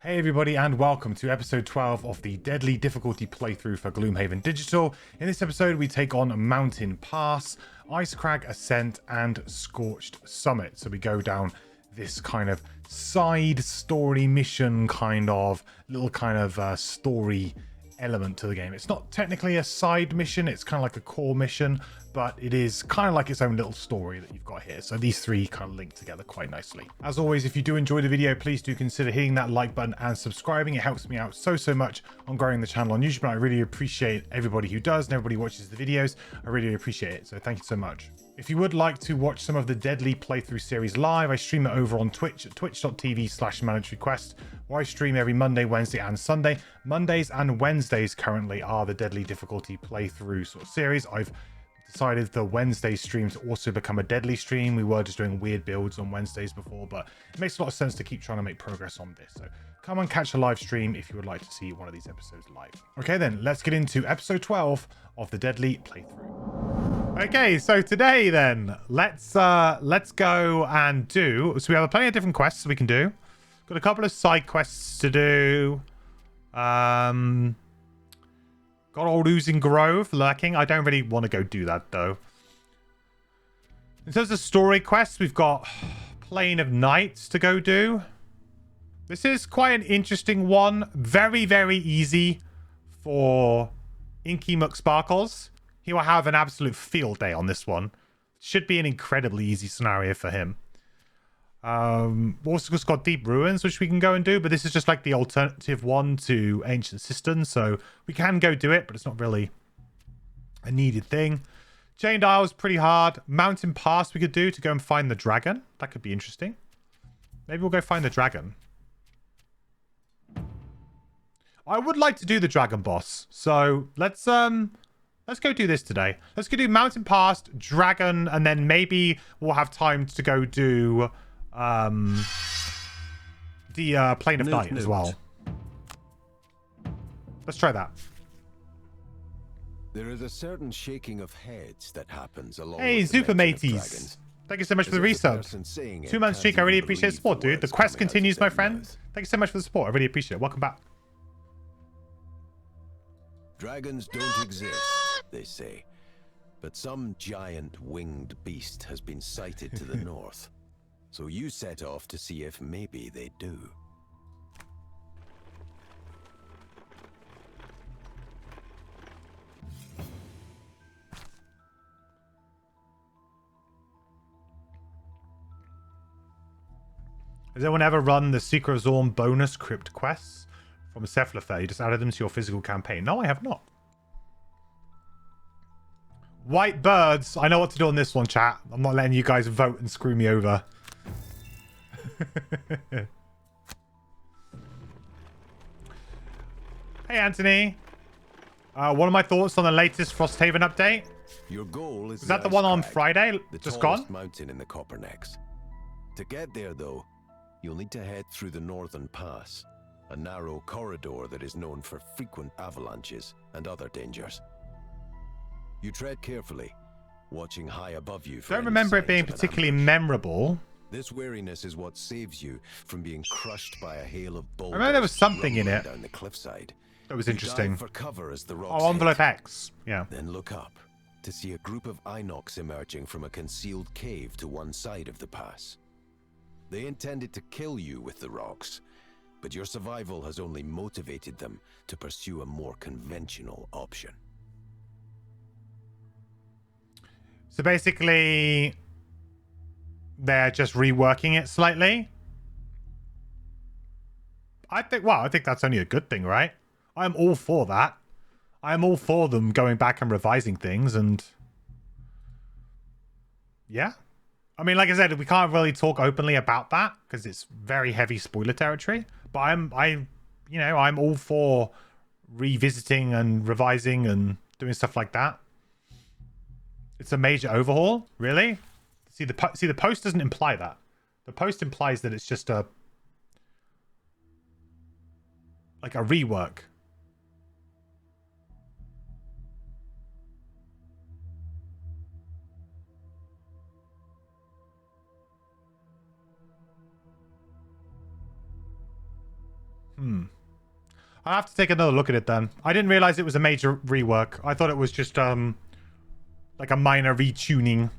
Hey everybody and welcome to episode 12 of the Deadly Difficulty playthrough for Gloomhaven Digital. In this episode we take on Mountain Pass, Icecrag Ascent and Scorched Summit. So we go down this kind of side story mission story element to the game. It's not technically a side mission, it's kind of like a core mission, but it is kind of like its own little story that you've got here. So these three kind of link together quite nicely. As always, if you do enjoy the video, please do consider hitting that like button and subscribing. It helps me out so much on growing the channel on YouTube, and I really appreciate everybody who does and everybody who watches the videos. I really appreciate it, so thank you so much. If you would like to watch some of the Deadly playthrough series live, I stream it over on Twitch at twitch.tv/mandatoryquest, where I stream every Monday, Wednesday and Sunday. Mondays and Wednesdays currently are the Deadly difficulty playthrough sort of series. I've decided the Wednesday stream to also become a Deadly stream. We were just doing weird builds on Wednesdays before, but it makes a lot of sense to keep trying to make progress on this. So come and catch a live stream if you would like to see one of these episodes live. Okay then, let's get into episode 12 of the Deadly playthrough. Okay, so today then, let's go and do, so we have plenty of different quests we can do. Got a couple of side quests to do. Got old Oozing Grove lurking. I don't really want to go do that though. In terms of story quests, we've got Plane of Nights to go do. This is quite an interesting one. Very, very easy for Inky McSparkles. He will have an absolute field day on this one. Should be an incredibly easy scenario for him. Also just got Deep Ruins, which we can go and do, but this is just like the alternative one to Ancient Cisterns, so we can go do it, but it's not really a needed thing. Chained Isle is pretty hard. Mountain Pass we could do to go and find the dragon. That could be interesting. Maybe we'll go find the dragon. I would like to do the dragon boss, so let's go do this today. Let's go do Mountain Pass, dragon, and then maybe we'll have time to go do the Plane of Night as well. Let's try that. There is a certain shaking of heads that happens along. Hey, Super Mateys. Thank you so much for the resub. 2 months streak, I really appreciate the support, dude. The quest continues, my friend. Thank you so much for the support. I really appreciate it. Welcome back. Dragons don't exist, they say, but some giant winged beast has been sighted to the north. So you set off to see if maybe they do. Has anyone ever run the Secret of Zorn bonus crypt quests from Cephalofair? You just added them to your physical campaign. No, I have not. White birds. I know what to do on this one, chat. I'm not letting you guys vote and screw me over. Hey, Anthony. What are my thoughts on the latest Frosthaven update? Your goal is that the one on Friday? The just tallest gone? Mountain in the Coppernecks. To get there, though, you'll need to head through the northern pass, a narrow corridor that is known for frequent avalanches and other dangers. You tread carefully, watching high above you for Don't remember it being particularly memorable. This wariness is what saves you from being crushed by a hail of boulders. I remember there was something in it down the cliffside. that was interesting. For cover as the rocks Oh, envelope hit. X. Yeah. Then look up to see a group of Inox emerging from a concealed cave to one side of the pass. They intended to kill you with the rocks, but your survival has only motivated them to pursue a more conventional option. So basically, they're just reworking it slightly. I think that's only a good thing, right? I'm all for that. I'm all for them going back and revising things, and yeah. I mean, like I said, we can't really talk openly about that because it's very heavy spoiler territory. But I'm all for revisiting and revising and doing stuff like that. It's a major overhaul, really. See, the post doesn't imply that. The post implies that it's just a rework. I'll have to take another look at it then. I didn't realize it was a major rework. I thought it was just like a minor retuning.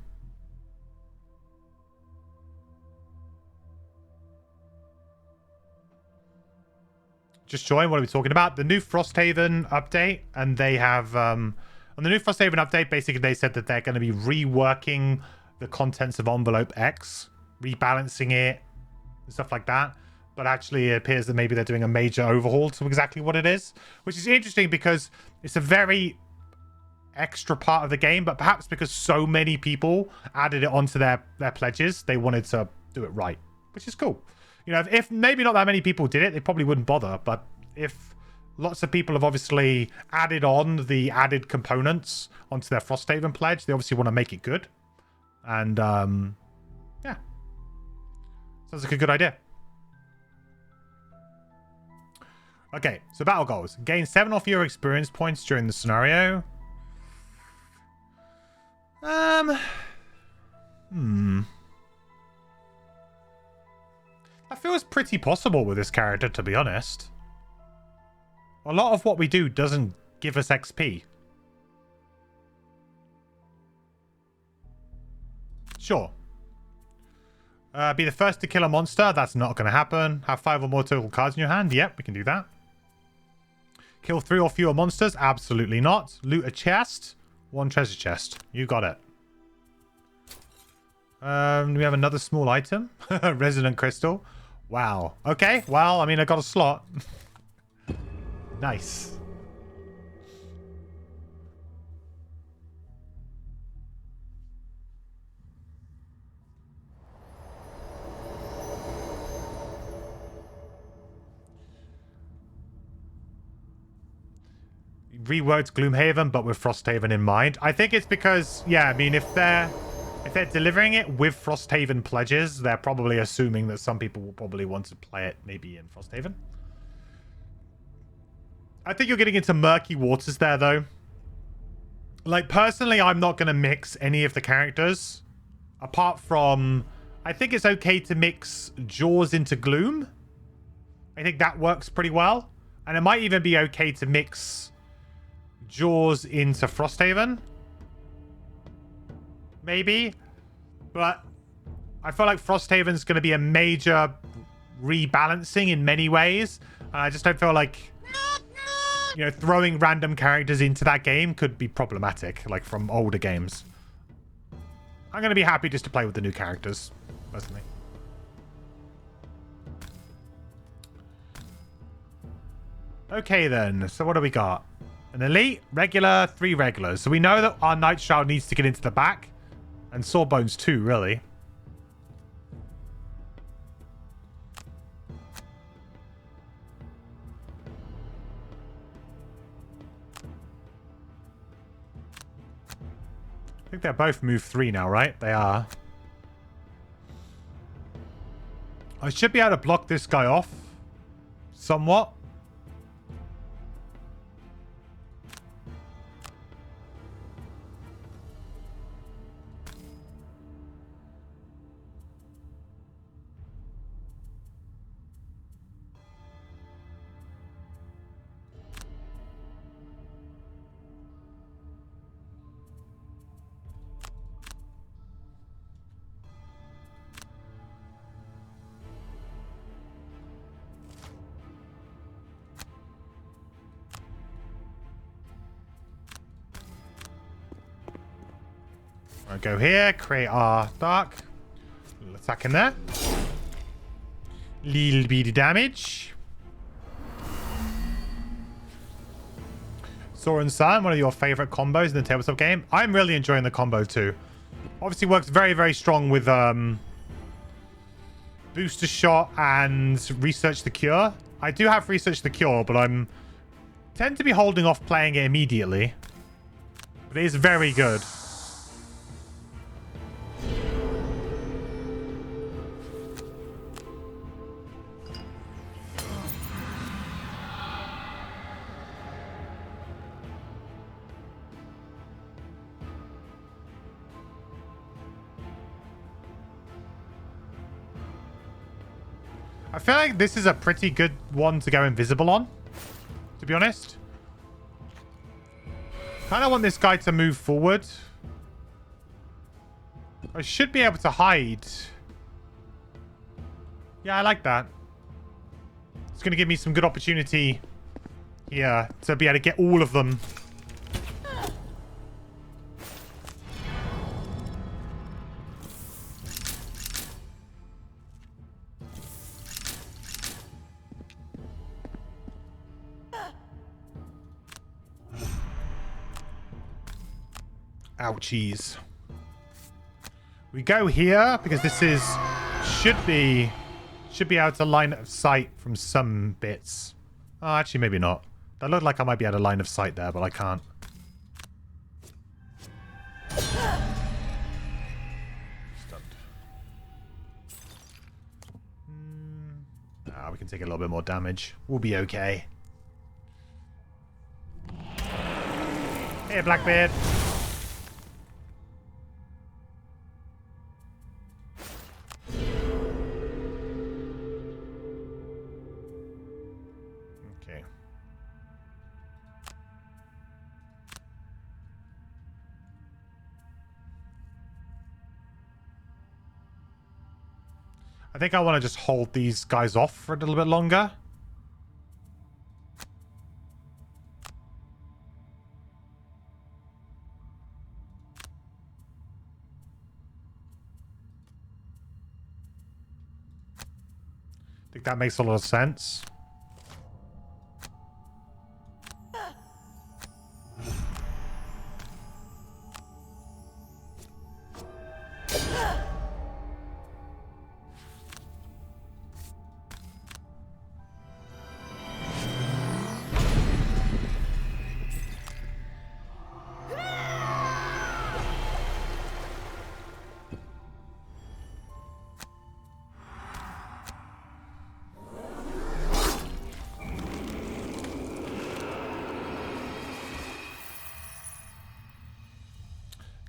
Just join. What are we talking about? The new Frosthaven update, and they have on the new Frosthaven update, basically they said that they're going to be reworking the contents of Envelope X, rebalancing it, and stuff like that. But actually, it appears that maybe they're doing a major overhaul to exactly what it is, which is interesting because it's a very extra part of the game, but perhaps because so many people added it onto their pledges, they wanted to do it right, which is cool. You know, if maybe not that many people did it, they probably wouldn't bother. But if lots of people have obviously added on the added components onto their Frosthaven pledge, they obviously want to make it good. And yeah, sounds like a good idea. Okay, so battle goals. Gain 7 or fewer experience points during the scenario. That feels pretty possible with this character, to be honest. A lot of what we do doesn't give us XP. Sure. Be the first to kill a monster. That's not going to happen. Have 5 or more total cards in your hand. Yep, we can do that. Kill 3 or fewer monsters. Absolutely not. Loot a chest. 1 treasure chest. You got it. We have another small item. Resonant crystal. Wow. Okay. Well, I mean, I got a slot. Nice. Reworked Gloomhaven, but with Frosthaven in mind. I think it's because, yeah, I mean, if they're delivering it with Frosthaven pledges, they're probably assuming that some people will probably want to play it maybe in Frosthaven. I think you're getting into murky waters there, though. Like, personally, I'm not going to mix any of the characters. Apart from, I think it's okay to mix Jaws into Gloom. I think that works pretty well. And it might even be okay to mix Jaws into Frosthaven. Maybe. But I feel like Frosthaven's going to be a major rebalancing in many ways. And I just don't feel like, you know, throwing random characters into that game could be problematic, like from older games. I'm going to be happy just to play with the new characters, personally. Okay, then. So what do we got? An elite, regular, 3 regulars. So we know that our Night Shroud needs to get into the back. And Sawbones too, really. I think they're both move 3 now, right? They are. I should be able to block this guy off. Somewhat. I'll go here, create our dark. Little attack in there. Little bit of damage. Sword and Sun, one of your favorite combos in the tabletop game. I'm really enjoying the combo too. Obviously works very, very strong with Booster Shot and Research the Cure. I do have Research the Cure, but tend to be holding off playing it immediately. But it is very good. I feel like this is a pretty good one to go invisible on, to be honest. Kind of want this guy to move forward. I should be able to hide. Yeah, I like that. It's going to give me some good opportunity here to be able to get all of them. Ouchies. We go here because this is should be able to line of sight from some bits. Oh, actually, maybe not. That looked like I might be out of line of sight there, but I can't. Stunned. We can take a little bit more damage. We'll be okay. Hey, Blackbeard. Okay. I think I want to just hold these guys off for a little bit longer. I think that makes a lot of sense.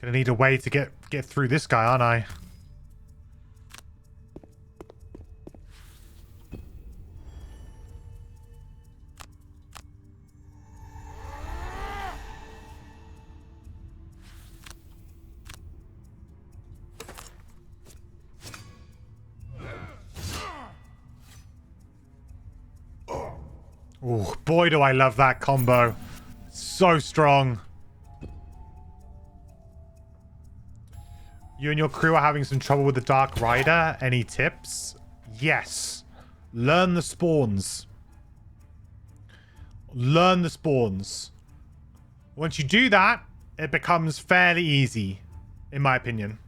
Gonna need a way to get through this guy, aren't I? Oh, boy, do I love that combo. So strong. You and your crew are having some trouble with the Dark Rider. Any tips? Yes. Learn the spawns. Learn the spawns. Once you do that, it becomes fairly easy, in my opinion.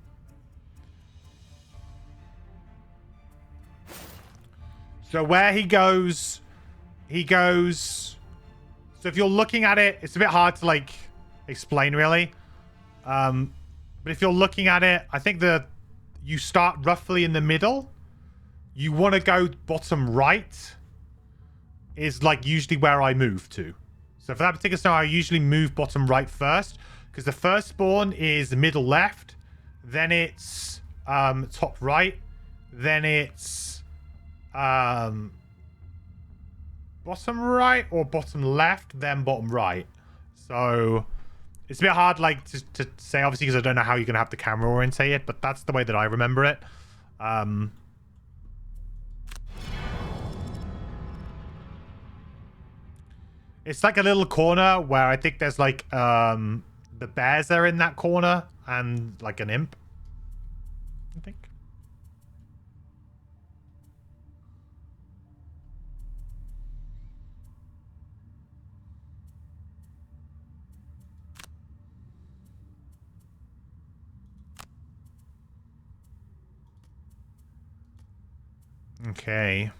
So where he goes... So if you're looking at it, it's a bit hard to, like, explain, really. But if you're looking at it, I think you start roughly in the middle. You want to go bottom right is like usually where I move to. So for that particular scenario, I usually move bottom right first because the first spawn is middle left, then it's top right, then it's bottom right or bottom left, then bottom right. So it's a bit hard, like, to say, obviously, because I don't know how you're going to have the camera orientate it, but that's the way that I remember it. It's like a little corner where I think there's, like, the bears are in that corner and, like, an imp, I think. Okay.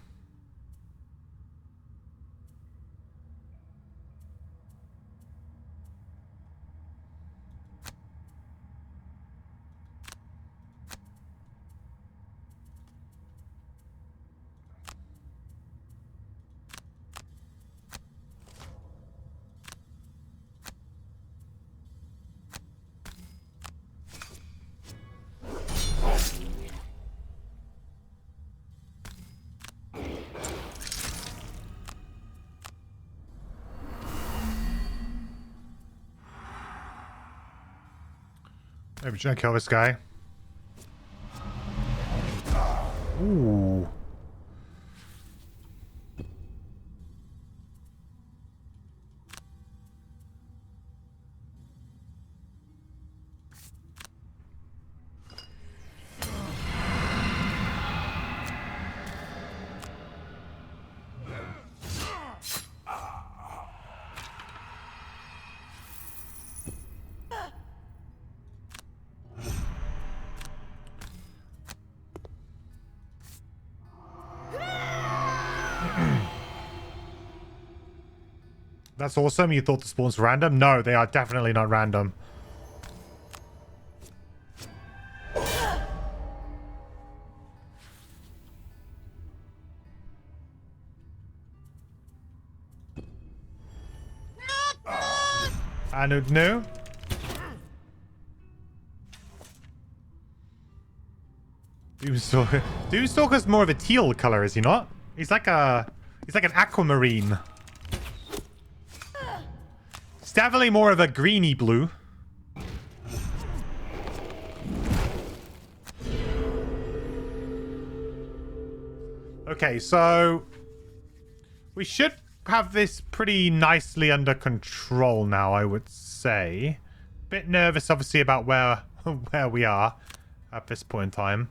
Maybe try to kill this guy. Ooh. That's awesome. You thought the spawns were random? No, they are definitely not random. And no. Doomstalker. Doomstalker's more of a teal color, is he not? He's like an aquamarine. It's definitely more of a greeny blue. Okay, so we should have this pretty nicely under control now, I would say. Bit nervous, obviously, about where we are at this point in time.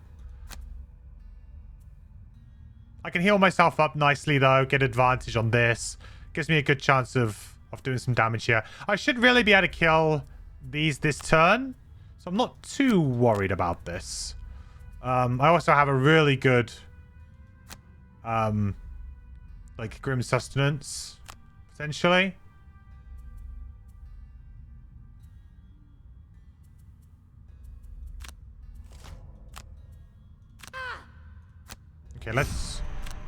I can heal myself up nicely, though. Get advantage on this. Gives me a good chance of doing some damage here. I should really be able to kill these this turn. So I'm not too worried about this. I also have a really good like grim sustenance, potentially. Okay, let's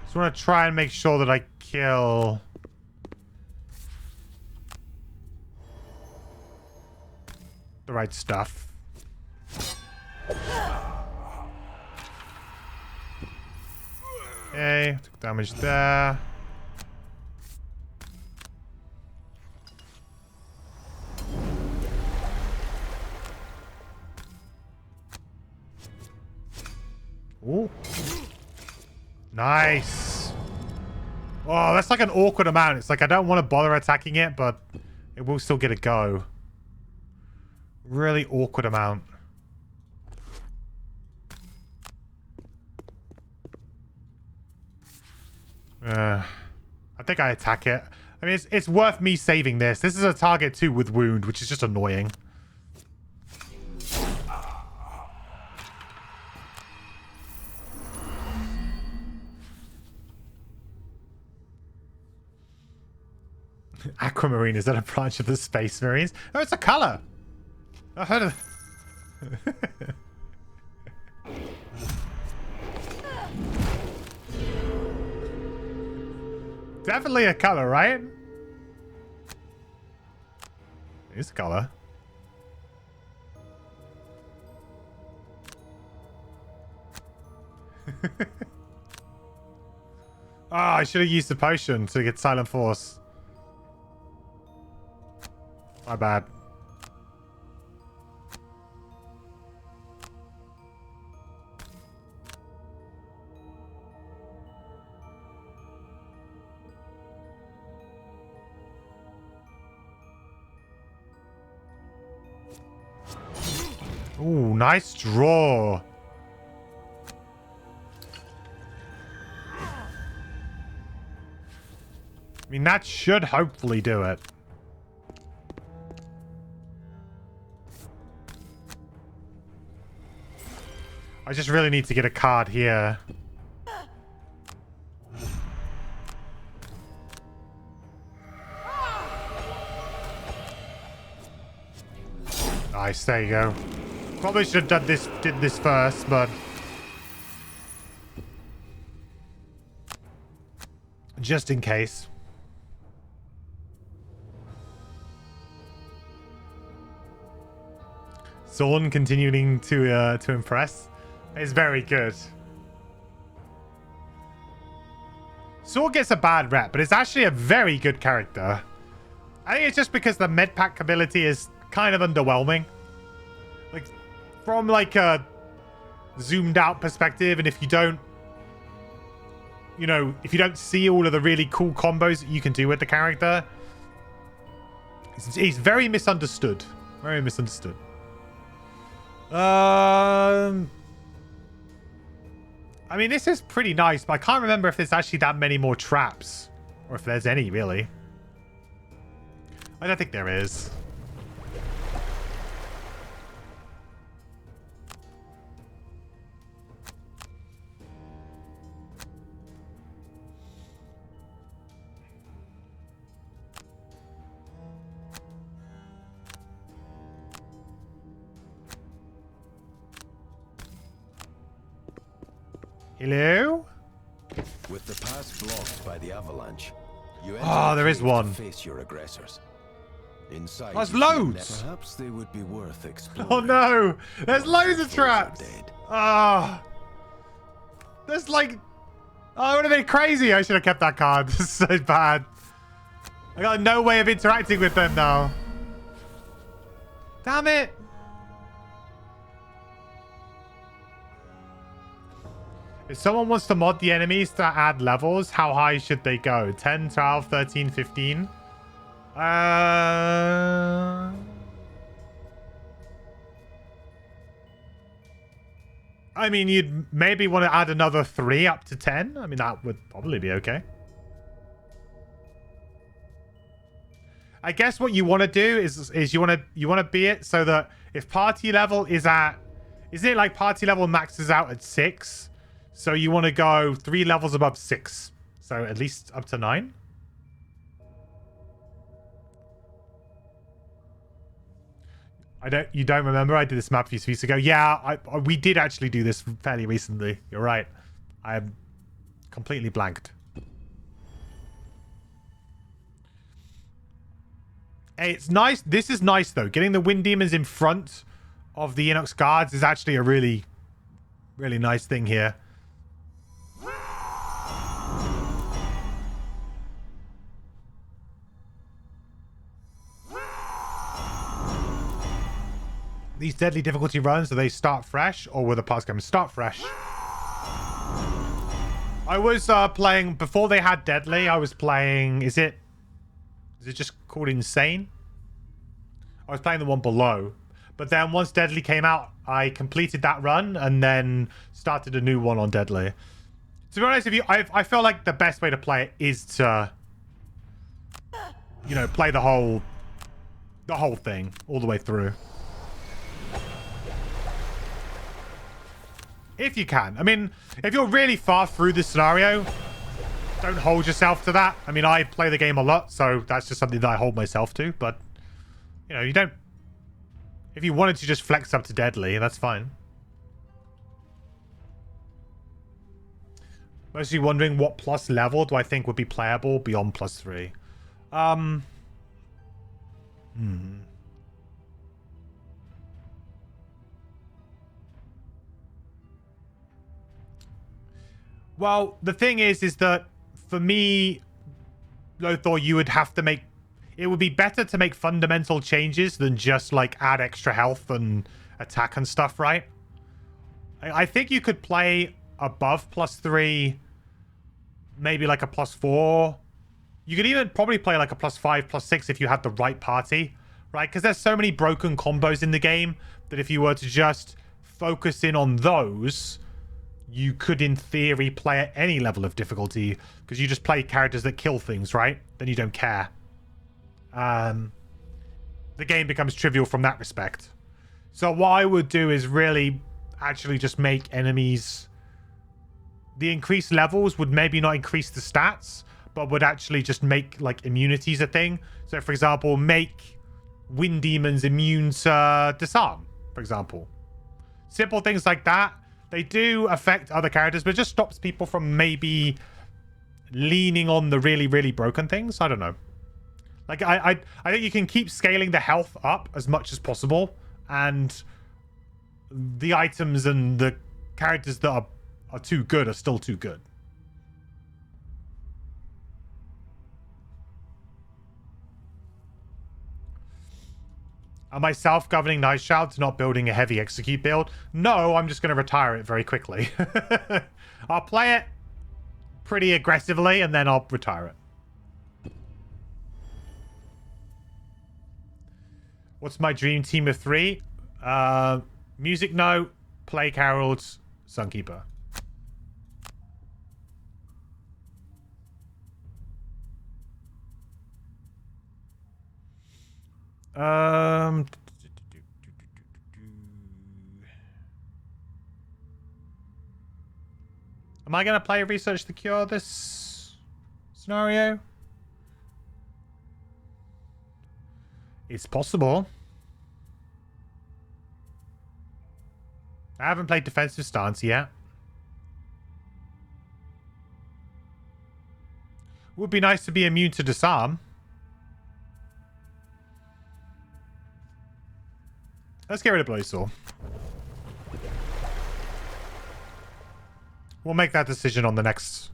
just want to try and make sure that I kill the right stuff. Okay, took damage there. Ooh. Nice. Oh, that's like an awkward amount. It's like I don't want to bother attacking it, but it will still get a go. Really awkward amount. I think I attack it. I mean, it's worth me saving this. This is a target too with wound, which is just annoying. Aquamarine, is that a branch of the Space Marines? Oh, it's a color. I heard of... Definitely a color, right? It's a color. I should have used the potion to get Silent Force. My bad. Ooh, nice draw. I mean, that should hopefully do it. I just really need to get a card here. Nice, there you go. Probably should have did this first, but just in case. Zorn continuing to impress is very good. Zorn gets a bad rep, but it's actually a very good character. I think it's just because the medpack ability is kind of underwhelming. Like, from like a zoomed out perspective, and if you don't, you know, if you don't see all of the really cool combos that you can do with the character, he's very misunderstood. Very misunderstood. I mean, this is pretty nice, but I can't remember if there's actually that many more traps, or if there's any, really. I don't think there is. Hello? With the pass blocked by the avalanche, you there is one. Face your aggressors. Inside, there's loads. Perhaps they would be worth exploring. Oh no! There's loads of traps. Ah, there's like, oh, it would have been crazy. I should have kept that card. This is so bad. I got no way of interacting with them now. Damn it! If someone wants to mod the enemies to add levels, how high should they go? 10, 12, 13, 15? I mean, you'd maybe want to add another 3 up to 10. I mean, that would probably be okay. I guess what you want to do is you want to be it so that if party level is at, isn't it like party level maxes out at 6? So you want to go 3 levels above 6. So at least up to 9. You don't remember? I did this map a few weeks ago. Yeah, we did actually do this fairly recently. You're right. I'm completely blanked. Hey, it's nice. This is nice though. Getting the Wind Demons in front of the Inox guards is actually a really, really nice thing here. These deadly difficulty runs, do they start fresh or will the parts come start fresh? I was playing before they had deadly. I was playing. Is it just called insane? I was playing the one below, but then once deadly came out, I completed that run and then started a new one on deadly. To be honest with you, I feel like the best way to play it is to, you know, play the whole thing all the way through. If you can. I mean, if you're really far through this scenario, don't hold yourself to that. I mean, I play the game a lot, so that's just something that I hold myself to. But, you know, you don't... If you wanted to just flex up to deadly, that's fine. Mostly wondering what plus level do I think would be playable beyond +3. Well, the thing is that for me, Lothar, you would have to make... It would be better to make fundamental changes than just, like, add extra health and attack and stuff, right? I think you could play above +3, maybe like a +4. You could even probably play like a +5, +6 if you had the right party, right? Because there's so many broken combos in the game that if you were to just focus in on those... You could, in theory, play at any level of difficulty because you just play characters that kill things, right? Then you don't care. The game becomes trivial from that respect. So what I would do is really actually just make enemies... The increased levels would maybe not increase the stats, but would actually just make, like, immunities a thing. So, for example, make Wind Demons immune to Disarm, for example. Simple things like that. They do affect other characters, but it just stops people from maybe leaning on the really, really broken things. I don't know. Like, I think you can keep scaling the health up as much as possible, and the items and the characters that are too good are still too good. Am I self-governing Night Shroud to not building a heavy execute build? No, I'm just going to retire it very quickly. I'll play it pretty aggressively and then I'll retire it. What's my dream team of 3? Music Note, Plague Heralds, Sunkeeper. Am I going to play Research the Cure this scenario? It's possible. I haven't played Defensive Stance yet. Would be nice to be immune to disarm. Let's get rid of Blowsaw. We'll make that decision on the next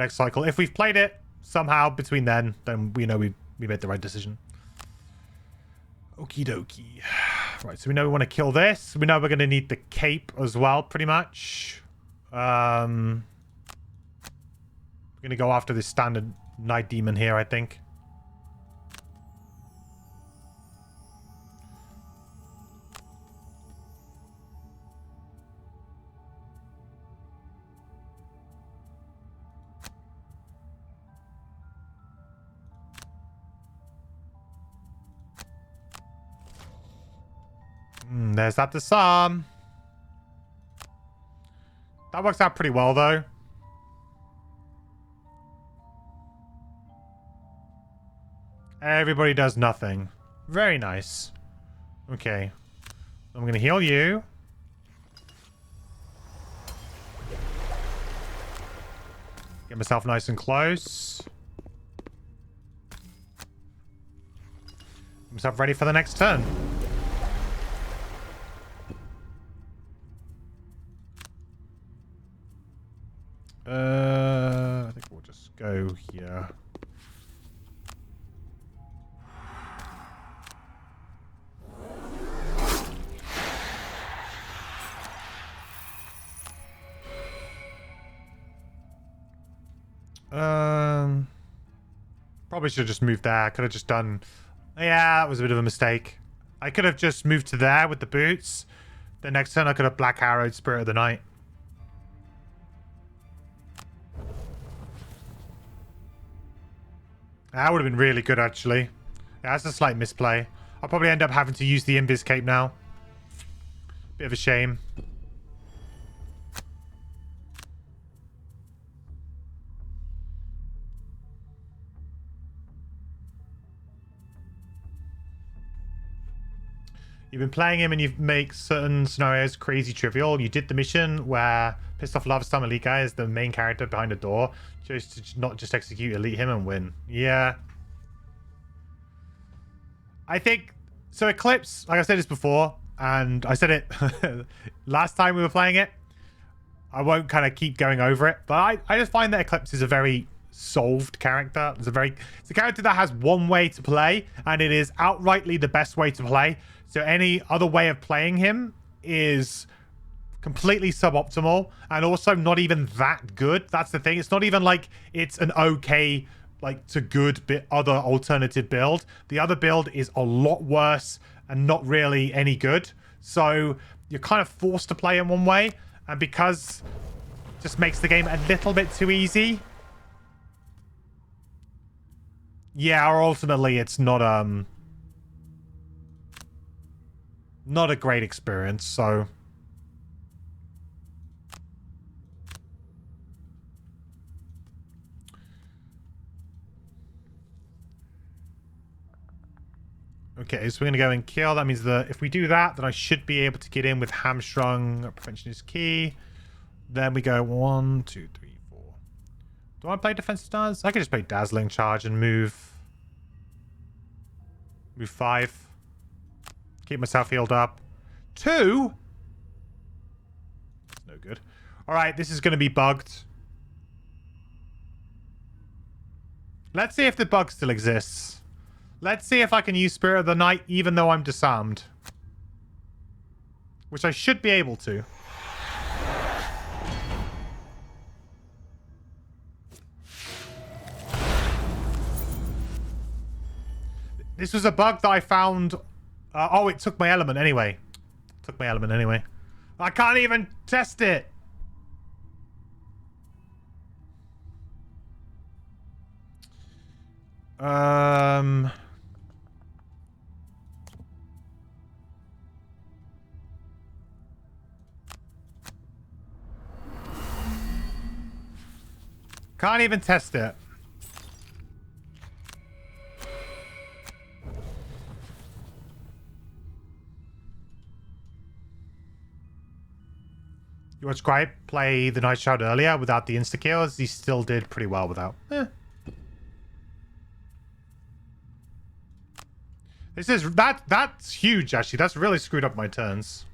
cycle. If we've played it somehow between then we know we made the right decision. Okie dokie. Right, so we know we want to kill this. We know we're going to need the cape as well, pretty much. We're going to go after this standard Night Demon here, I think. There's that disarm. That works out pretty well, though. Everybody does nothing. Very nice. Okay. I'm going to heal you. Get myself nice and close. Get myself ready for the next turn. I think we'll just go here. Probably should have just moved there. Could have just done... Yeah, that was a bit of a mistake. I could have just moved to there with the boots. The next turn I could have Black Arrowed Spirit of the Night. That would have been really good, actually. Yeah, that's a slight misplay. I'll probably end up having to use the Invis Cape now. Bit of a shame. You've been playing him and you make certain scenarios crazy trivial. You did the mission where Pissed Off Lava Stomach Elite Guy is the main character behind a door. Chose to not just execute Elite him and win. Yeah. I think... So Eclipse, like I said this before, and I said it last time we were playing it. I won't kind of keep going over it, but I just find that Eclipse is a very solved character. It's a character that has one way to play, and it is outrightly the best way to play. So any other way of playing him is completely suboptimal and also not even that good. That's the thing. It's not even like it's an okay, like to good other alternative build. The other build is a lot worse and not really any good. So you're kind of forced to play in one way. And because it just makes the game a little bit too easy. Yeah, or ultimately it's not a great experience, so okay, so we're gonna go and kill. That means that if we do that, then I should be able to get in with Hamstrung. Prevention is key. Then we go 1, 2, 3, 4. Do I play Defense Stance? I could just play Dazzling Charge and move 5. Keep myself healed up. 2? That's no good. Alright, this is going to be bugged. Let's see if the bug still exists. Let's see if I can use Spirit of the Night even though I'm disarmed. Which I should be able to. This was a bug that I found... oh, it took my element anyway. I can't even test it. Can't even test it. You watched Gripe play the Night Shroud earlier without the insta-kills. He still did pretty well without. That's huge, actually. That's really screwed up my turns.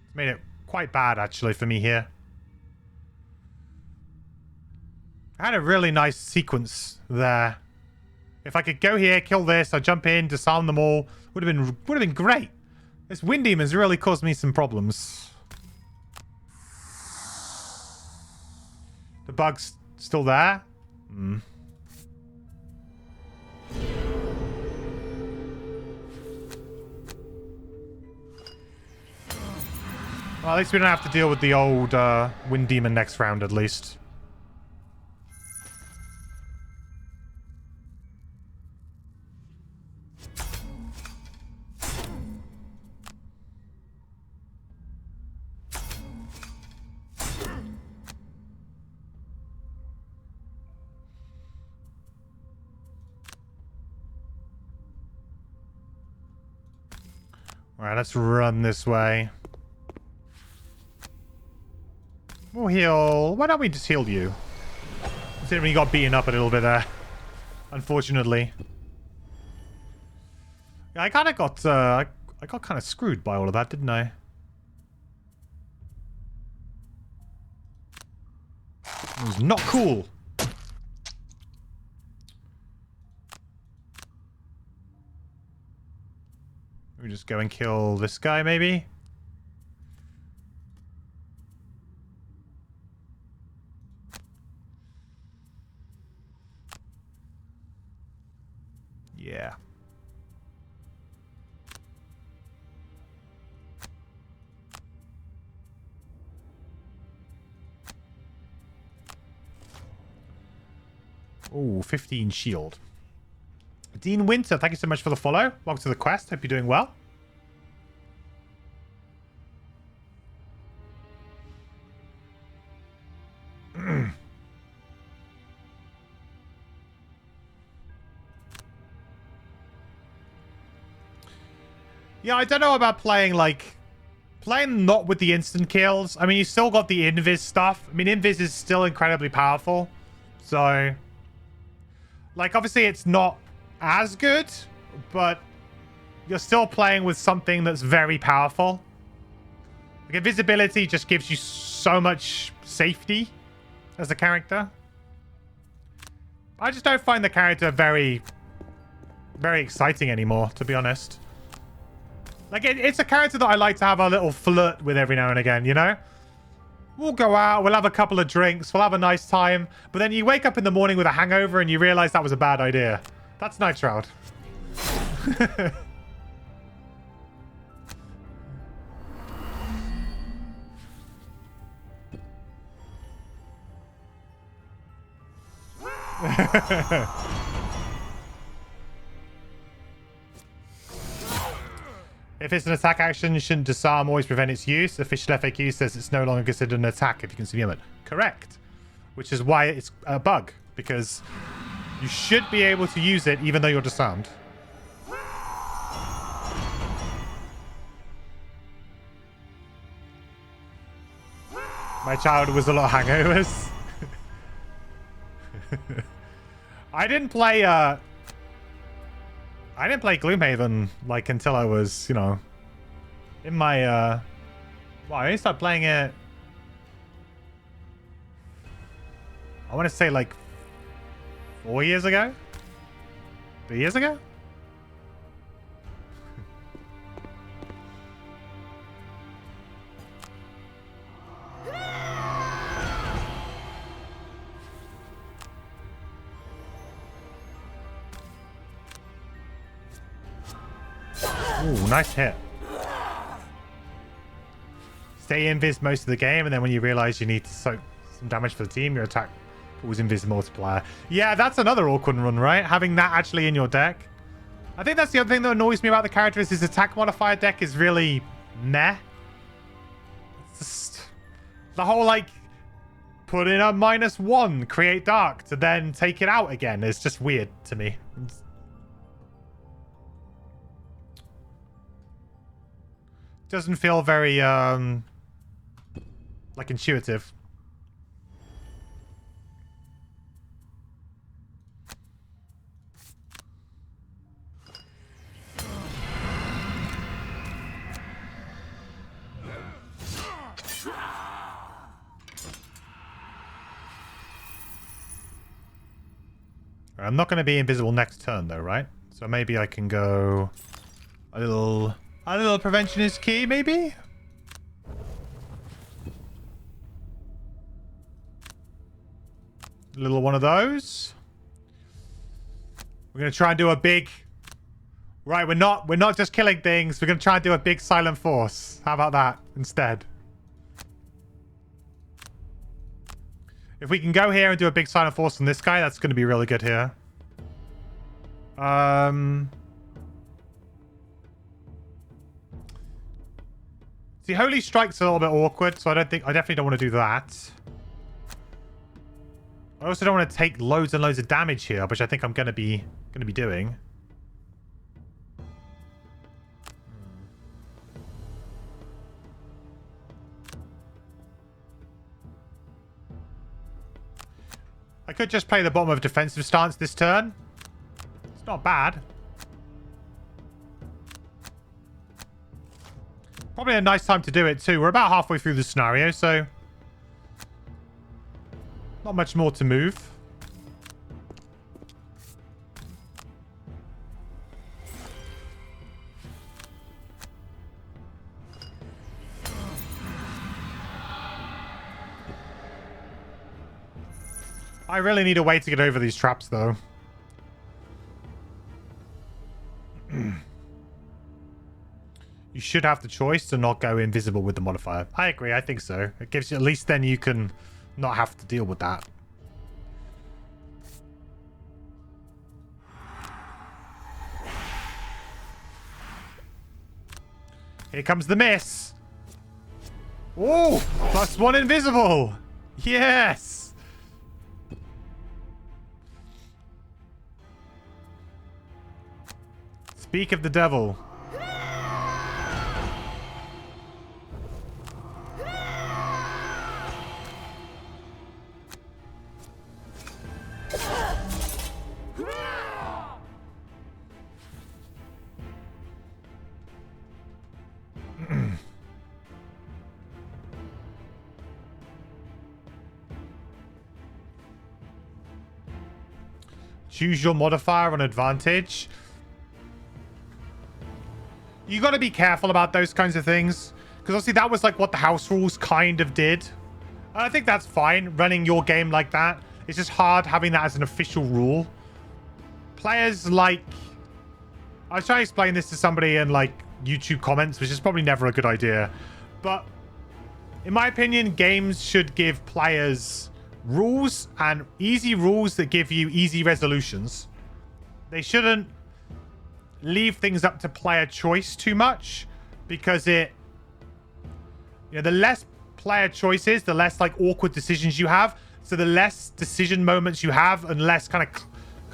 It's made it quite bad, actually, for me here. I had a really nice sequence there. If I could go here, kill this, I jump in, disarm them all, would have been great. This Wind Demon's really caused me some problems. The bug's still there. Well, at least we don't have to deal with the old Wind Demon next round, at least. Alright, let's run this way. We'll heal... Why don't we just heal you? Considering you got beaten up a little bit there. Unfortunately. Yeah, I kind of got... I got kind of screwed by all of that, didn't I? It was not cool. We just go and kill this guy, maybe? Yeah. Oh, 15 shield. Dean Winter, thank you so much for the follow. Welcome to the quest. Hope you're doing well. Yeah, I don't know about playing, like... Playing not with the instant kills. I mean, you still got the invis stuff. I mean, invis is still incredibly powerful. So... Like, obviously it's not as good, but you're still playing with something that's very powerful. Like, invisibility just gives you so much safety as a character. I just don't find the character very exciting anymore, to be honest. Like, it's a character that I like to have a little flirt with every now and again, you know? We'll go out, we'll have a couple of drinks, we'll have a nice time, but then you wake up in the morning with a hangover and you realize that was a bad idea. That's Night Shroud. If it's an attack action, you shouldn't disarm, always prevent its use. Official FAQ says it's no longer considered an attack if you consume it. Correct. Which is why it's a bug, because you should be able to use it even though you're disarmed. My childhood was a lot of hangovers. I didn't play Gloomhaven, like, until I was, you know, in my, well, I only started playing it, I want to say, like, 4 years ago? 3 years ago? Ooh, nice hit. Stay invis most of the game, and then when you realize you need to soak some damage for the team, your attack pulls invis multiplier. Yeah, that's another awkward run, right? Having that actually in your deck. I think that's the other thing that annoys me about the character is his attack modifier deck is really meh. It's just, the whole, like, put in a -1, create dark, to then take it out again is just weird to me. Doesn't feel very, like, intuitive. I'm not going to be invisible next turn, though, right? So maybe I can go a little prevention is key, maybe? A little one of those. We're going to try and do a big... Right, we're not just killing things. We're going to try and do a big silent force. How about that instead? If we can go here and do a big silent force on this guy, that's going to be really good here. See, Holy Strike's a little bit awkward, so I definitely don't want to do that. I also don't want to take loads and loads of damage here, which I think I'm going to be doing. I could just play the bottom of defensive stance this turn. It's not bad. Probably a nice time to do it too. We're about halfway through the scenario, so not much more to move. I really need a way to get over these traps, though. You should have the choice to not go invisible with the modifier. I agree, I think so. It gives you, at least then you can not have to deal with that. Here comes the miss. Oh, +1 invisible. Yes. Speak of the devil. Choose your modifier on advantage. You got to be careful about those kinds of things, because obviously that was like what the house rules kind of did. And I think that's fine, running your game like that. It's just hard having that as an official rule. Players like... I was trying to explain this to somebody in like YouTube comments, which is probably never a good idea. But in my opinion, games should give players rules, and easy rules that give you easy resolutions. They shouldn't leave things up to player choice too much, because it, you know, the less player choices, the less like awkward decisions you have. So the less decision moments you have, and less kind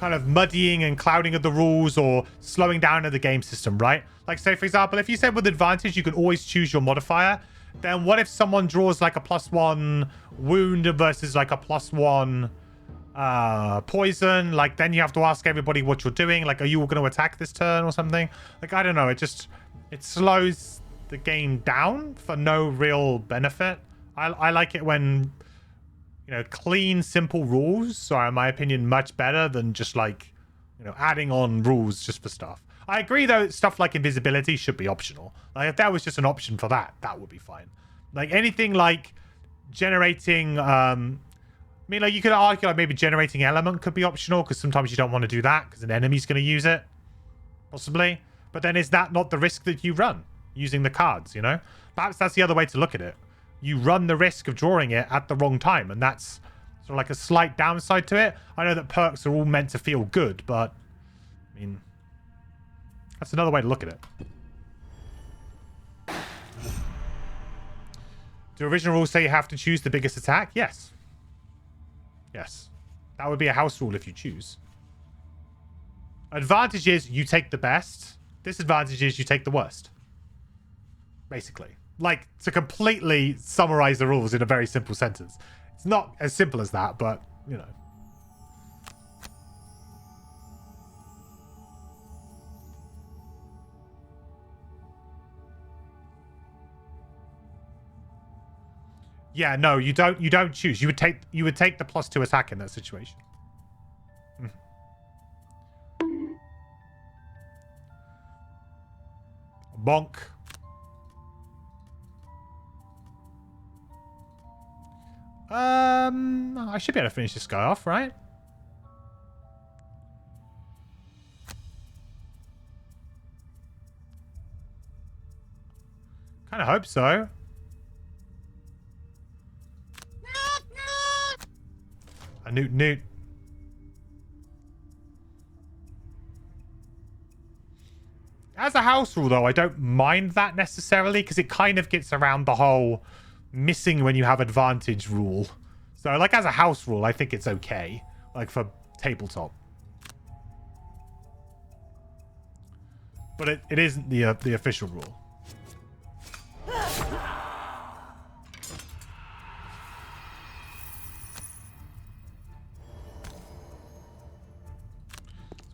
of muddying and clouding of the rules or slowing down of the game system, right? Like, say for example, if you said with advantage you can always choose your modifier, then what if someone draws like a +1 wound versus like a +1 poison? Like, then you have to ask everybody what you're doing. Like, are you going to attack this turn or something? Like, I don't know. It slows the game down for no real benefit. I like it when, you know, clean, simple rules are, in my opinion, much better than just like, you know, adding on rules just for stuff. I agree, though, stuff like invisibility should be optional. Like, if that was just an option for that, that would be fine. Like, anything like generating... I mean, like, you could argue like maybe generating element could be optional, because sometimes you don't want to do that because an enemy's going to use it. Possibly. But then is that not the risk that you run using the cards, you know? Perhaps that's the other way to look at it. You run the risk of drawing it at the wrong time, and that's sort of like a slight downside to it. I know that perks are all meant to feel good, but I mean, that's another way to look at it. Do original rules say you have to choose the biggest attack? Yes. Yes. That would be a house rule if you choose. Advantage is you take the best. Disadvantage is you take the worst. Basically. Like, to completely summarize the rules in a very simple sentence. It's not as simple as that, but, you know. Yeah, no, you don't choose. You would take the +2 attack in that situation. Bonk. I should be able to finish this guy off, right? Kind of hope so. A newt. As a house rule, though, I don't mind that necessarily because it kind of gets around the whole missing when you have advantage rule. So, like, as a house rule, I think it's okay. Like, for tabletop. But it isn't the official rule.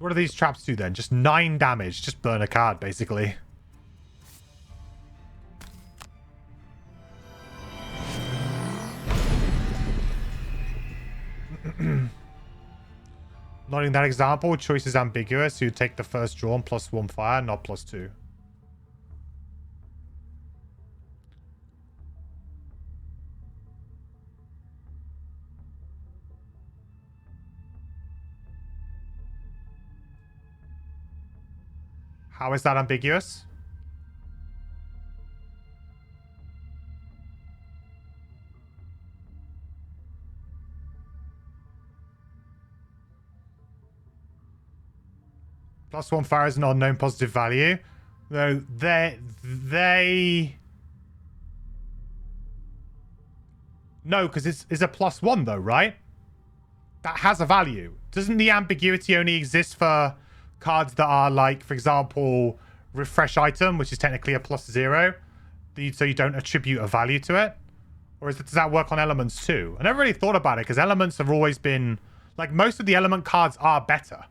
What do these traps do then? Just 9 damage. Just burn a card, basically. Not in that example, choice is ambiguous. You take the first draw and +1 fire, not +2. How is that ambiguous? +1 fire is an unknown positive value. Though they... No, because it's a +1 though, right? That has a value. Doesn't the ambiguity only exist for cards that are like, for example, refresh item, which is technically a +0, so you don't attribute a value to it? Or does that work on elements too? I never really thought about it because elements have always been like, most of the element cards are better.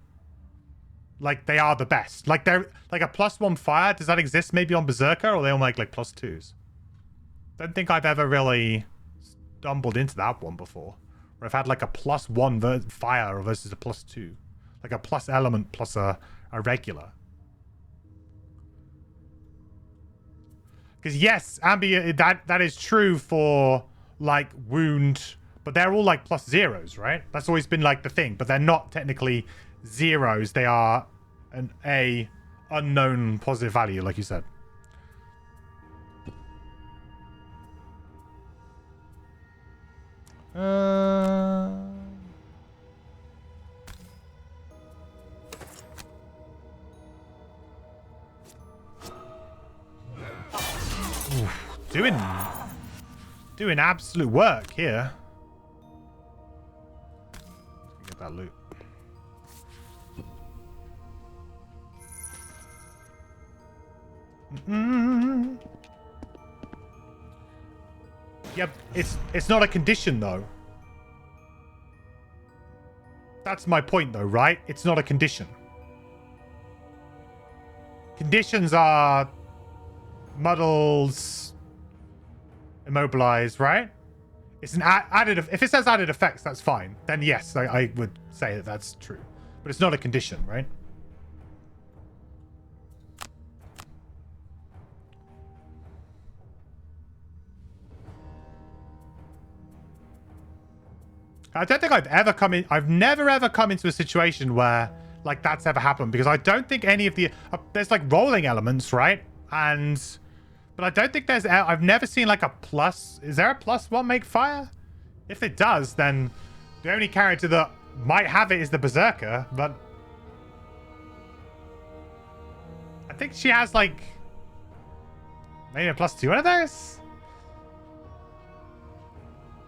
Like, they are the best. Like, they're like a +1 fire. Does that exist maybe on Berserker, or are they all like +2s? Don't think I've ever really stumbled into that one before. Where I've had like a +1 fire versus a +2. Like a plus element plus a regular. Because yes, that is true for like wound, but they're all like +0s, right? That's always been like the thing, but they're not technically zeros. They are a unknown positive value, like you said. Doing absolute work here. Get that loot. Yep, it's not a condition though. That's my point though, right? It's not a condition. Conditions are muddles, immobilize, right? It's an added. If it says added effects, that's fine. Then yes, I would say that that's true. But it's not a condition, right? I don't think I've never come in. I've never ever come into a situation where like that's ever happened, because I don't think any of the there's like rolling elements, right? But I don't think there's, I've never seen like a plus. Is there a +1 make fire? If it does, then the only character that might have it is the Berserker, but I think she has like maybe a +2 one of those.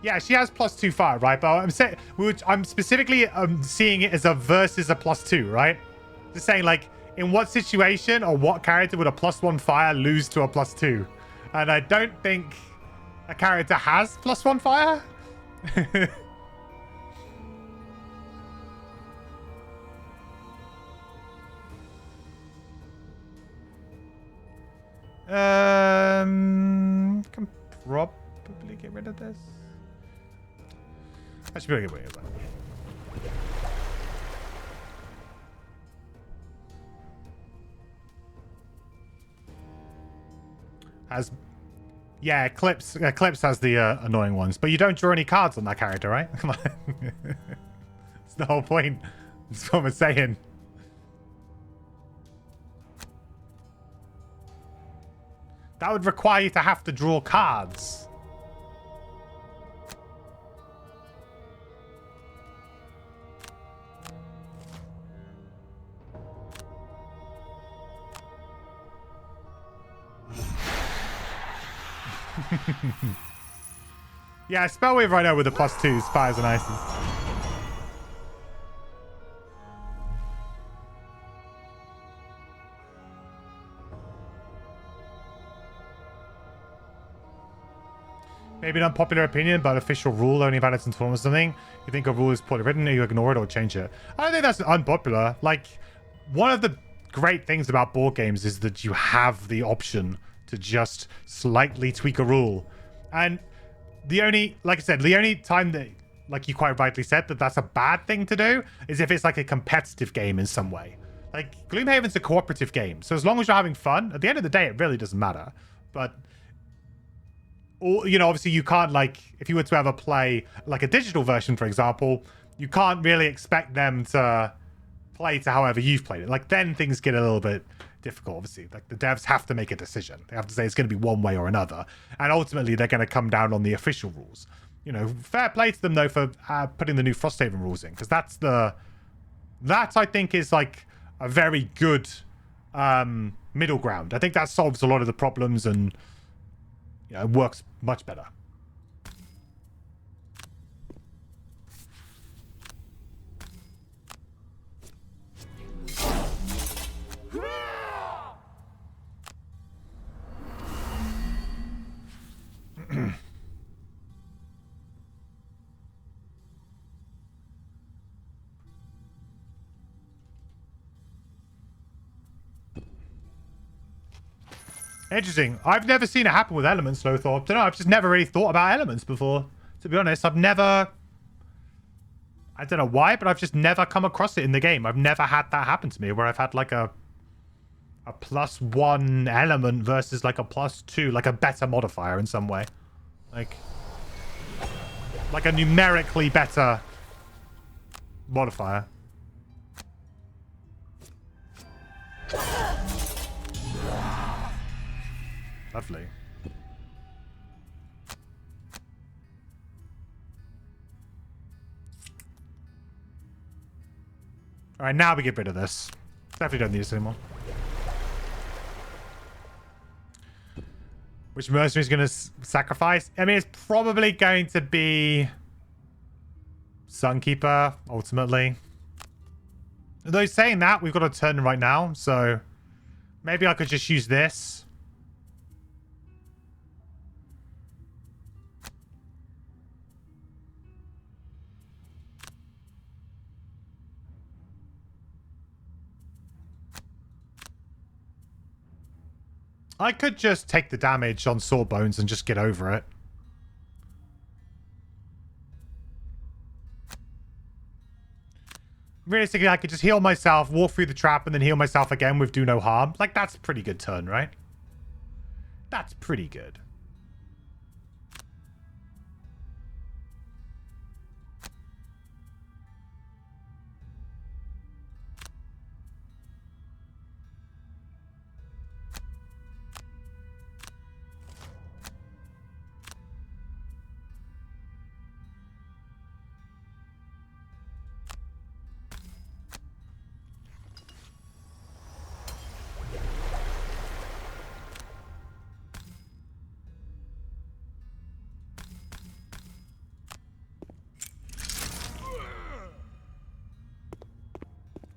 Yeah, she has +2 fire, right? But I'm saying, I'm specifically seeing it as a versus a +2, right? Just saying, like, in what situation or what character would a +1 fire lose to a +2? And I don't think a character has +1 fire. Can probably get rid of this. I should be able to get rid of that. Yeah, Eclipse has the annoying ones, but you don't draw any cards on that character, right? That's the whole point. That's what I'm saying. That would require you to have to draw cards. Yeah, Spellweaver I know with the +2s, fires and ices. Maybe an unpopular opinion, but official rule only valid in form or something. You think a rule is poorly written, or you ignore it or change it. I don't think that's unpopular. Like, one of the great things about board games is that you have the option to just slightly tweak a rule. And the only, like I said, the only time that, like you quite rightly said, that that's a bad thing to do is if it's like a competitive game in some way. Like, Gloomhaven's a cooperative game, so as long as you're having fun, at the end of the day, it really doesn't matter. But, or, you know, obviously you can't, like, if you were to ever play, like, a digital version, for example, you can't really expect them to play to however you've played it. Like, then things get a little bit difficult, obviously. Like, the devs have to make a decision. They have to say it's going to be one way or another. And ultimately, they're going to come down on the official rules. You know, fair play to them, though, for putting the new Frosthaven rules in. Because that's that, I think, is, like, a very good middle ground. I think that solves a lot of the problems and, you know, it works much better. Interesting. I've never seen it happen with elements, Lothar. I don't know. I've just never really thought about elements before. To be honest, I've never... I don't know why, but I've just never come across it in the game. I've never had that happen to me, where I've had like a +1 element versus like a +2, like a better modifier in some way. Like a numerically better modifier. Lovely. All right, now we get rid of this. Definitely don't need this anymore. Which mercenary is going to sacrifice? I mean, it's probably going to be Sunkeeper, ultimately. Though saying that, we've got a turn right now, so maybe I could just use this. I could just take the damage on Sawbones and just get over it. Realistically, I could just heal myself, walk through the trap, and then heal myself again with do no harm. Like, that's a pretty good turn, right? That's pretty good.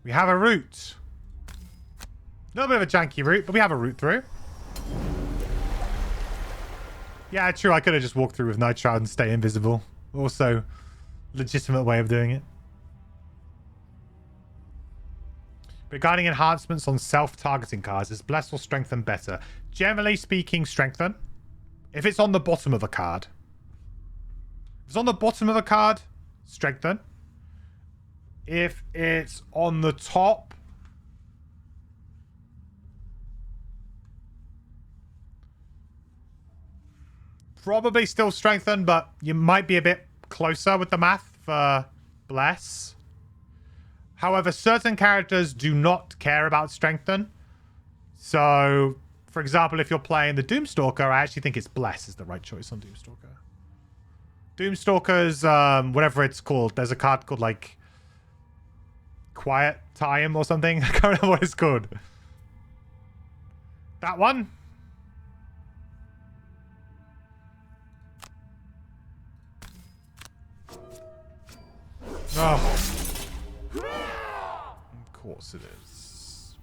We have a route. A little bit of a janky route, but we have a route through. Yeah, true. I could have just walked through with Night Shroud and stay invisible. Also, legitimate way of doing it. Regarding enhancements on self-targeting cards, is Bless or Strengthen better? Generally speaking, Strengthen. If it's on the bottom of a card. If it's on the bottom of a card, Strengthen. If it's on the top, probably still Strengthen, but you might be a bit closer with the math for Bless. However, certain characters do not care about Strengthen. So, for example, if you're playing the Doomstalker, I actually think it's Bless is the right choice on Doomstalker. Doomstalker's, whatever it's called, there's a card called, like, Quiet Time or something. I can't remember what it's called. That one? Oh. Of course it is.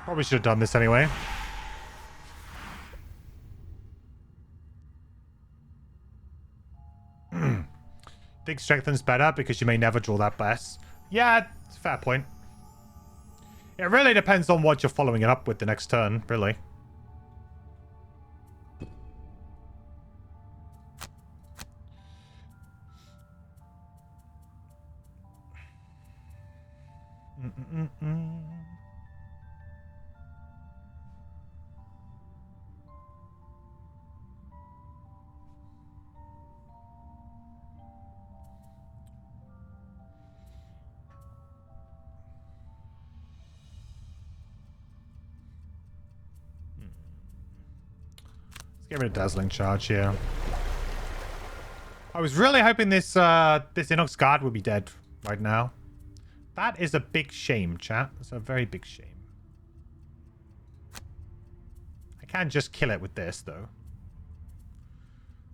Probably should have done this anyway. Think Strengthen's better because you may never draw that Bless. Yeah, it's a fair point. It really depends on what you're following it up with the next turn, really. Let's get rid of Dazzling Charge here. I was really hoping this this Inox Guard would be dead right now. That is a big shame, chat. That's a very big shame. I can just kill it with this, though.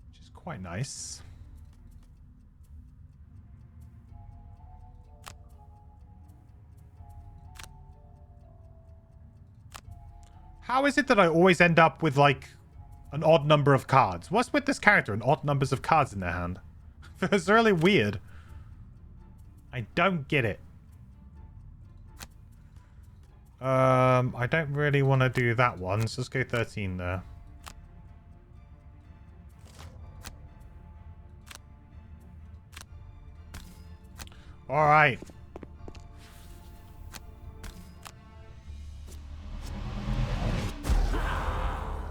Which is quite nice. How is it that I always end up with, like, an odd number of cards? What's with this character and odd numbers of cards in their hand? It's really weird. I don't get it. I don't really want to do that one, so let's go 13 there. Alright.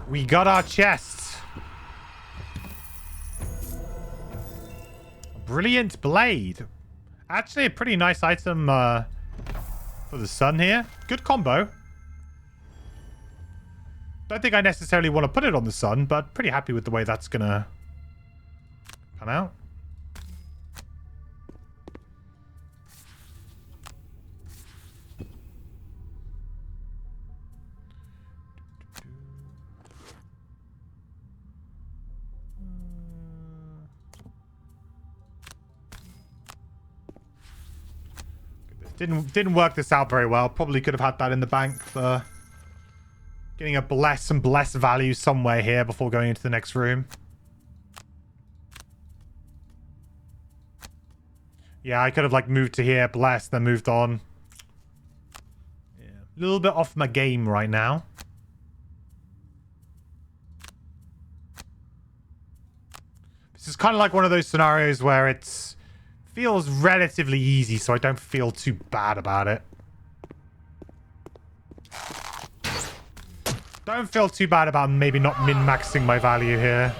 We got our chests. Brilliant Blade. Actually, a pretty nice item for the sun here. Good combo. Don't think I necessarily want to put it on the sun, but pretty happy with the way that's going to come out. Didn't work this out very well. Probably could have had that in the bank for getting a bless and bless value somewhere here before going into the next room. Yeah, I could have like moved to here, bless, then moved on. Yeah, a little bit off my game right now. This is kind of like one of those scenarios where it's feels relatively easy, so I don't feel too bad about it. Don't feel too bad about maybe not min-maxing my value here.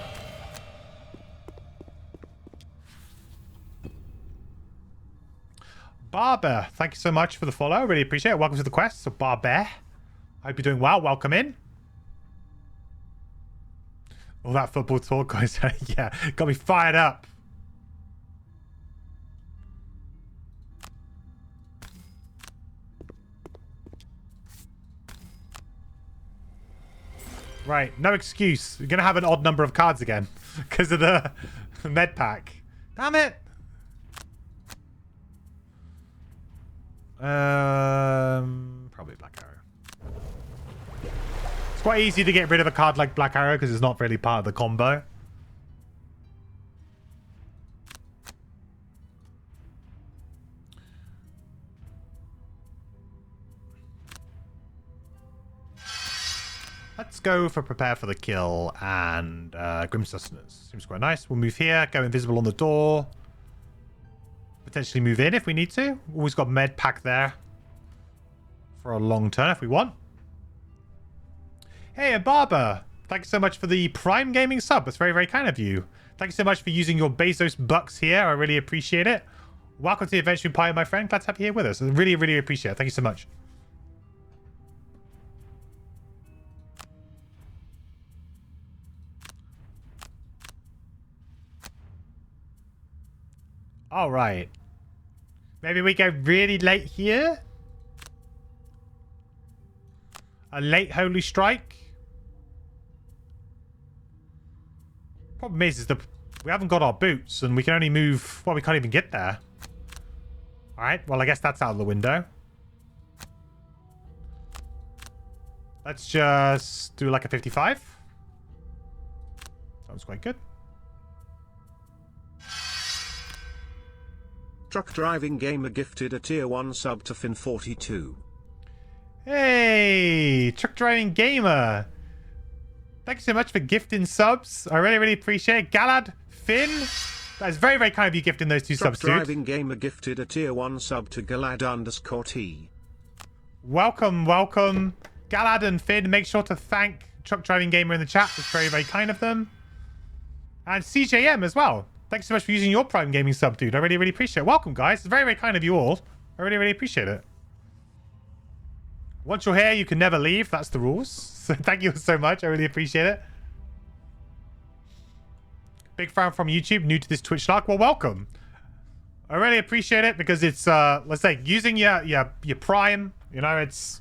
Barber, thank you so much for the follow. Really appreciate it. Welcome to the quest. So Barber, hope you're doing well. Welcome in. All that football talk, guys. Yeah, got me fired up. Right, no excuse. You're gonna have an odd number of cards again because of the med pack. Damn it. Probably Black Arrow. It's quite easy to get rid of a card like Black Arrow because it's not really part of the combo. Let's go for Prepare for the Kill and Grim Sustenance. Seems quite nice. We'll move here, go invisible on the door. Potentially move in if we need to. Always got med pack there for a long turn if we want. Hey, Barber. Thank you so much for the Prime Gaming sub. That's very, very kind of you. Thank you so much for using your Bezos bucks here. I really appreciate it. Welcome to the Adventure Empire, my friend. Glad to have you here with us. I really, really appreciate it. Thank you so much. All right. Maybe we go really late here. A late Holy Strike. Problem is that we haven't got our boots and we can only move... Well, we can't even get there. All right. Well, I guess that's out of the window. Let's just do like a 55. Sounds quite good. Truck Driving Gamer gifted a tier 1 sub to Finn42. Hey, Truck Driving Gamer. Thank you so much for gifting subs. I really, really appreciate it. Galad, Finn. That is very, very kind of you gifting those two subs, dude. Truck Driving Gamer gifted a tier 1 sub to Galad_T. Welcome, welcome. Galad and Finn, make sure to thank Truck Driving Gamer in the chat. That's very, very kind of them. And CJM as well. Thanks so much for using your Prime Gaming sub, dude. I really, really appreciate it. Welcome, guys. It's very, very kind of you all. I really, really appreciate it. Once you're here, you can never leave. That's the rules. So thank you so much. I really appreciate it. Big fan from YouTube, new to this Twitch lark. Well, welcome. I really appreciate it because it's, let's say, using your Prime, you know, it's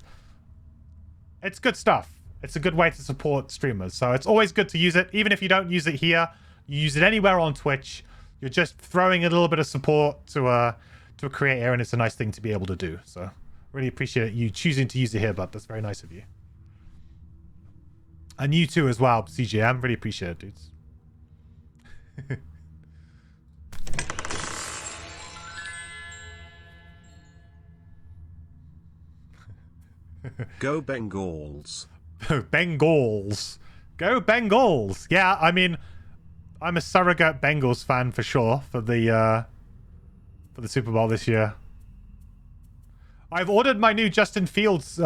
good stuff. It's a good way to support streamers. So it's always good to use it. Even if you don't use it here, you use it anywhere on Twitch. You're just throwing a little bit of support to a creator, and it's a nice thing to be able to do. So really appreciate you choosing to use it here, bud. That's very nice of you. And you too as well, CJM. Really appreciate it, dudes. Go Bengals. Bengals. Go Bengals. Yeah, I mean, I'm a surrogate Bengals fan for sure for the Super Bowl this year. I've ordered my new Justin Fields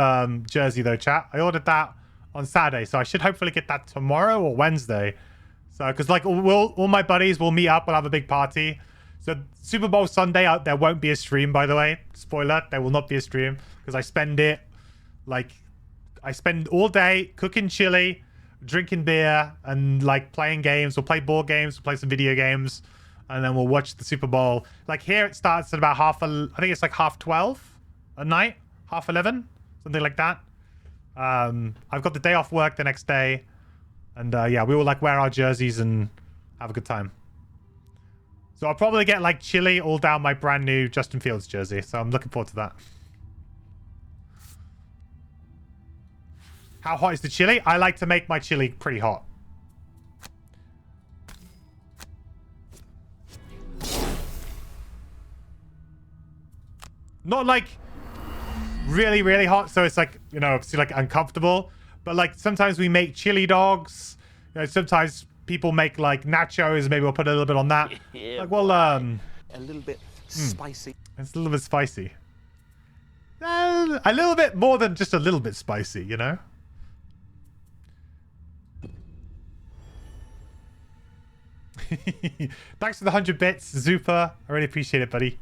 jersey though, chat. I ordered that on Saturday, so I should hopefully get that tomorrow or Wednesday. So, because like all my buddies will meet up, we'll have a big party. So Super Bowl Sunday, there won't be a stream, by the way. Spoiler, there will not be a stream because I spend all day cooking chili, drinking beer, and like playing games. We'll play board games, we'll play some video games, and then we'll watch the Super Bowl. Like here it starts at about I think it's like 12:30 at night, 11:30, something like that. I've got the day off work the next day, and yeah, we will like wear our jerseys and have a good time. So I'll probably get like chili all down my brand new Justin Fields jersey. So I'm looking forward to that. How hot is the chili? I like to make my chili pretty hot. Not like really, really hot, so it's like, you know, obviously like uncomfortable. But like sometimes we make chili dogs. You know, sometimes people make like nachos. Maybe we'll put a little bit on that. Yeah, like, well, a little bit spicy. It's a little bit spicy. A little bit more than just a little bit spicy, you know? Thanks for the 100 bits, Zupa. I really appreciate it, buddy.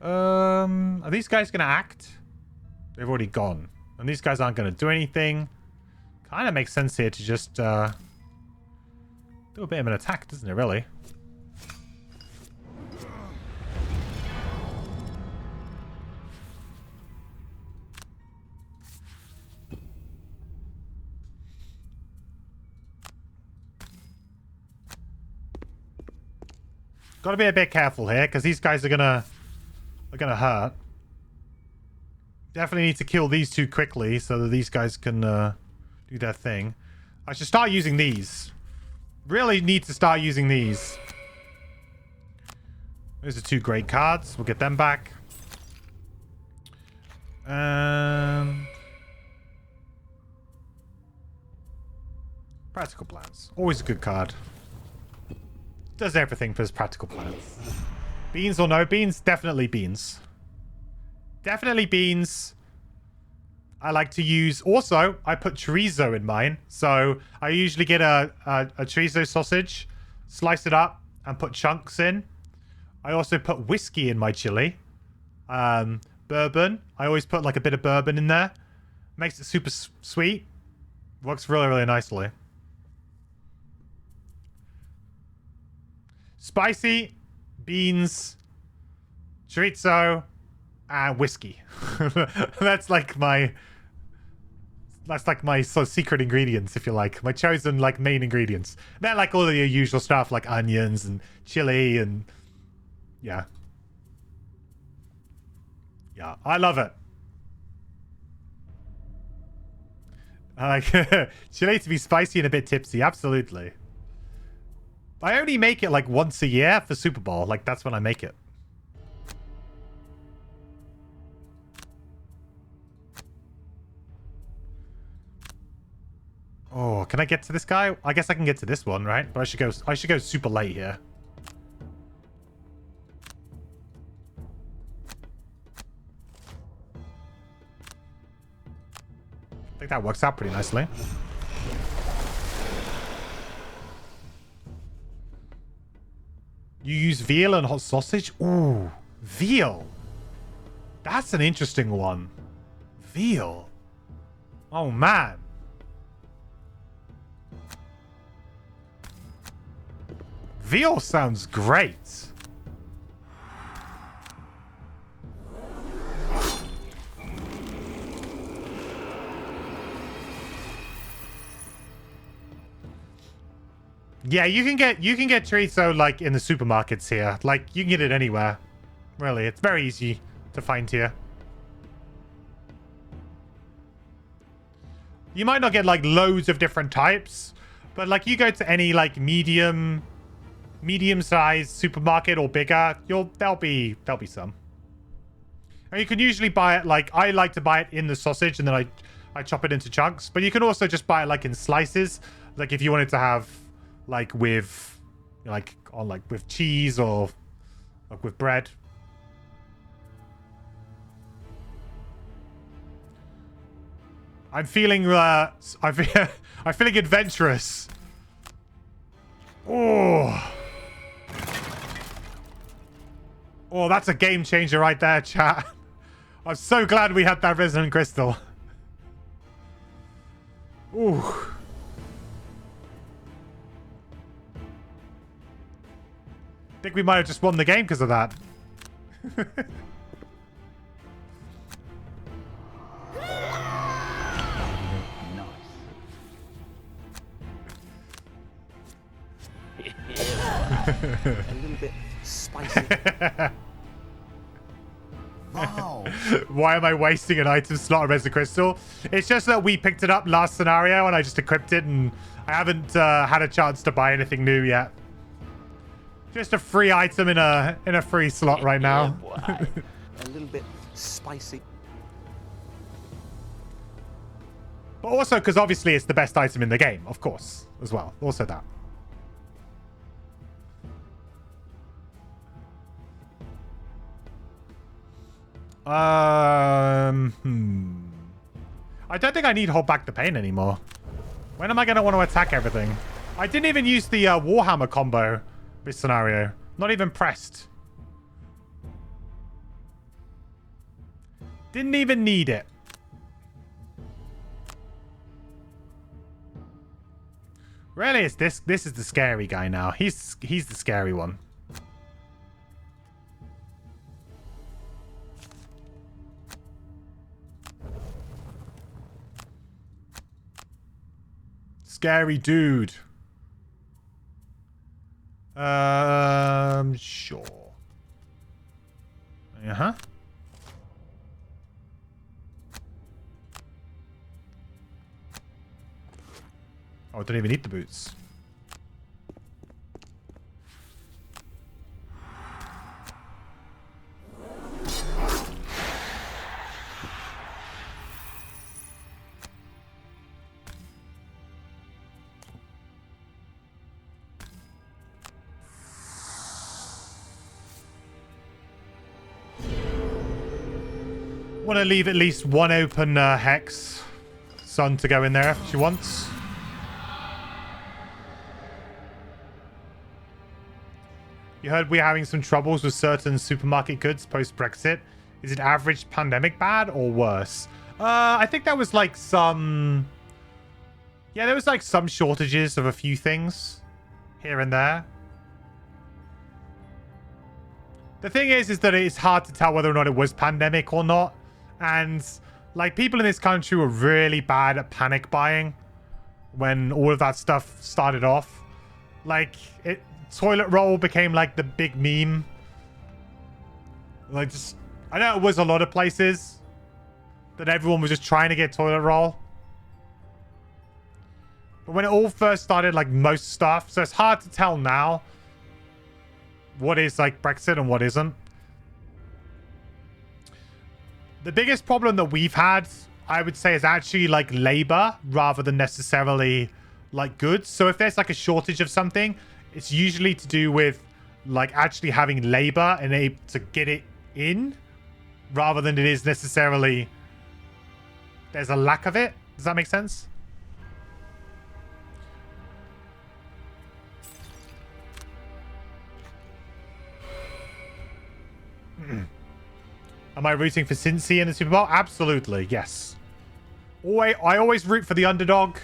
Are these guys gonna act? They've already gone. And these guys aren't gonna do anything. Kind of makes sense here to just do a bit of an attack, doesn't it, really? Got to be a bit careful here because these guys are gonna hurt. Definitely need to kill these two quickly so that these guys can do their thing. I should start using these. Really need to start using these. Those are two great cards. We'll get them back. Practical plans. Always a good card. Does everything for his practical plans. Beans or no beans? Definitely beans. Definitely beans. I like to use... Also, I put chorizo in mine. So I usually get a chorizo sausage, slice it up, and put chunks in. I also put whiskey in my chili. Bourbon. I always put like a bit of bourbon in there. Makes it super sweet. Works really, really nicely. Spicy, beans, chorizo, and whiskey. That's like my sort of secret ingredients, if you like. My chosen like main ingredients. Then like all the usual stuff like onions and chili and yeah. Yeah, I love it. I like chili to be spicy and a bit tipsy, absolutely. I only make it like once a year for Super Bowl. Like that's when I make it. Oh, can I get to this guy? I guess I can get to this one, right? But I should go super late here. I think that works out pretty nicely. You use veal and hot sausage? Ooh, veal. That's an interesting one. Veal. Oh, man. Veal sounds great. Yeah, you can get chorizo like in the supermarkets here. Like you can get it anywhere. Really, it's very easy to find here. You might not get like loads of different types, but like you go to any like medium-sized supermarket or bigger, there'll be some. And you can usually buy it like I like to buy it in the sausage and then I chop it into chunks, but you can also just buy it like in slices, like if you wanted to have like with with cheese or like with bread. I'm feeling I'm feeling adventurous. Oh, that's a game changer right there, chat. I'm so glad we had that resonant crystal. Ooh. I think we might have just won the game because of that. A little bit spicy. Wow. Why am I wasting an item slot of Resin Crystal? It's just that we picked it up last scenario and I just equipped it and I haven't had a chance to buy anything new yet. Just a free item in a free slot right now. A little bit spicy. But also because obviously it's the best item in the game, of course, as well. Also that. I don't think I need Hold Back the Pain anymore. When am I going to want to attack everything? I didn't even use the Warhammer combo this scenario. Not even pressed. Didn't even need it. Really, it's this is the scary guy now. He's the scary one. Scary dude. Sure. Uh-huh. Oh, I don't even need the boots. Want to leave at least one open hex sun to go in there if she wants. You heard we're having some troubles with certain supermarket goods post-Brexit. Is it average pandemic bad or worse? I think there was like some... Yeah, there was like some shortages of a few things here and there. The thing is that it's hard to tell whether or not it was pandemic or not. And like people in this country were really bad at panic buying when all of that stuff started off. Like toilet roll became like the big meme. Like just, I know it was a lot of places that everyone was just trying to get toilet roll. But when it all first started, like most stuff, so it's hard to tell now what is like Brexit and what isn't. The biggest problem that we've had, I would say, is actually like labor rather than necessarily like goods. So if there's like a shortage of something, it's usually to do with like actually having labor and able to get it in rather than it is necessarily there's a lack of it. Does that make sense? Am I rooting for Cincy in the Super Bowl? Absolutely, yes. I always root for the underdog.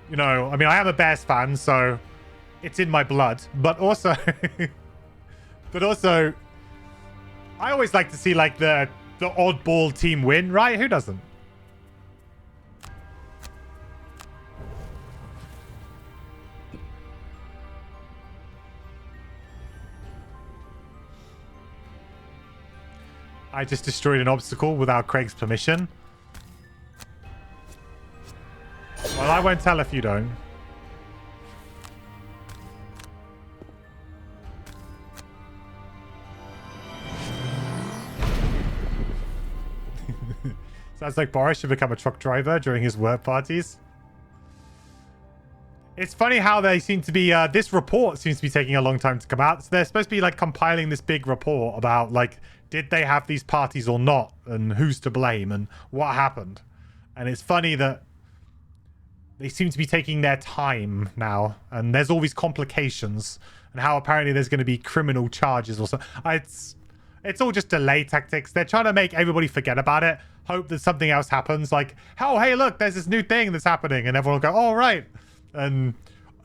You know, I mean, I am a Bears fan, so it's in my blood. But also, I always like to see like the oddball team win, right? Who doesn't? I just destroyed an obstacle without Craig's permission. Well, I won't tell if you don't. Sounds like Boris should become a truck driver during his work parties. It's funny how they seem to be, this report seems to be taking a long time to come out. So they're supposed to be like compiling this big report about like, did they have these parties or not? And who's to blame and what happened? And it's funny that they seem to be taking their time now. And there's all these complications and how apparently there's going to be criminal charges or so. It's all just delay tactics. They're trying to make everybody forget about it. Hope that something else happens. Like, oh, hey, look, there's this new thing that's happening. And everyone will go, oh, right. And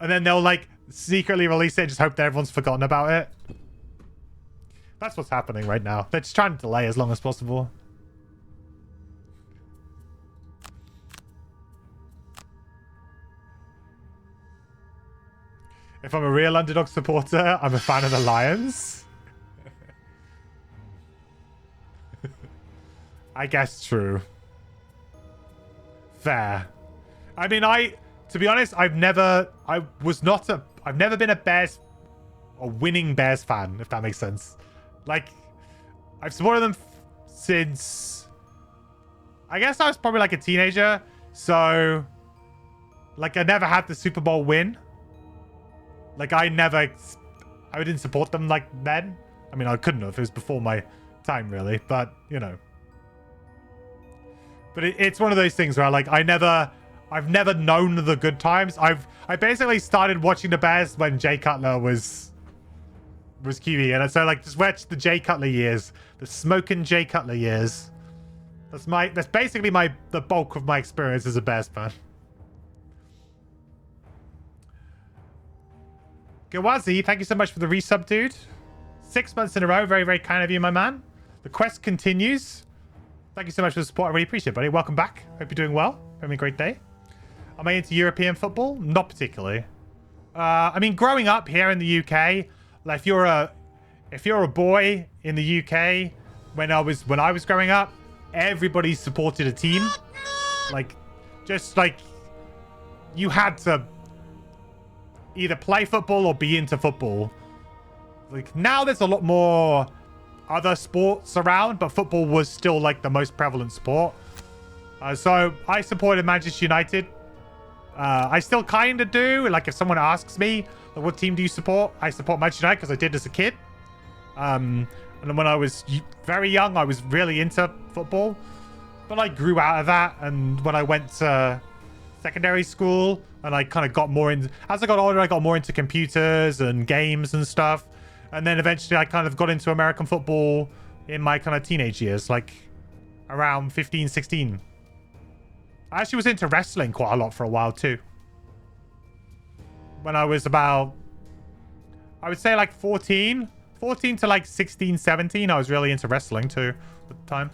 then they'll like secretly release it and just hope that everyone's forgotten about it. That's what's happening right now. They're just trying to delay as long as possible. If I'm a real underdog supporter, I'm a fan of the Lions. I guess true. Fair. I mean, to be honest, I've never been a winning Bears fan, if that makes sense. Like, I've supported them since, I guess I was probably like a teenager. So, like, I never had the Super Bowl win. Like, I didn't support them like then. I mean, I couldn't have. It was before my time, really. But, you know. But it's one of those things where, like, I've never known the good times. I basically started watching the Bears when Jay Cutler was QB, and so like just watch the Jay Cutler years, the smoking Jay Cutler years. That's basically the bulk of my experience as a Bears fan. Gawazi, thank you so much for the resub, dude. 6 months in a row, very, very kind of you, my man. The quest continues. Thank you so much for the support. I really appreciate it, buddy. Welcome back. Hope you're doing well. Having a great day. Am I into European football? Not particularly. I mean, growing up here in the UK, like if you're a boy in the UK, when I was growing up, everybody supported a team. Like, just like you had to either play football or be into football. Like now, there's a lot more other sports around, but football was still like the most prevalent sport. So I supported Manchester United. I still kind of do. Like if someone asks me, like, what team do you support? I support Manchester United because I did as a kid. And then when I was very young, I was really into football. But I grew out of that. And when I went to secondary school and I kind of got more into... As I got older, I got more into computers and games and stuff. And then eventually I kind of got into American football in my kind of teenage years, like around 15, 16. I actually was into wrestling quite a lot for a while too. When I was about, I would say like 14 to like 16, 17, I was really into wrestling too at the time.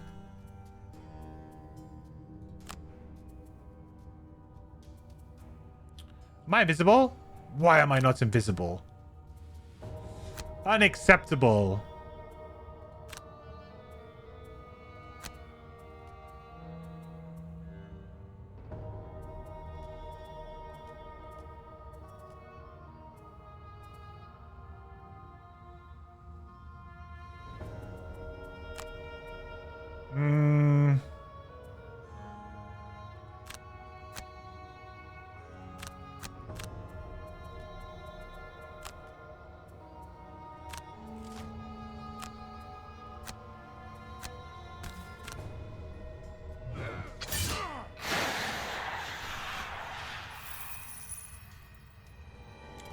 Am I invisible? Why am I not invisible? Unacceptable.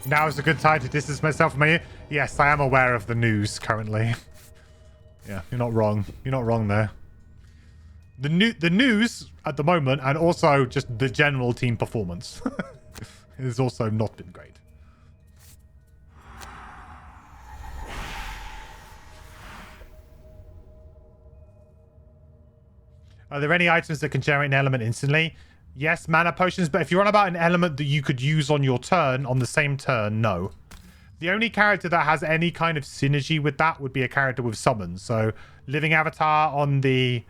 Now is a good time to distance myself from you. Yes, I am aware of the news currently. Yeah, you're not wrong. You're not wrong there. The news at the moment, and also just the general team performance, has also not been great. Are there any items that can generate an element instantly? Yes, mana potions, but if you're on about an element that you could use on your turn, on the same turn, no. The only character that has any kind of synergy with that would be a character with summons. So Living Avatar on the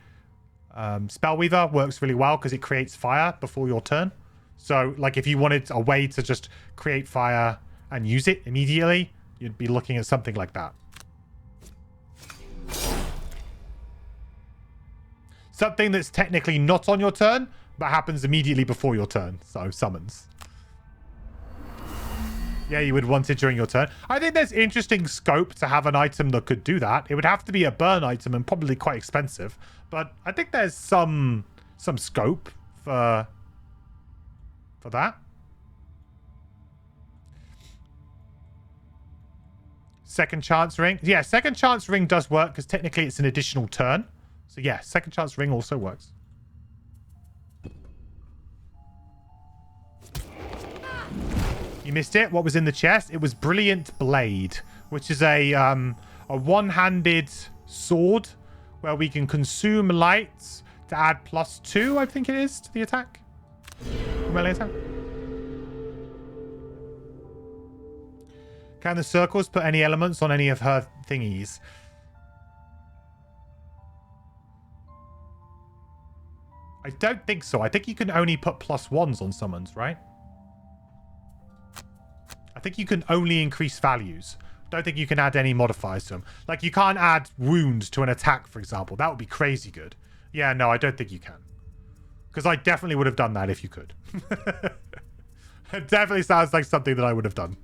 Spellweaver works really well because it creates fire before your turn. So like if you wanted a way to just create fire and use it immediately, you'd be looking at something like that. Something that's technically not on your turn, but happens immediately before your turn. So summons. Yeah, you would want it during your turn. I think there's interesting scope to have an item that could do that. It would have to be a burn item and probably quite expensive. But I think there's some scope for that. Second chance ring. Yeah, second chance ring does work because technically it's an additional turn. So yeah, second chance ring also works. You missed it. What was in the chest? It was Brilliant Blade, which is a one-handed sword where we can consume lights to add +2, I think it is, to the attack. Melee attack. Can the circles put any elements on any of her thingies? I don't think so. I think you can only put +1s on summons, right? I think you can only increase values. Don't think you can add any modifiers to them. Like, you can't add wounds to an attack, for example. That would be crazy good. Yeah, no, I don't think you can. Because I definitely would have done that if you could. It definitely sounds like something that I would have done.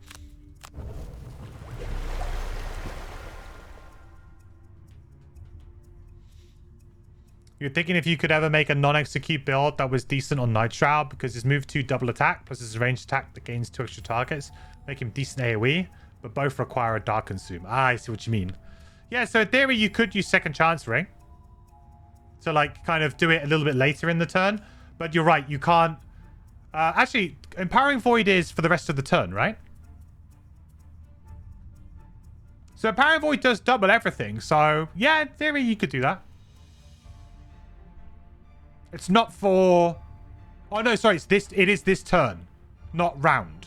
You're thinking if you could ever make a non-execute build that was decent on Night Shroud because his move 2 double attack plus his ranged attack that gains 2 extra targets, make him decent AoE, but both require a Dark Consume. Ah, I see what you mean. Yeah, so in theory you could use Second Chance Ring to like kind of do it a little bit later in the turn, but you're right, you can't. Actually, Empowering Void is for the rest of the turn, right? So Empowering Void does double everything, so yeah, in theory you could do that. It's not for... Oh, no, sorry. It is this turn, not round.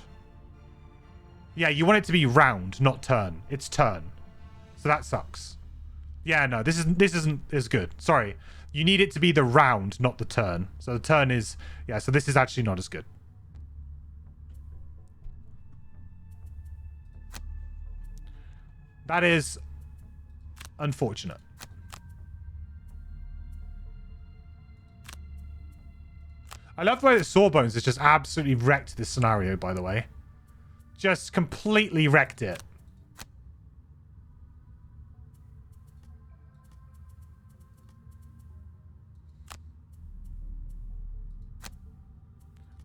Yeah, you want it to be round, not turn. It's turn. So that sucks. Yeah, no, this isn't as good. Sorry. You need it to be the round, not the turn. So the turn is... Yeah, so this is actually not as good. That is unfortunate. I love the way that Sawbones has just absolutely wrecked this scenario, by the way. Just completely wrecked it.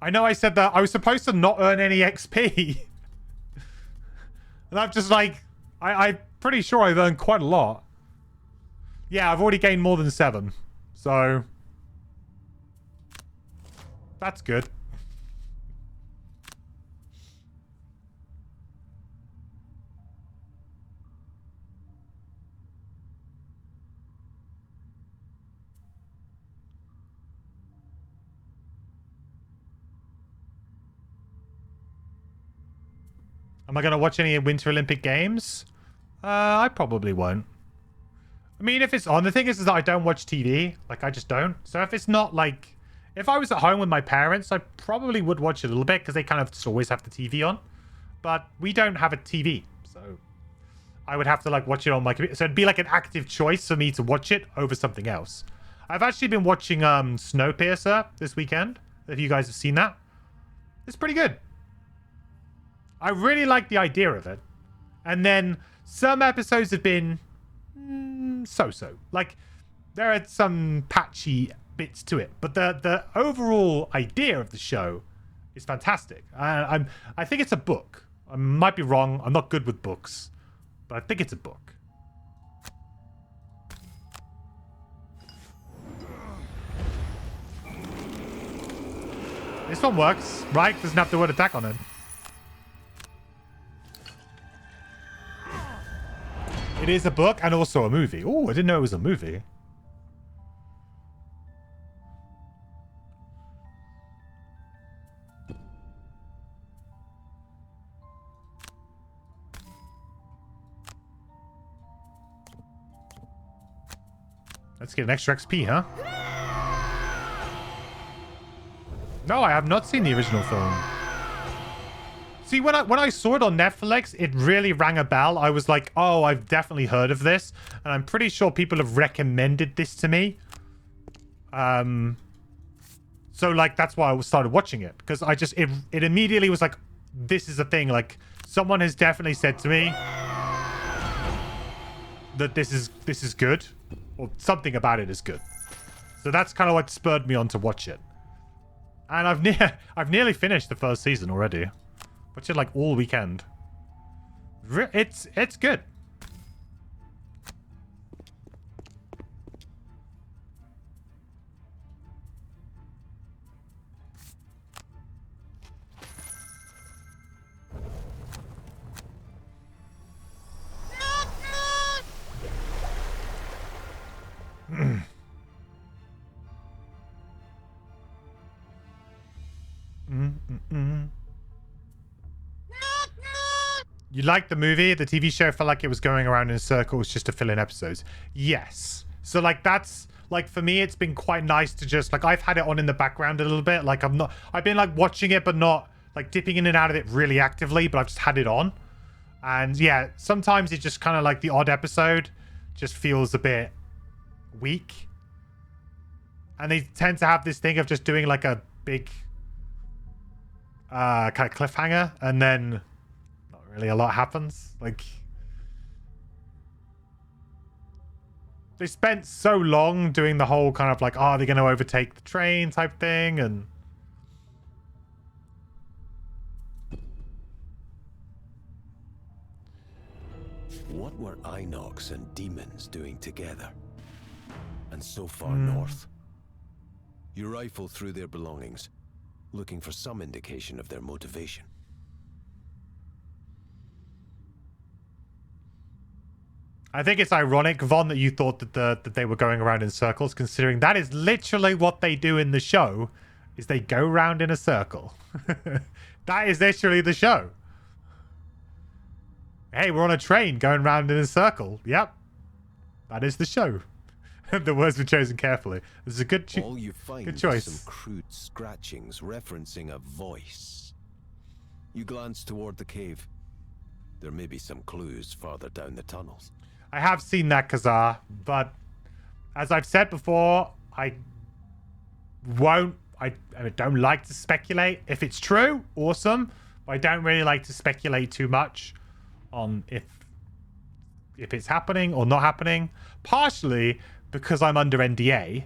I know I said that I was supposed to not earn any XP. And I'm just like... I'm pretty sure I've earned quite a lot. Yeah, I've already gained more than 7. So... That's good. Am I going to watch any Winter Olympic Games? I probably won't. I mean, if it's on, the thing is that I don't watch TV. Like, I just don't. So if it's not like... If I was at home with my parents, I probably would watch it a little bit because they kind of just always have the TV on. But we don't have a TV. So I would have to like watch it on my computer. So it'd be like an active choice for me to watch it over something else. I've actually been watching Snowpiercer this weekend. If you guys have seen that. It's pretty good. I really like the idea of it. And then some episodes have been so-so. Like, there are some patchy bits to it. But the overall idea of the show is fantastic. I think it's a book. I might be wrong. I'm not good with books. But I think it's a book. This one works, right? Doesn't have the word attack on it. It is a book and also a movie. Oh, I didn't know it was a movie. Let's get an extra XP, huh? No, I have not seen the original film. See, when I saw it on Netflix, it really rang a bell. I was like, oh, I've definitely heard of this. And I'm pretty sure people have recommended this to me. So, like, that's why I started watching it. Because it immediately was like, this is a thing. Like, someone has definitely said to me that this is good. Or something about it is good. So that's kind of what spurred me on to watch it. And I've nearly finished the first season already. Watched it like all weekend. It's good. You liked the movie? The TV show felt like it was going around in circles just to fill in episodes. Yes. So like that's like for me it's been quite nice to just like I've had it on in the background a little bit. Like I've been like watching it but not like dipping in and out of it really actively, but I've just had it on. And yeah, sometimes it just kind of like the odd episode just feels a bit weak. And they tend to have this thing of just doing like a big kind of cliffhanger and then really a lot happens. Like they spent so long doing the whole kind of like, oh, they're going to overtake the train type thing. And what were Inox and demons doing together? And so far north? You rifle through their belongings, looking for some indication of their motivation. I think it's ironic, Von, that you thought that they were going around in circles, considering that is literally what they do in the show, is they go round in a circle. That is literally the show. Hey, we're on a train going round in a circle. Yep. That is the show. The words were chosen carefully. This is a good All you find good is choice. some crude scratchings referencing a voice. You glance toward the cave. There may be some clues farther down the tunnels. I have seen that, Kazar, but as I've said before, I don't like to speculate. If it's true, awesome. But I don't really like to speculate too much on if it's happening or not happening. Partially because I'm under NDA.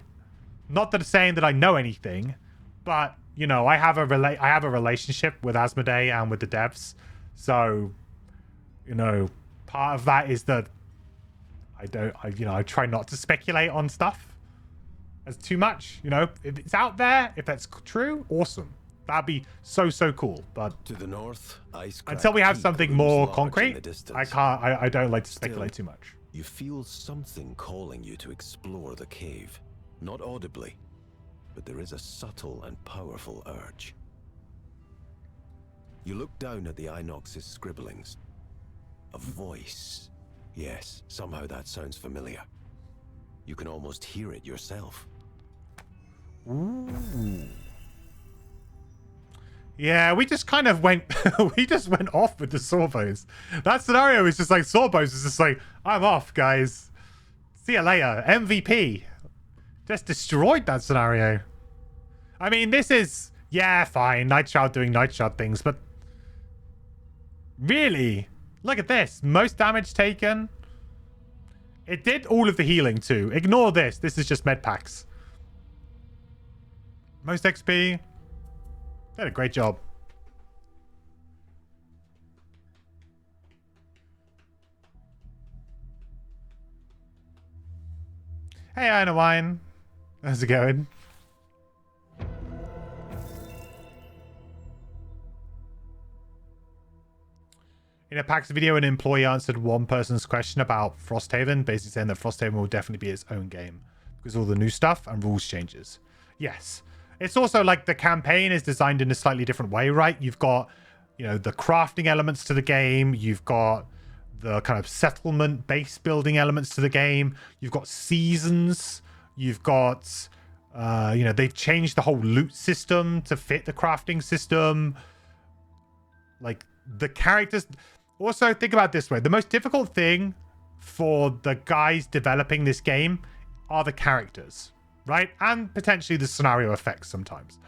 Not that it's saying that I know anything, but you know, I have a relationship with Asmodee and with the devs. So, you know, part of that is that I try not to speculate on stuff as too much. You know, if it's out there, if that's true, awesome. That'd be so cool. But to the north, Icecrag until we have something looms more large in concrete, the distance. I can't. I don't like to Still, speculate too much. You feel something calling you to explore the cave. Not audibly, but there is a subtle and powerful urge. You look down at the Inox's scribblings. A voice. Yes, somehow that sounds familiar. You can almost hear it yourself. Ooh. Yeah, we just kind of went we just went off with the Sawbones. That scenario is just like Sawbones is just like, I'm off, guys. See you later. MVP. Just destroyed that scenario. I mean, this is, yeah, fine. Nightshard doing Nightshard things, but really, look at this. Most damage taken. It did all of the healing too. Ignore this. This is just med packs. Most XP. Did a great job. Hey, Iron Wine. How's it going? In a PAX video, an employee answered one person's question about Frosthaven, basically saying that Frosthaven will definitely be its own game because all the new stuff and rules changes. Yes. It's also like the campaign is designed in a slightly different way, right? You've got, you know, the crafting elements to the game. You've got the kind of settlement base building elements to the game. You've got seasons. You've got, you know, they've changed the whole loot system to fit the crafting system. Like the characters. Also, think about it this way. The most difficult thing for the guys developing this game are the characters. Right? And potentially the scenario effects sometimes.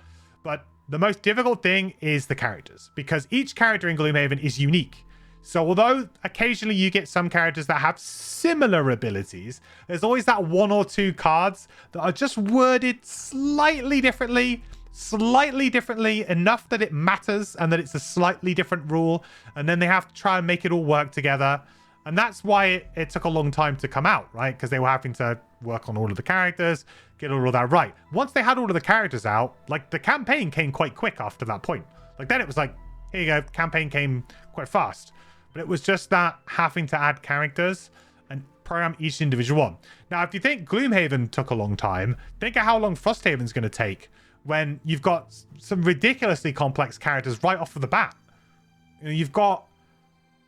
But the most difficult thing is the characters, because each character in Gloomhaven is unique. So although occasionally you get some characters that have similar abilities, there's always that one or two cards that are just worded slightly differently enough that it matters and that it's a slightly different rule. And then they have to try and make it all work together. And that's why it took a long time to come out, right? Because they were having to work on all of the characters, get all of that right. Once they had all of the characters out, like the campaign came quite quick after that point. Like then it was like, here you go, campaign came quite fast. But it was just that having to add characters and program each individual one. Now, if you think Gloomhaven took a long time, think of how long Frosthaven's going to take when you've got some ridiculously complex characters right off of the bat. You know, you've got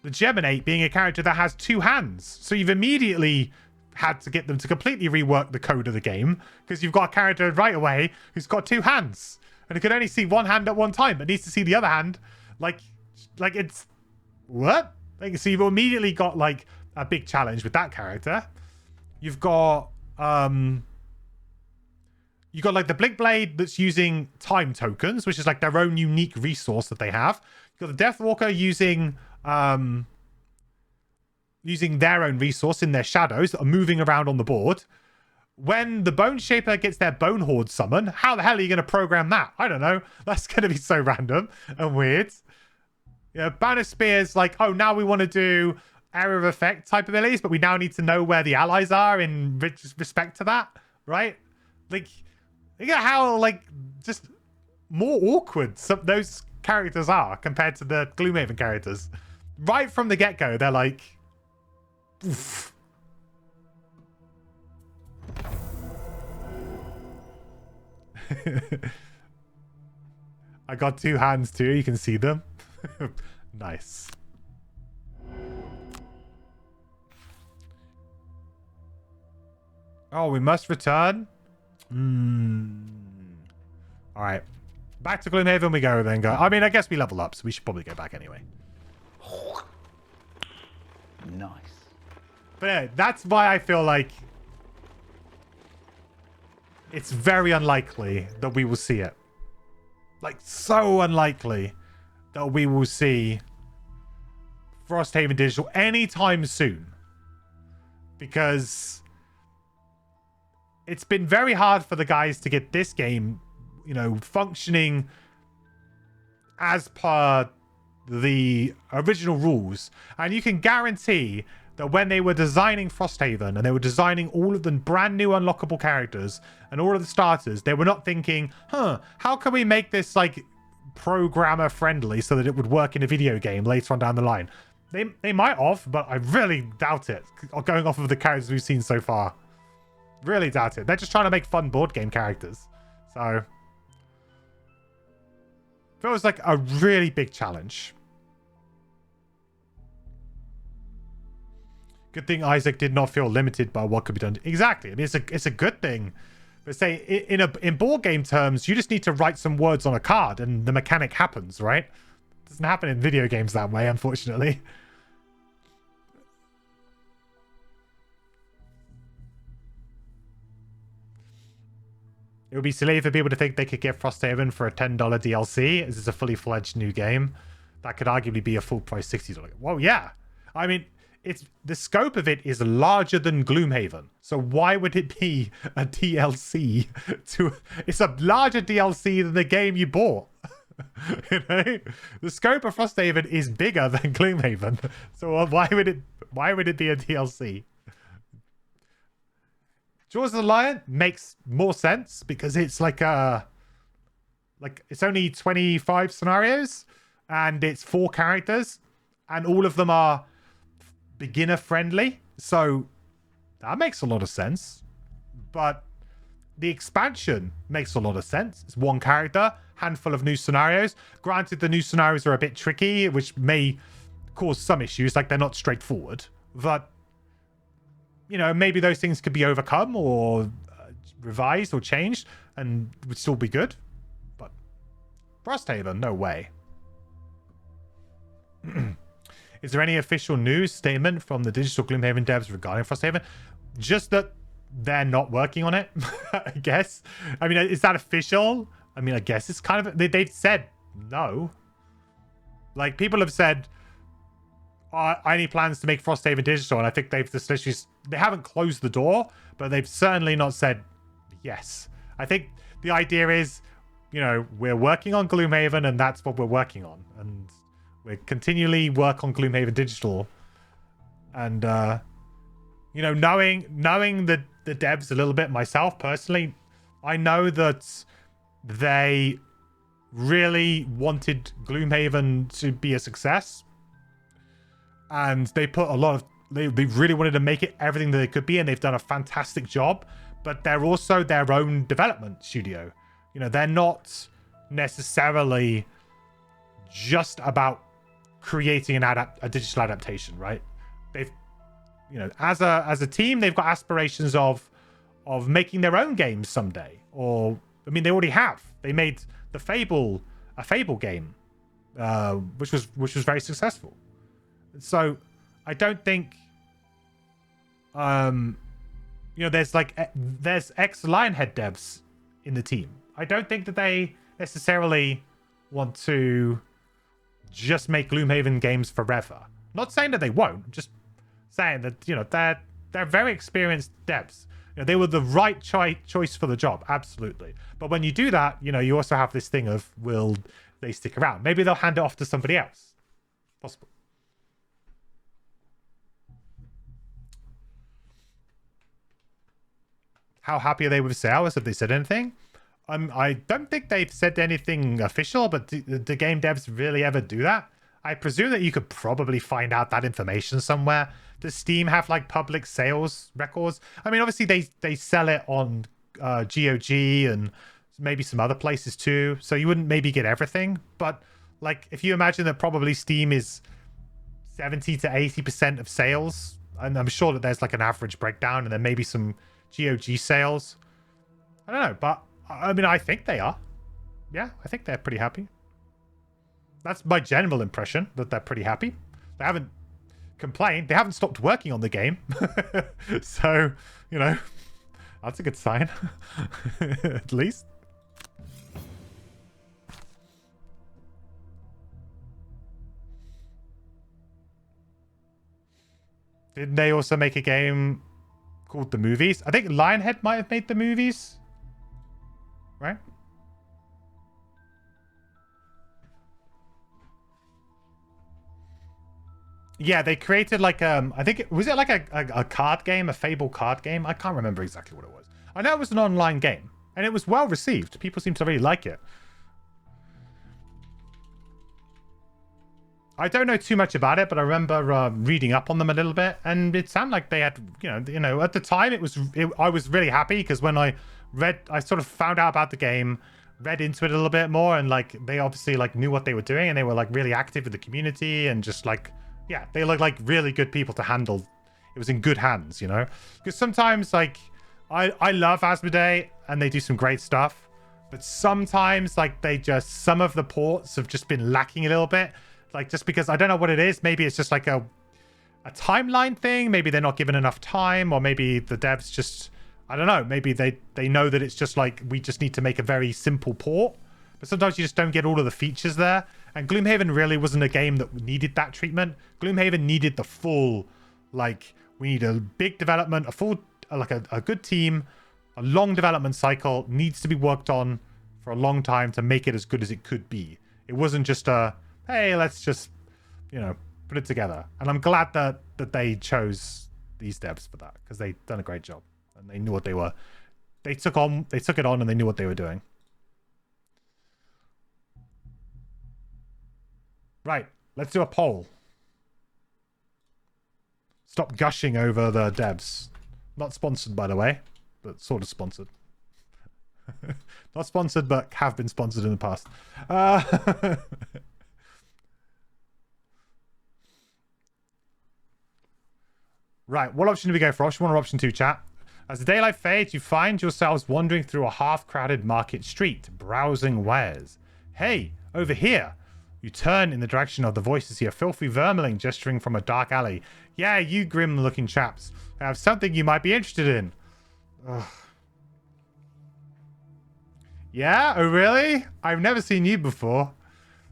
the Geminate being a character that has two hands. So you've immediately had to get them to completely rework the code of the game because you've got a character right away who's got two hands and it can only see one hand at one time but needs to see the other hand. Like it's what? Like, so you've immediately got like a big challenge with that character. You've got like the Blink Blade that's using time tokens, which is like their own unique resource that they have. You've got the Deathwalker using their own resource in their shadows that are moving around on the board. When the Bone Shaper gets their Bone Horde summon, how the hell are you going to program that? I don't know. That's going to be so random and weird. Yeah, Banner Spear's like, oh, now we want to do area of effect type abilities, but we now need to know where the allies are in respect to that, right? Like, look at how, like, just more awkward those characters are compared to the Gloomhaven characters. Right from the get-go, they're like, oof. I got two hands too, you can see them. Nice. Oh, we must return? All right. Back to Gloomhaven we go then, guys. I mean, I guess we level up, so we should probably go back anyway. Nice. But yeah, that's why I feel like it's very unlikely that we will see it. Like, so unlikely that we will see Frosthaven Digital anytime soon. Because it's been very hard for the guys to get this game, you know, functioning as per the original rules. And you can guarantee that when they were designing Frosthaven and they were designing all of the brand new unlockable characters and all of the starters, they were not thinking, how can we make this like programmer friendly so that it would work in a video game later on down the line? They might have, but I really doubt it, going off of the characters we've seen so far. Really doubt it. They're just trying to make fun board game characters. So feels like a really big challenge. Good thing Isaac did not feel limited by what could be done. Exactly. I mean, it's a good thing. But say in board game terms, you just need to write some words on a card and the mechanic happens, right? It doesn't happen in video games that way, unfortunately. It would be silly for people to think they could get Frosthaven for a $10 DLC. This is a fully fledged new game. That could arguably be a full price $60. Well, yeah. I mean, it's the scope of it is larger than Gloomhaven. So why would it be a DLC to it's a larger DLC than the game you bought. You know? The scope of Frosthaven is bigger than Gloomhaven. So why would it be a DLC? Jaws of the Lion makes more sense because it's like it's only 25 scenarios and it's 4 characters and all of them are beginner friendly, so that makes a lot of sense. But the expansion makes a lot of sense. It's 1 character, handful of new scenarios. Granted, the new scenarios are a bit tricky, which may cause some issues, like they're not straightforward, but you know, maybe those things could be overcome or revised or changed and would still be good. But Frosthaven, no way. Is there any official news statement from the digital Gloomhaven devs regarding Frosthaven? Just that they're not working on it, I guess. I mean, is that official? I mean, I guess it's kind of... They've said no. Like, people have said, any plans to make Frosthaven digital? And I think they've just literally... They haven't closed the door, but they've certainly not said yes. I think the idea is, you know, we're working on Gloomhaven and that's what we're working on. And we continually work on Gloomhaven Digital. And, you know, knowing the devs a little bit myself personally, I know that they really wanted Gloomhaven to be a success. And they put a lot of... They really wanted to make it everything that they could be, and they've done a fantastic job. But they're also their own development studio. You know, they're not necessarily just about creating a digital adaptation, right? They've, you know, as a team, they've got aspirations of making their own games someday. Or, I mean, they already have. They made a Fable game, which was very successful. So I don't think, you know, there's ex-Lionhead devs in the team. I don't think that they necessarily want to just make Gloomhaven games forever. Not saying that they won't, I'm just saying that, you know, they're very experienced devs. You know, they were the right choice for the job, absolutely. But when you do that, you know, you also have this thing of, will they stick around? Maybe they'll hand it off to somebody else. Possible. How happy are they with sales? Have they said anything? I don't think they've said anything official, but do game devs really ever do that? I presume that you could probably find out that information somewhere. Does Steam have like public sales records? I mean, obviously they sell it on GOG and maybe some other places too, so you wouldn't maybe get everything. But like, if you imagine that probably Steam is 70 to 80% of sales, and I'm sure that there's like an average breakdown, and then maybe some GOG sales. I don't know, but I mean, I think they are. Yeah, I think they're pretty happy. That's my general impression, that they're pretty happy. They haven't complained. They haven't stopped working on the game. So, you know, that's a good sign. At least. Didn't they also make a game called The Movies? I think Lionhead might have made The Movies. Right? Yeah, they created like I think was it like a card game, a Fable card game? I can't remember exactly what it was. I know it was an online game, and it was well received. People seem to really like it. I don't know too much about it, but I remember reading up on them a little bit, and it sounded like they had, you know, at the time I was really happy because when I sort of found out about the game, read into it a little bit more, and like they obviously like knew what they were doing, and they were like really active with the community, and just like, yeah, they look like really good people to handle. It was in good hands, you know, because sometimes like I love Asmodee and they do some great stuff, but sometimes like some of the ports have just been lacking a little bit. Like, just because I don't know what it is. Maybe it's just like a timeline thing. Maybe they're not given enough time, or maybe the devs just, I don't know. Maybe they know that it's just like, we just need to make a very simple port. But sometimes you just don't get all of the features there. And Gloomhaven really wasn't a game that needed that treatment. Gloomhaven needed the full, like, we need a big development, a full, like a good team, a long development cycle, needs to be worked on for a long time to make it as good as it could be. It wasn't just a, hey, let's just, you know, put it together. And I'm glad that they chose these devs for that, because they've done a great job and they knew what they were. They took it on and they knew what they were doing. Right, let's do a poll. Stop gushing over the devs. Not sponsored, by the way, but sort of sponsored. Not sponsored, but have been sponsored in the past. Right, what option do we go for? Option 1 or option 2, chat? As the daylight fades, you find yourselves wandering through a half-crowded market street, browsing wares. Hey, over here! You turn in the direction of the voices here, filthy vermling gesturing from a dark alley. Yeah, you grim-looking chaps. I have something you might be interested in. Ugh. Yeah? Oh, really? I've never seen you before.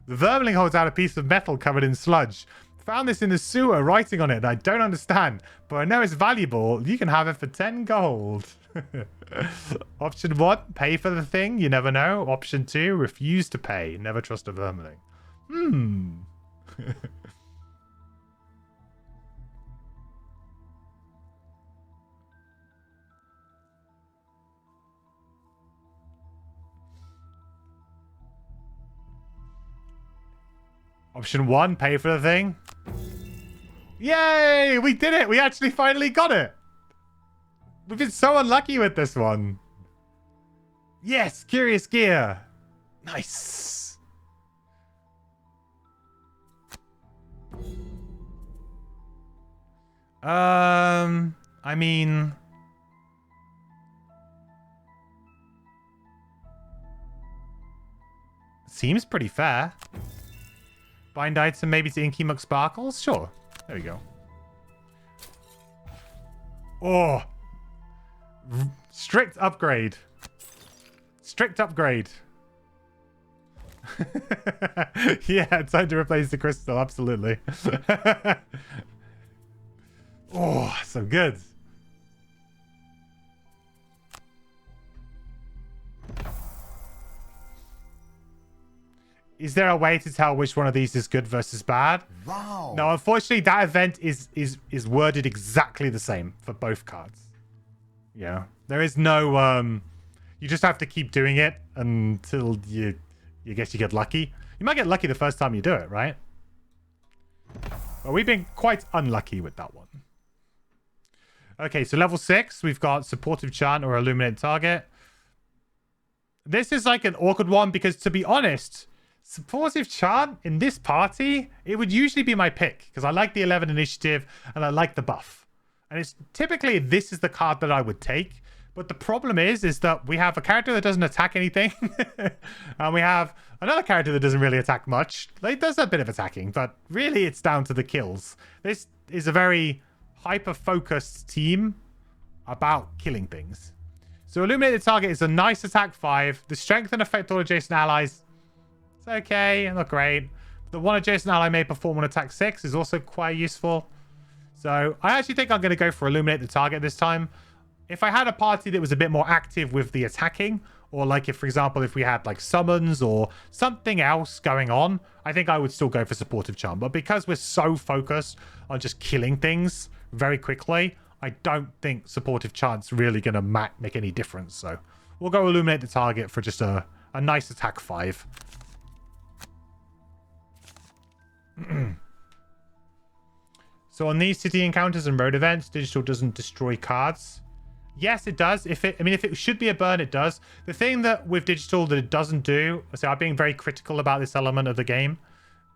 The vermling holds out a piece of metal covered in sludge. Found this in the sewer, writing on it. I don't understand, but I know it's valuable. You can have it for 10 gold. Option 1, pay for the thing. You never know. Option 2, refuse to pay. Never trust a vermling. Option 1, pay for the thing. Yay! We did it! We actually finally got it! We've been so unlucky with this one. Yes! Curious gear! Nice! I mean... Seems pretty fair. Bind item maybe to Inky Muck Sparkles? Sure. There we go. Oh! Strict upgrade. Strict upgrade. Yeah, time to replace the crystal. Absolutely. Oh, so good. Is there a way to tell which one of these is good versus bad? Wow. No, unfortunately, that event is worded exactly the same for both cards. Yeah. There is no you just have to keep doing it until you guess you get lucky. You might get lucky the first time you do it, right? But we've been quite unlucky with that one. Okay, so level 6, we've got supportive chant or illuminate target. This is like an awkward one because, to be honest, supportive chant in this party, it would usually be my pick because I like the 11 initiative and I like the buff. And it's typically this is the card that I would take But the problem is that we have a character that doesn't attack anything. And we have another character that doesn't really attack much. Like, does a bit of attacking, but really it's down to the kills. This is a very hyper-focused team about killing things. So Illuminate the Target is a nice attack 5. The strength and affect all adjacent allies. It's okay, not great. The one adjacent ally may perform an attack 6 is also quite useful. So I actually think I'm going to go for Illuminate the Target this time. If I had a party that was a bit more active with the attacking, or like if, for example, if we had like summons or something else going on, I think I would still go for Supportive Charm. But because we're so focused on just killing things very quickly, I don't think Supportive Charm's really going to make any difference. So we'll go Illuminate the Target for just a nice attack 5. So on these city encounters and road events, digital doesn't destroy cards. Yes, it does. If it should be a burn, it does. The thing that with digital that it doesn't do, so I'm being very critical about this element of the game,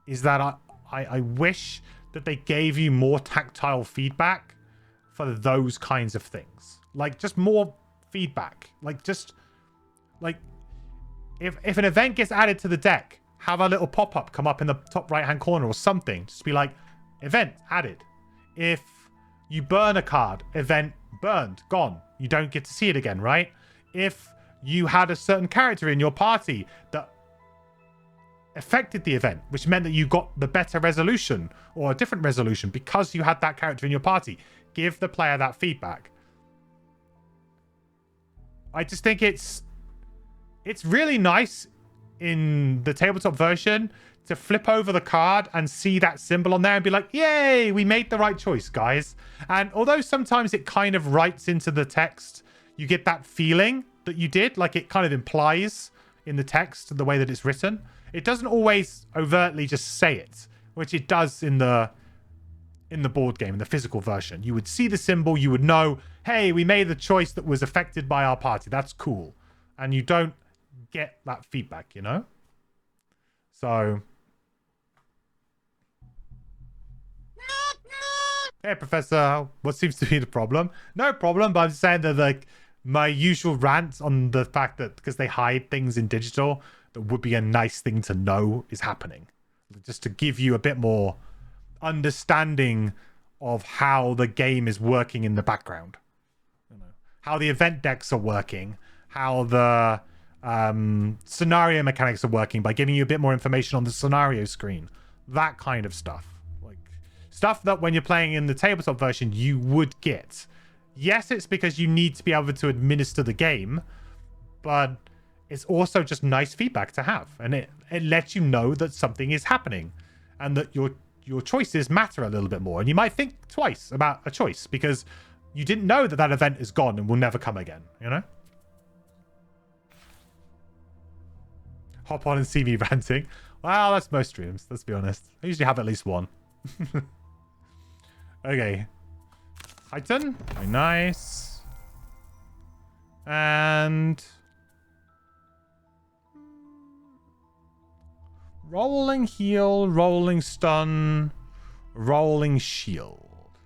is that I wish that they gave you more tactile feedback for those kinds of things. Like, just more feedback. Like, just, like, if an event gets added to the deck, have a little pop-up come up in the top right-hand corner or something. Just be like, event added. If you burn a card, event burned, gone. You don't get to see it again, right? If you had a certain character in your party that affected the event, which meant that you got the better resolution or a different resolution because you had that character in your party, give the player that feedback. I just think it's really nice in the tabletop version to flip over the card and see that symbol on there and be like, yay, we made the right choice, guys. And although sometimes it kind of writes into the text, you get that feeling that you did, like it kind of implies in the text the way that it's written. It doesn't always overtly just say it, which it does in the board game, in the physical version. You would see the symbol, you would know, hey, we made the choice that was affected by our party. That's cool. And you don't get that feedback, you know? So... Hey, Professor, what seems to be the problem? No problem, but I'm just saying that, like, my usual rant on the fact that because they hide things in digital, that would be a nice thing to know is happening. Just to give you a bit more understanding of how the game is working in the background. You know, how the event decks are working, how the scenario mechanics are working by giving you a bit more information on the scenario screen. That kind of stuff. Stuff that when you're playing in the tabletop version, you would get. Yes, it's because you need to be able to administer the game, but it's also just nice feedback to have. And it lets you know that something is happening and that your choices matter a little bit more. And you might think twice about a choice because you didn't know that that event is gone and will never come again, you know? Hop on and see me ranting. Well, that's most streams, let's be honest. I usually have at least one. Okay. Titan. Very nice. And... rolling heal, rolling stun, rolling shield.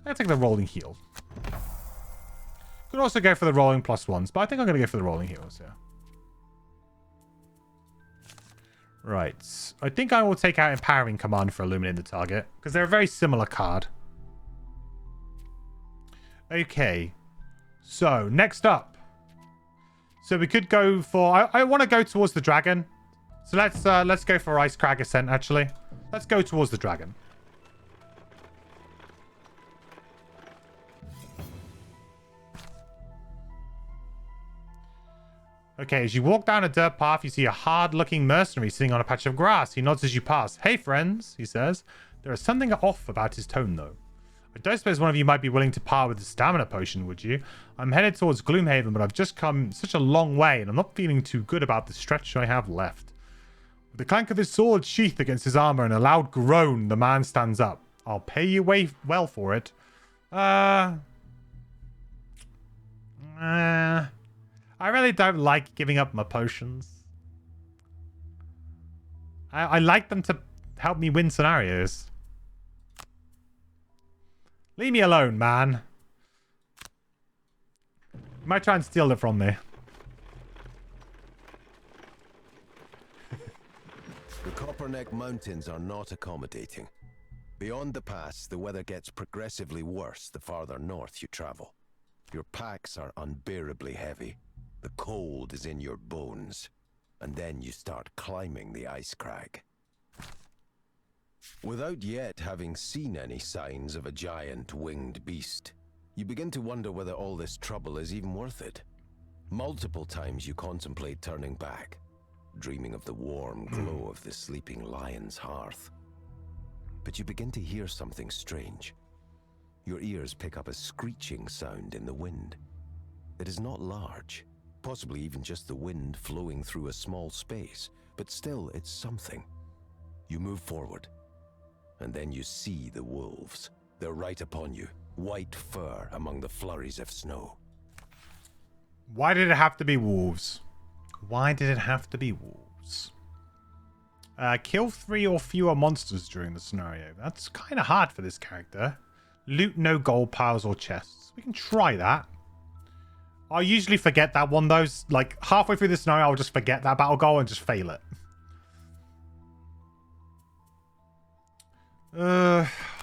I'll take the rolling heal. Could also go for the rolling +1s, but I think I'm going to go for the rolling heals, yeah. Right. I think I will take out Empowering Command for Illuminating the Target, because they're a very similar card. Okay. So, next up. So we could go for... I want to go towards the dragon. So let's go for Icecrag Ascent, actually. Let's go towards the dragon. Okay, as you walk down a dirt path, you see a hard-looking mercenary sitting on a patch of grass. He nods as you pass. Hey, friends, he says. There is something off about his tone, though. I don't suppose one of you might be willing to part with the stamina potion, would you? I'm headed towards Gloomhaven, but I've just come such a long way, and I'm not feeling too good about the stretch I have left. With the clank of his sword sheathed against his armor and a loud groan, the man stands up. I'll pay you well for it. I really don't like giving up my potions. I like them to help me win scenarios. Leave me alone, man. Might try and steal it from me. The Copperneck Mountains are not accommodating. Beyond the pass, the weather gets progressively worse the farther north you travel. Your packs are unbearably heavy. The cold is in your bones. And then you start climbing the Icecrag. Without yet having seen any signs of a giant winged beast, you begin to wonder whether all this trouble is even worth it. Multiple times you contemplate turning back, dreaming of the warm glow of the sleeping lion's hearth. But you begin to hear something strange. Your ears pick up a screeching sound in the wind. It is not large, possibly even just the wind flowing through a small space, but still it's something. You move forward, and then you see the wolves. They're right upon you, white fur among the flurries of snow. Why did it have to be wolves? Why did it have to be wolves? Kill 3 or fewer monsters during the scenario. That's kind of hard for this character. Loot no gold piles or chests. We can try that. I usually forget that one though. Like halfway through the scenario, I'll just forget that battle goal and just fail it.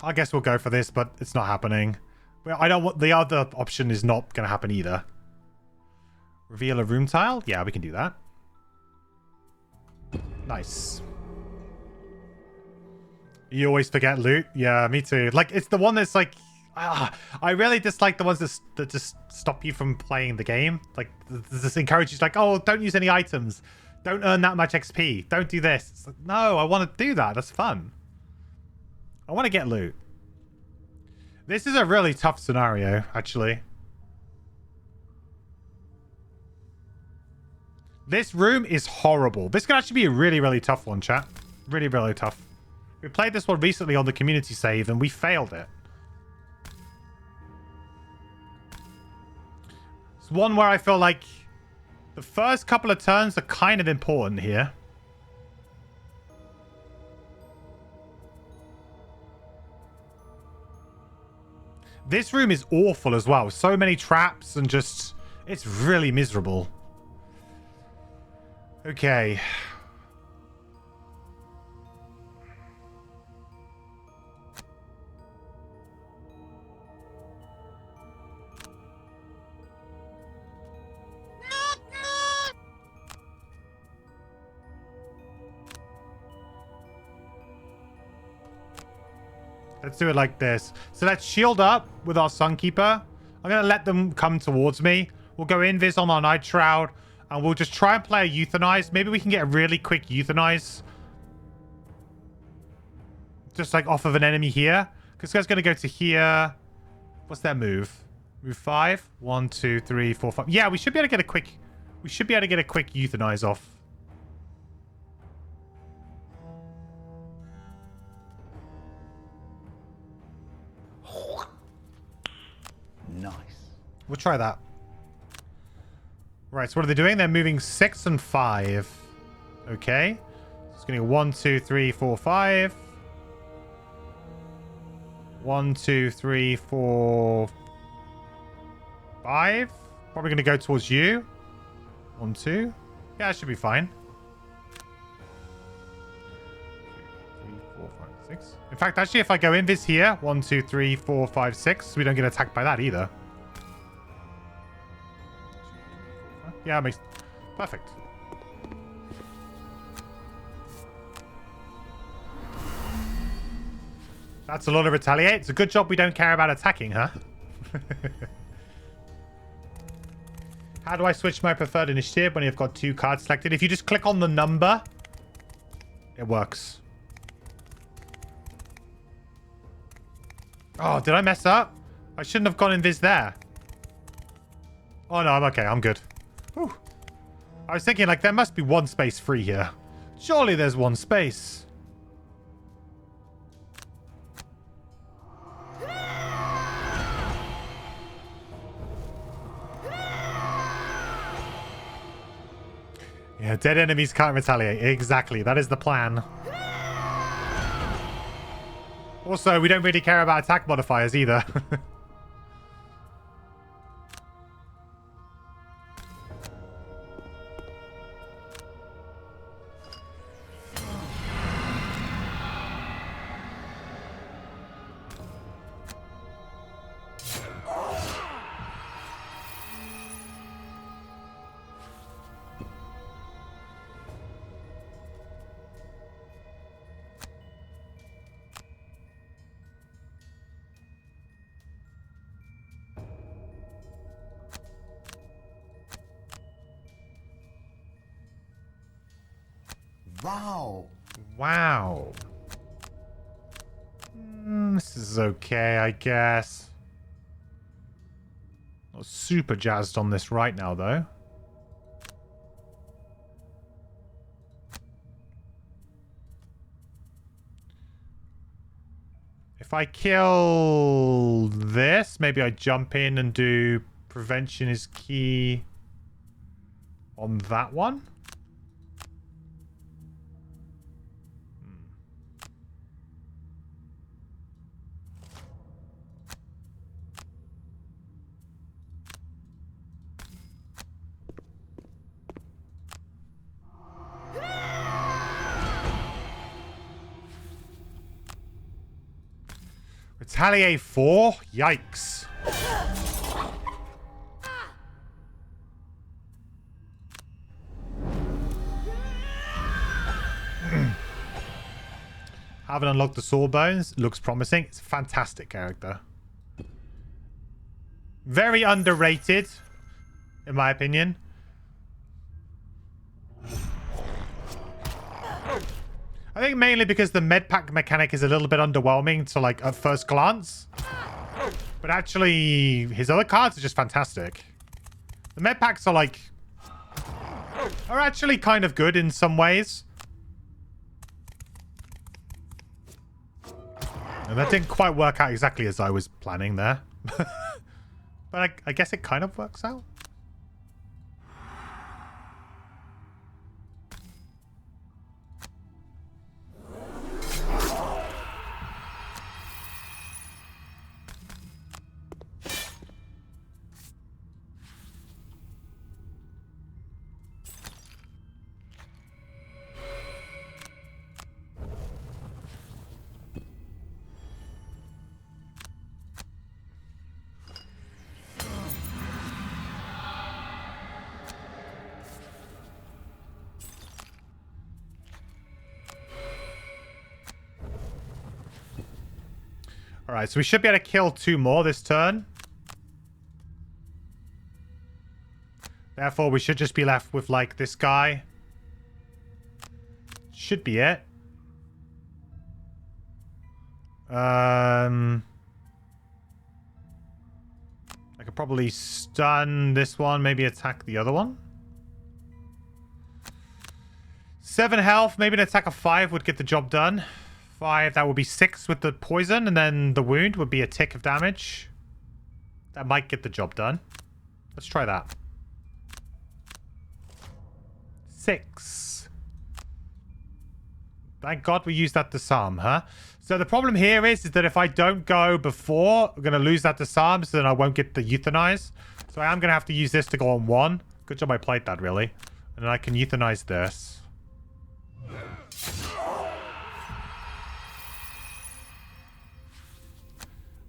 I guess we'll go for this, but it's not happening. Well, I don't want the other option is not going to happen either. Reveal a room tile? Yeah, we can do that. Nice. You always forget loot? Yeah, me too. Like, it's the one that's like... I really dislike the ones that just stop you from playing the game. Like, this encourages you, like, oh, don't use any items. Don't earn that much XP. Don't do this. It's like, no, I want to do that. That's fun. I want to get loot. This is a really tough scenario, actually. This room is horrible. This could actually be a really, really tough one, chat. Really, really tough. We played this one recently on the community save, and we failed it. It's one where I feel like the first couple of turns are kind of important here. This room is awful as well. So many traps and just... It's really miserable. Okay. Let's do it like this. So let's shield up with our Sunkeeper. I'm going to let them come towards me. We'll go invis on our Night Shroud. And we'll just try and play a Euthanize. Maybe we can get a really quick Euthanize. Just like off of an enemy here. Because this guy's going to go to here. What's their move? Move 5. 1, 2, 3, 4, 5. Yeah, we should be able to get a quick... We should be able to get a quick Euthanize off. Nice. We'll try that. Right, so what are they doing? They're moving 6 and 5. Okay. It's going to go 1, 2, 3, 4, 5. 1, 2, 3, 4, 5. Probably going to go towards you. 1, 2. Yeah, that should be fine. 3, 4, 5, 6. In fact, actually, if I go in this here, 1, 2, 3, 4, 5, 6, we don't get attacked by that either. Yeah, it makes... Perfect. That's a lot of retaliate. It's a good job we don't care about attacking, huh? How do I switch my preferred initiative when you've got 2 cards selected? If you just click on the number, it works. Oh, did I mess up? I shouldn't have gone invis there. Oh, no, I'm okay. I'm good. Whew. I was thinking, like, there must be 1 space free here. Surely there's 1 space. Yeah, dead enemies can't retaliate. Exactly. That is the plan. Also, we don't really care about attack modifiers either. Wow. Wow. This is okay, I guess. Not super jazzed on this right now, though. If I kill this, maybe I jump in and do prevention is key on that one. Retaliate 4? Yikes. Haven't unlocked the Sawbones. Looks promising. It's a fantastic character. Very underrated, in my opinion. I think mainly because the med pack mechanic is a little bit underwhelming to like at first glance. But actually, his other cards are just fantastic. The med packs are like... are actually kind of good in some ways. And that didn't quite work out exactly as I was planning there. But I guess it kind of works out. Alright, so we should be able to kill 2 more this turn. Therefore, we should just be left with, like, this guy. Should be it. I could probably stun this one, maybe attack the other one. 7 health, maybe an attack of 5 would get the job done. 5, that would be 6 with the poison, and then the wound would be a tick of damage. That might get the job done. Let's try that. 6. Thank God we used that disarm, huh? So the problem here is that if I don't go before, I'm going to lose that disarm, so then I won't get the euthanize. So I am going to have to use this to go on 1. Good job I played that, really. And then I can euthanize this.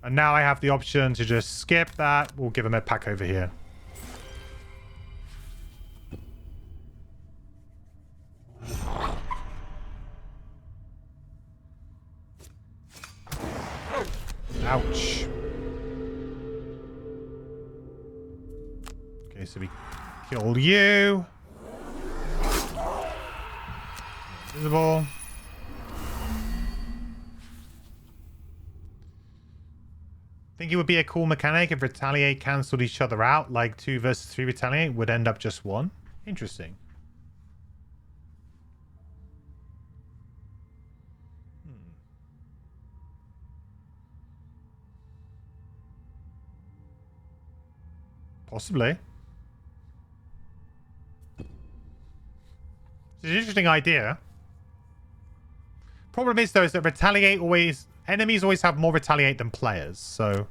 And now I have the option to just skip that. We'll give him a pack over here. Ouch. Okay, so we kill you. Invisible. Think it would be a cool mechanic if Retaliate cancelled each other out, like 2 versus 3 Retaliate would end up just 1. Interesting. Possibly. It's an interesting idea. Problem is, though, is that Retaliate always... enemies always have more Retaliate than players, so...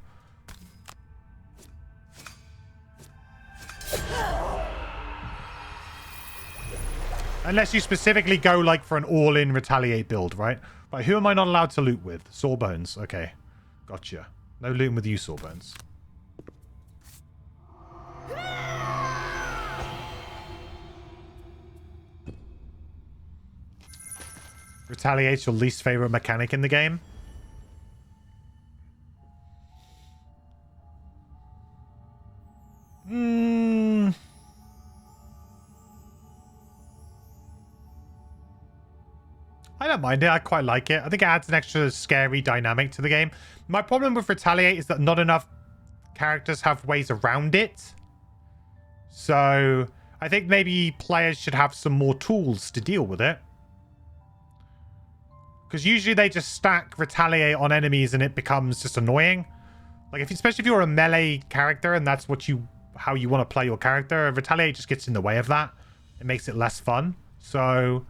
unless you specifically go, like, for an all-in Retaliate build, right? But who am I not allowed to loot with? Sawbones. Okay. Gotcha. No looting with you, Sawbones. Retaliate's your least favorite mechanic in the game? I don't mind it. I quite like it. I think it adds an extra scary dynamic to the game. My problem with Retaliate is that not enough characters have ways around it. So I think maybe players should have some more tools to deal with it. Because usually they just stack Retaliate on enemies and it becomes just annoying. Like, especially if you're a melee character and that's how you want to play your character, Retaliate just gets in the way of that. It makes it less fun. So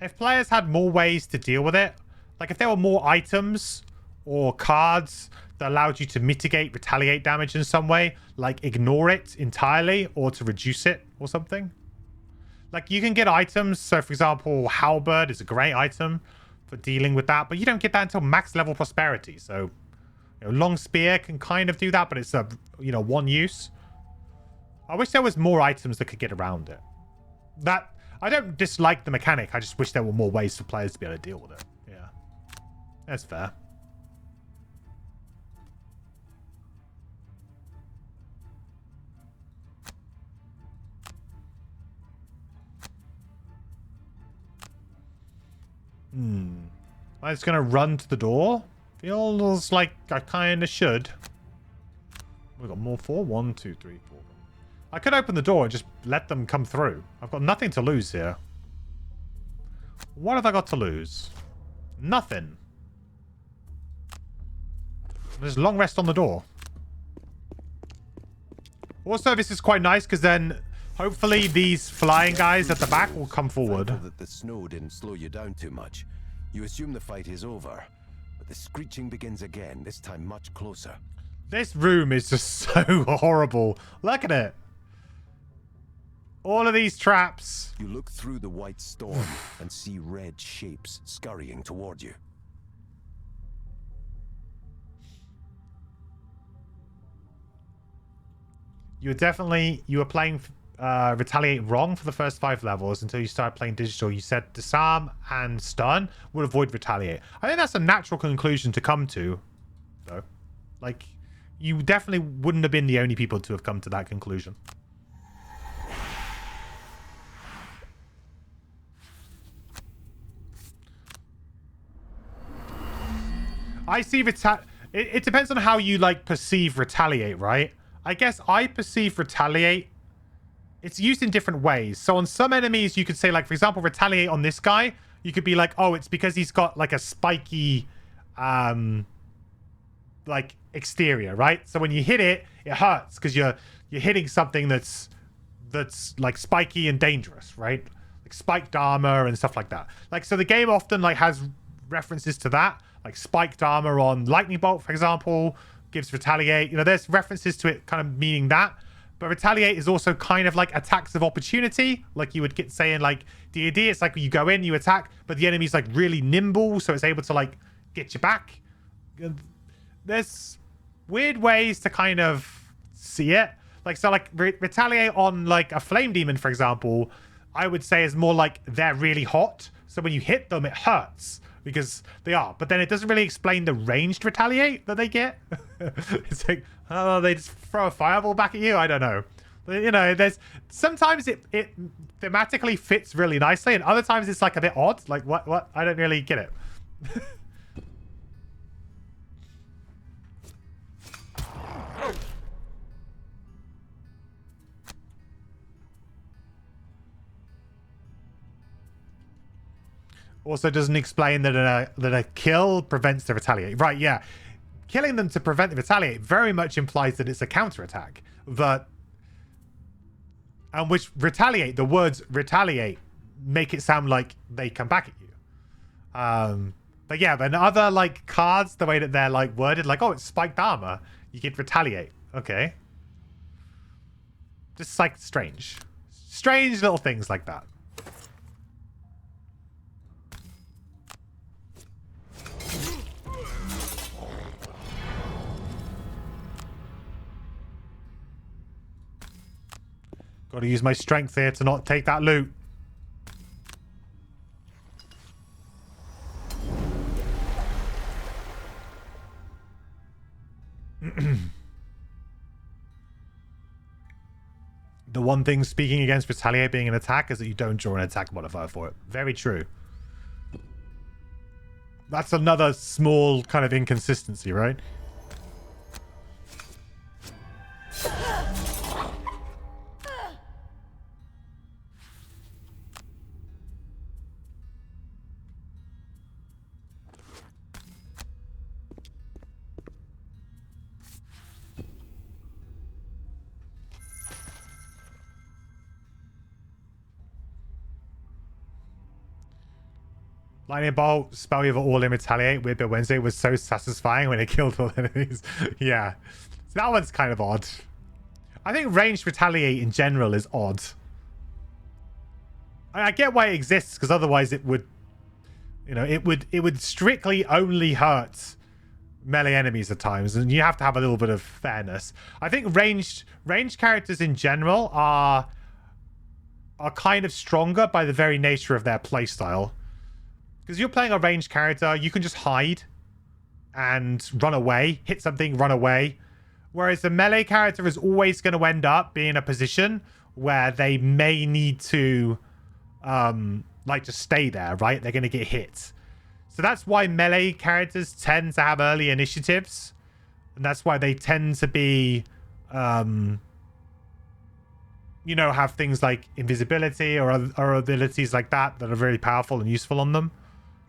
if players had more ways to deal with it, like if there were more items or cards that allowed you to mitigate Retaliate damage in some way, like ignore it entirely or to reduce it or something. Like you can get items. So for example, Halberd is a great item for dealing with that, but you don't get that until max level prosperity. So, you know, Long Spear can kind of do that, but it's a, you know, one use. I wish there was more items that could get around it. That, I don't dislike the mechanic. I just wish there were more ways for players to be able to deal with it. Yeah, that's fair. I'm just gonna run to the door. Feels like I kind of should. We've got more 4. 1, 2, 3, 4. I could open the door and just let them come through. I've got nothing to lose here. What have I got to lose? Nothing. There's long rest on the door. Also, this is quite nice because then hopefully these flying guys at the back will come forward. That the snow didn't slow you down too much. You assume the fight is over, but the screeching begins again, this time much closer. This room is just so horrible. Look at it. All of these traps. You look through the white storm and see red shapes scurrying toward you. You were playing Retaliate wrong for the first 5 levels until you started playing digital. You said disarm and stun would avoid Retaliate. I think that's a natural conclusion to come to, though. Like, you definitely wouldn't have been the only people to have come to that conclusion. I see it depends on how you like perceive Retaliate, right? I guess I perceive Retaliate, it's used in different ways. So on some enemies, you could say, like, for example, Retaliate on this guy, you could be like, oh, it's because he's got like a spiky like exterior, right? So when you hit it, it hurts because you're hitting something that's like spiky and dangerous, right? Like spiked armor and stuff like that. Like, so the game often like has references to that, like spiked armor on Lightning Bolt, for example, gives Retaliate. You know, there's references to it kind of meaning that. But Retaliate is also kind of like attacks of opportunity, like you would get saying like D&D. It's like you go in, you attack, but the enemy's like really nimble, so it's able to like get you back. There's weird ways to kind of see it. Like, so like Retaliate on like a Flame Demon, for example, I would say is more like they're really hot. So when you hit them, it hurts because they are. But then it doesn't really explain the ranged Retaliate that they get. It's like, oh, they just throw a fireball back at you. I don't know. You know, there's sometimes it thematically fits really nicely, and other times it's like a bit odd. Like, what? I don't really get it. Also doesn't explain that a kill prevents the Retaliate. Right, yeah. Killing them to prevent the Retaliate very much implies that it's a counterattack. And which Retaliate, the words Retaliate, make it sound like they come back at you. But yeah, but in other like cards, the way that they're like worded, like, oh, it's spiked armor, you get Retaliate. Okay. Just like strange. Strange little things like that. Got to use my strength here to not take that loot. The one thing speaking against Retaliate being an attack is that you don't draw an attack modifier for it. Very true. That's another small kind of inconsistency, right? Lightning Bolt, spell with all in retaliate, Weird Bit Wednesday was so satisfying when it killed all enemies. Yeah. So that one's kind of odd. I think ranged retaliate in general is odd. I get why it exists, because otherwise it would, you know, it would strictly only hurt melee enemies at times, and you have to have a little bit of fairness. I think ranged characters in general are kind of stronger by the very nature of their playstyle. Because you're playing a ranged character, you can just hide and run away, hit something, run away. Whereas the melee character is always going to end up being in a position where they may need to, like, just stay there, right? They're going to get hit. So that's why melee characters tend to have early initiatives. And that's why they tend to be, you know, have things like invisibility or abilities like that are very powerful and useful on them.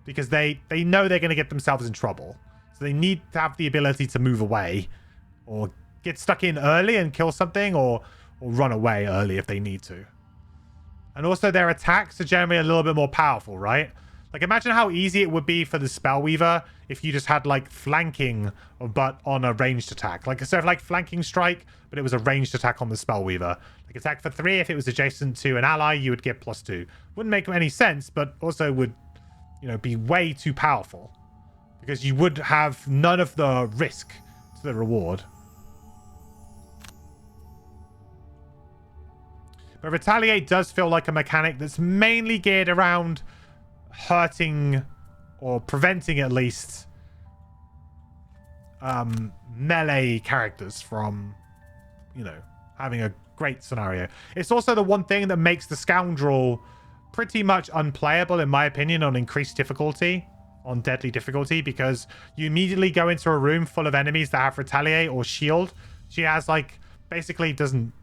Because they know they're going to get themselves in trouble. So they need to have the ability to move away or get stuck in early and kill something, or run away early if they need to. And also their attacks are generally a little bit more powerful, right? Like, imagine how easy it would be for the Spellweaver if you just had, like, flanking but on a ranged attack. Like, instead of, like, flanking strike, but it was a ranged attack on the Spellweaver. Like, attack for 3, if it was adjacent to an ally, you would get +2. Wouldn't make any sense, but also would, you know, be way too powerful. Because you would have none of the risk to the reward. But Retaliate does feel like a mechanic that's mainly geared around hurting, or preventing at least, melee characters from, you know, having a great scenario. It's also the one thing that makes the Scoundrel pretty much unplayable, in my opinion, on increased difficulty, on deadly difficulty, because you immediately go into a room full of enemies that have Retaliate or Shield. She has, like, basically isn't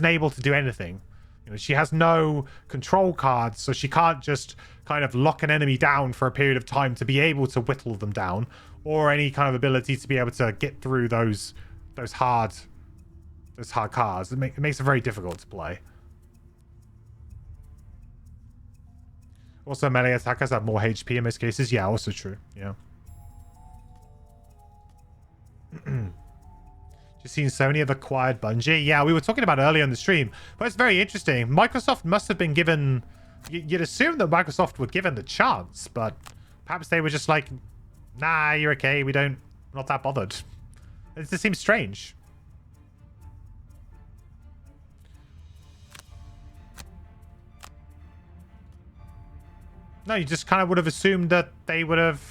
able to do anything. You know, she has no control cards, so she can't just kind of lock an enemy down for a period of time to be able to whittle them down, or any kind of ability to be able to get through those hard cards. It makes it very difficult to play. Also, melee attackers have more HP in most cases. Yeah, also true. Yeah. Just seen Sony have acquired Bungie. Yeah, we were talking about earlier in the stream, but it's very interesting. Microsoft must have been given... You'd assume that Microsoft were given the chance, but perhaps they were just like, nah, you're okay. We're not that bothered. It just seems strange. No, you just kind of would have assumed that they would have,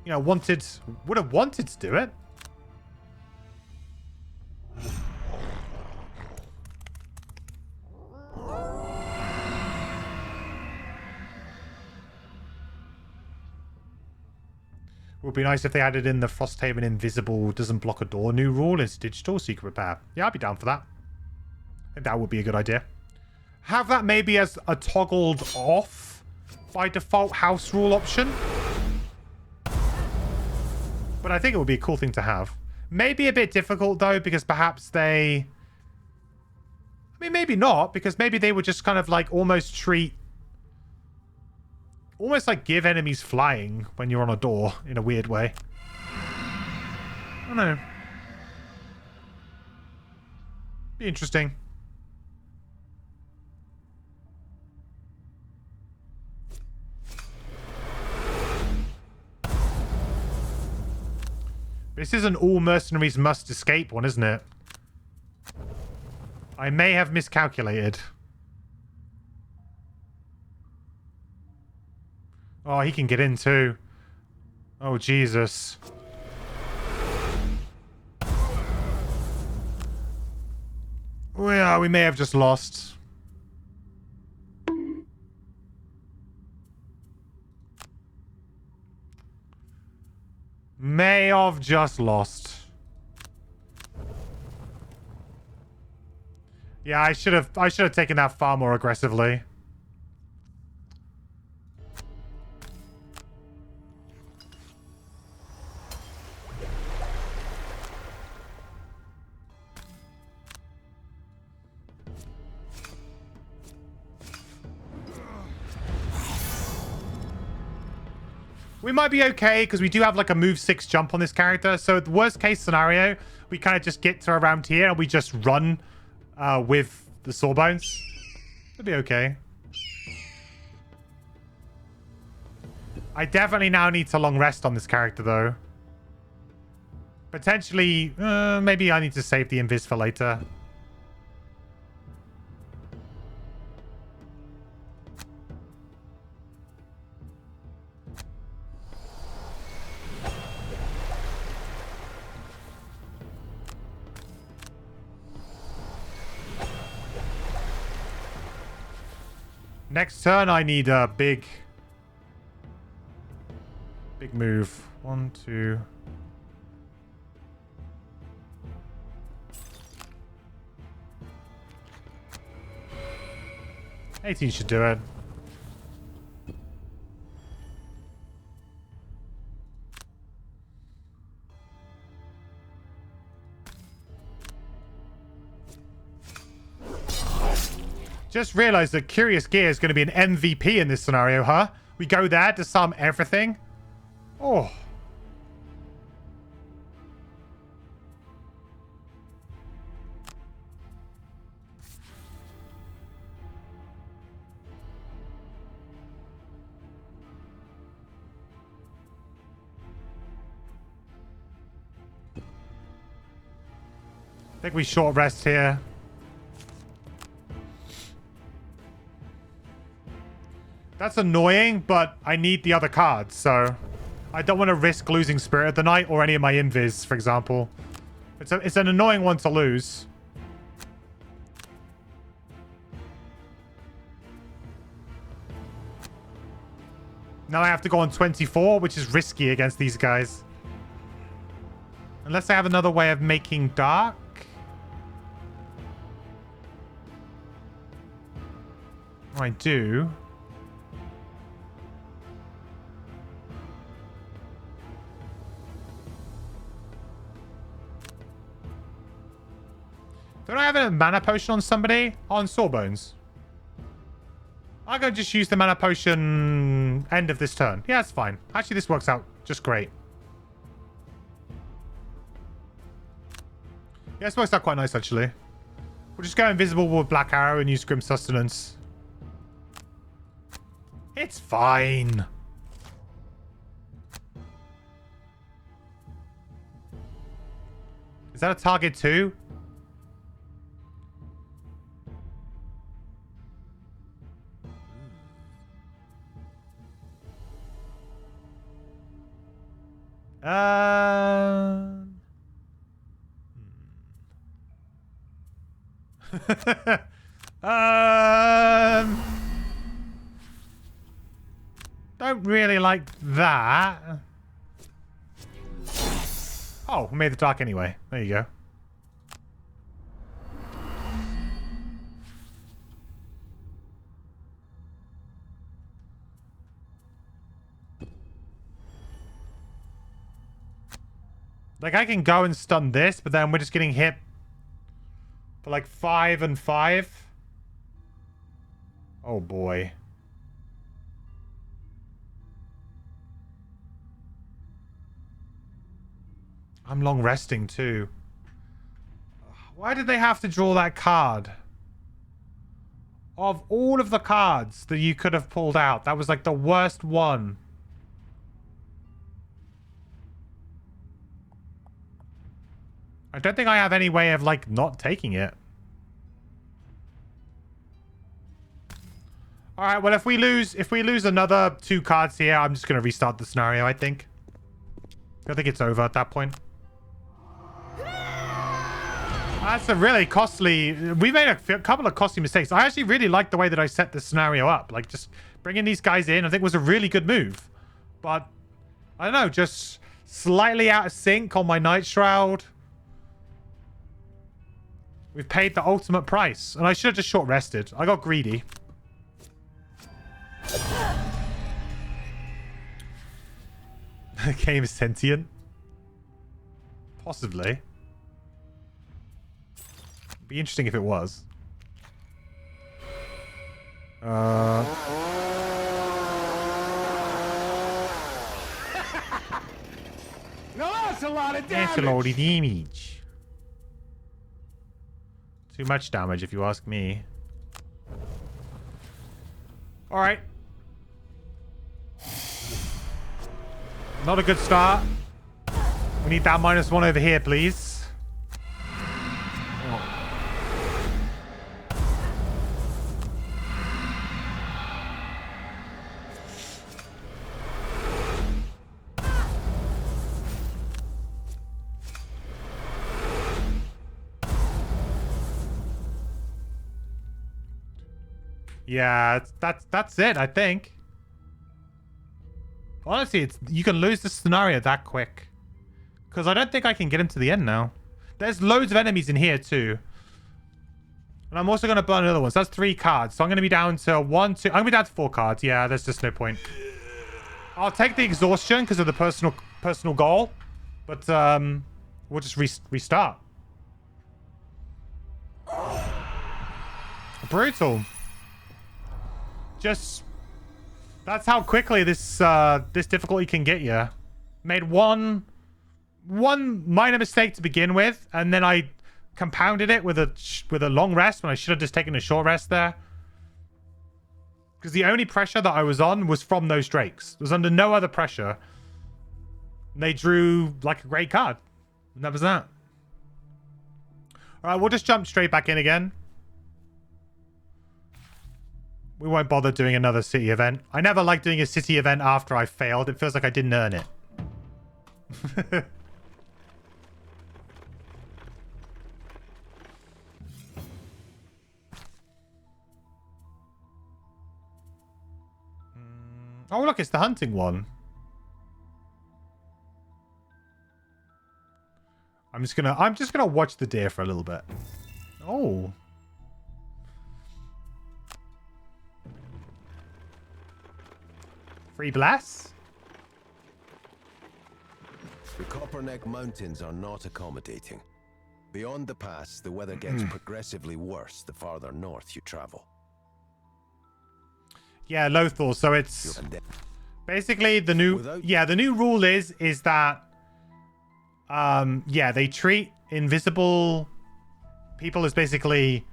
you know, wanted to do it. It would be nice if they added in the Frosthaven invisible doesn't block a door new rule into digital so you can repair. Yeah, I'd be down for that. I think that would be a good idea. Have that maybe as a toggled off by default house rule option. But I think it would be a cool thing to have. Maybe a bit difficult though, because perhaps they... I mean, maybe not, because maybe they would just kind of like almost treat... Almost like give enemies flying when you're on a door in a weird way. I don't know. Be interesting. This is an all mercenaries must escape one, isn't it? I may have miscalculated. Oh, he can get in too. Oh, Jesus. Well, we may have just lost. May have just lost. Yeah, I should have taken that far more aggressively. We might be okay because we do have like a move 6 jump on this character. So the worst case scenario, we kind of just get to around here and we just run with the sawbones. It'll be okay. I definitely now need to long rest on this character though. Potentially, maybe I need to save the invis for later. Next turn, I need a big move. 1, 2. $18 should do it. Just realized that Curious Gear is going to be an MVP in this scenario, huh? We go there to sum everything. Oh. I think we short rest here. That's annoying, but I need the other cards, so I don't want to risk losing Spirit of the Night or any of my invis, for example. It's an annoying one to lose. Now I have to go on 24, which is risky against these guys. Unless I have another way of making dark. I do. Don't I have a mana potion on somebody? On Sawbones. I'm going to just use the mana potion end of this turn. Yeah, that's fine. Actually, this works out just great. Yeah, this works out quite nice, actually. We'll just go invisible with Black Arrow and use Grim Sustenance. It's fine. Is that a target too? Don't really like that. Oh, we made the dark anyway. There you go. Like, I can go and stun this, but then we're just getting hit for like 5 and 5. Oh boy. I'm long resting too. Why did they have to draw that card? Of all of the cards that you could have pulled out, that was like the worst one. I don't think I have any way of like not taking it. All right, well, if we lose another 2 cards here, I'm just going to restart the scenario, I think. I think it's over at that point. That's a really costly... We made a couple of costly mistakes. I actually really like the way that I set this scenario up. Like, just bringing these guys in, I think was a really good move. But, I don't know, just Slightly out of sync on my Night Shroud. We've paid the ultimate price. And I should have just short rested. I got greedy. The game is sentient. Possibly. Be interesting if it was. No, that's a lot of damage. That's a lot of damage. Too much damage, if you ask me. Alright. Not a good start. We need that -1 over here, please. Yeah, that's it, I think. Honestly, you can lose the scenario that quick. Because I don't think I can get him to the end now. There's loads of enemies in here too. And I'm also going to burn another one. So that's 3 cards. So I'm going to be down to 1, 2... I'm going to be down to 4 cards. Yeah, there's just no point. I'll take the exhaustion because of the personal goal. But we'll just restart. Brutal. Just... That's how quickly this difficulty can get you. Made one minor mistake to begin with, and then I compounded it with a long rest when I should have just taken a short rest there. Because the only pressure that I was on was from those drakes. I was under no other pressure. And they drew like a great card. And that was that. Alright, we'll just jump straight back in again. We won't bother doing another city event. I never like doing a city event after I failed. It feels like I didn't earn it. Oh, look, it's the hunting one. I'm just gonna watch the deer for a little bit. Oh. Free blast? The Copperneck Mountains are not accommodating. Beyond the pass, the weather gets progressively worse the farther north you travel. Yeah, Lothal. So it's basically the new... the new rule is that... they treat invisible people as basically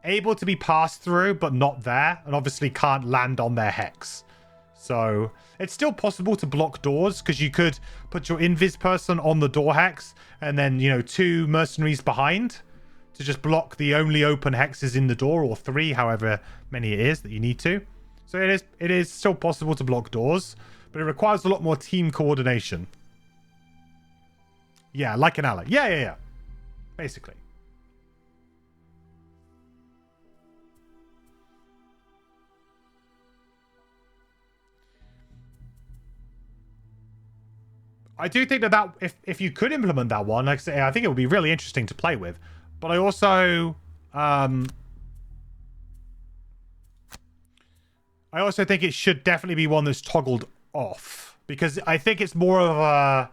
able to be passed through, but not there, and obviously can't land on their hex. So it's still possible to block doors because you could put your invis person on the door hex and then, 2 mercenaries behind to just block the only open hexes in the door, or 3, however many it is that you need to. So it is still possible to block doors, but it requires a lot more team coordination. Yeah, like an ally. Yeah. Basically. I do think that if you could implement that one, like I say, I think it would be really interesting to play with. But I also think it should definitely be one that's toggled off, because I think it's more of a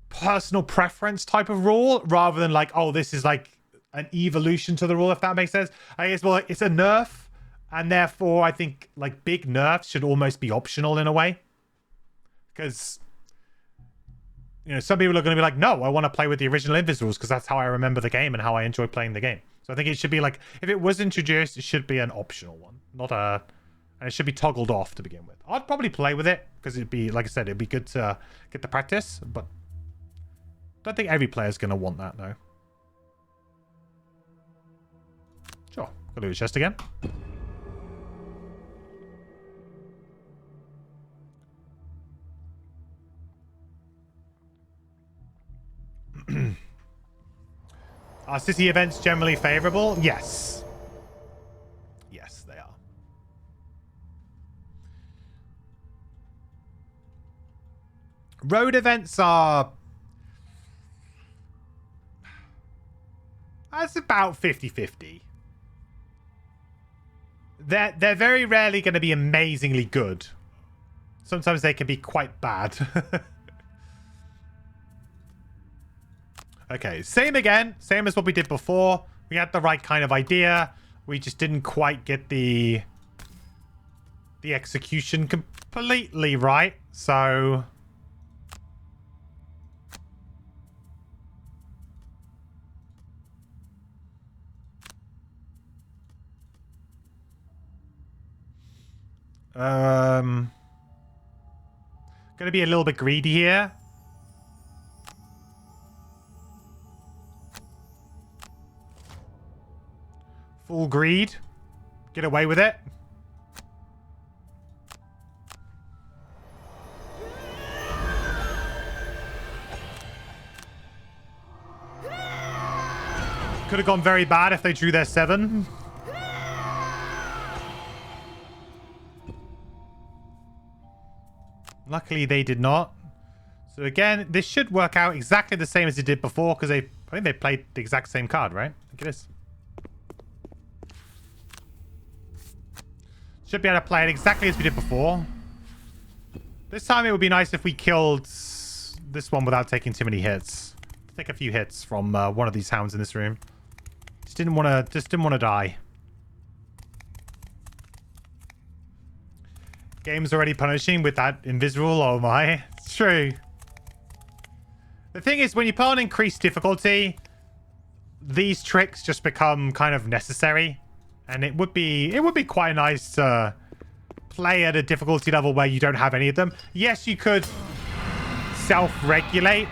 personal preference type of rule rather than like, oh, this is like an evolution to the rule, if that makes sense. I guess, well, it's a nerf, and therefore I think like big nerfs should almost be optional in a way, because some people are going to be like, no, I want to play with the original invis rules because that's how I remember the game and how I enjoy playing the game. So I think it should be like, if it was introduced, it should be an optional one, and it should be toggled off to begin with. I'd probably play with it because it'd be, like I said, it'd be good to get the practice, but I don't think every player's going to want that, though. Sure. Go to the chest again. Are city events generally favorable? Yes. Yes, they are. Road events are... That's about 50-50. They're very rarely going to be amazingly good. Sometimes they can be quite bad. Okay, same again. Same as what we did before. We had the right kind of idea. We just didn't quite get the execution completely right. So... Gonna be a little bit greedy here. Full greed. Get away with it. Could have gone very bad if they drew their 7. Luckily, they did not. So again, this should work out exactly the same as it did before, because I think they played the exact same card, right? I think it is. Should be able to play it exactly as we did before. This time it would be nice if we killed this one without taking too many hits. Take a few hits from one of these hounds in this room. Just didn't want to die. Game's already punishing with that invisible. Oh my. It's true. The thing is, when you put on increased difficulty, these tricks just become kind of necessary. And it would be quite nice to play at a difficulty level where you don't have any of them. Yes, you could self-regulate,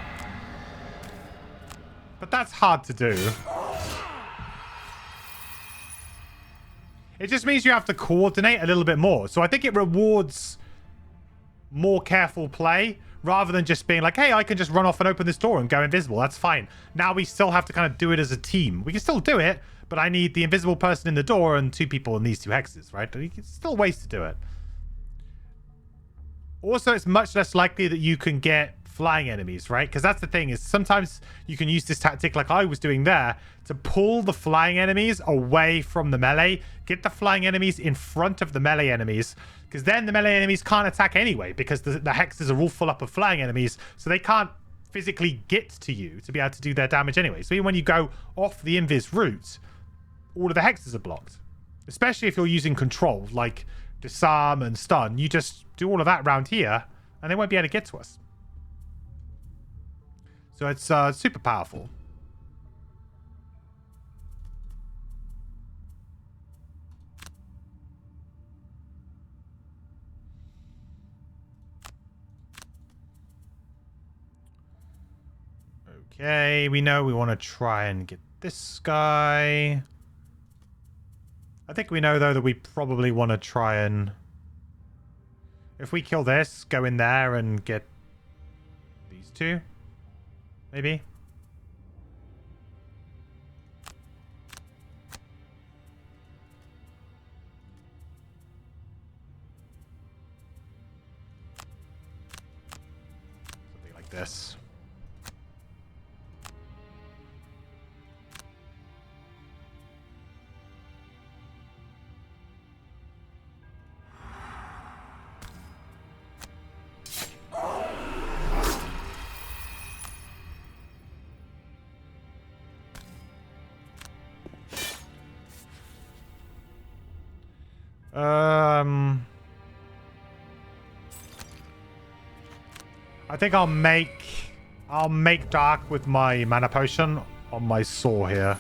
but that's hard to do. It just means you have to coordinate a little bit more. So I think it rewards more careful play rather than just being like, hey, I can just run off and open this door and go invisible. That's fine. Now we still have to kind of do it as a team. We can still do it, but I need the invisible person in the door and 2 people in these 2 hexes, right? It's still ways to do it. Also, it's much less likely that you can get flying enemies, right? Because that's the thing, is sometimes you can use this tactic like I was doing there to pull the flying enemies away from the melee, get the flying enemies in front of the melee enemies, because then the melee enemies can't attack anyway, because the hexes are all full up of flying enemies, so they can't physically get to you to be able to do their damage anyway. So even when you go off the invis route, all of the hexes are blocked. Especially if you're using control, like disarm and stun. You just do all of that around here, and they won't be able to get to us. So it's super powerful. Okay, we know we want to try and get this guy. I think we know, though, that we probably want to try and... If we kill this, go in there and get these 2. Maybe. Something like this. I think I'll make dark with my mana potion on my saw here.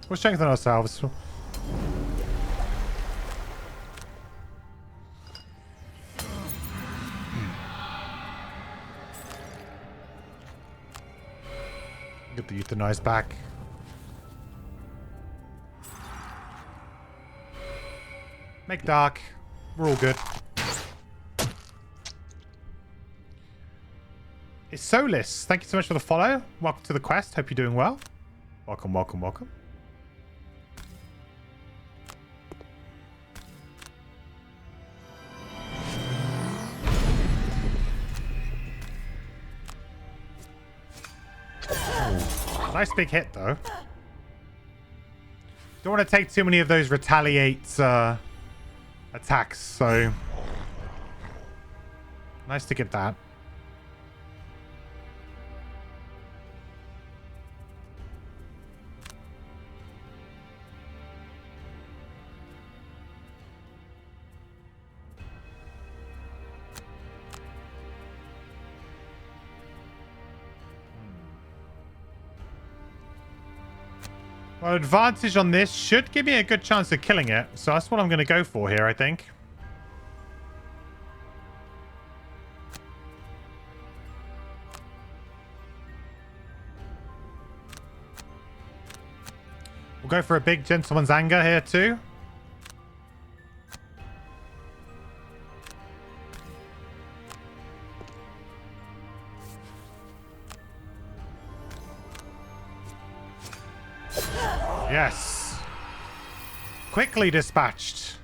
We'll strengthen ourselves. Get the euthanize back. Make dark. We're all good. It's Solis. Thank you so much for the follow. Welcome to the quest. Hope you're doing well. Welcome, welcome, welcome. Nice big hit, though. Don't want to take too many of those retaliate attacks, so... Nice to get that. Well, advantage on this should give me a good chance of killing it. So that's what I'm going to go for here, I think. We'll go for a big gentleman's anger here too. Yes. Quickly dispatched.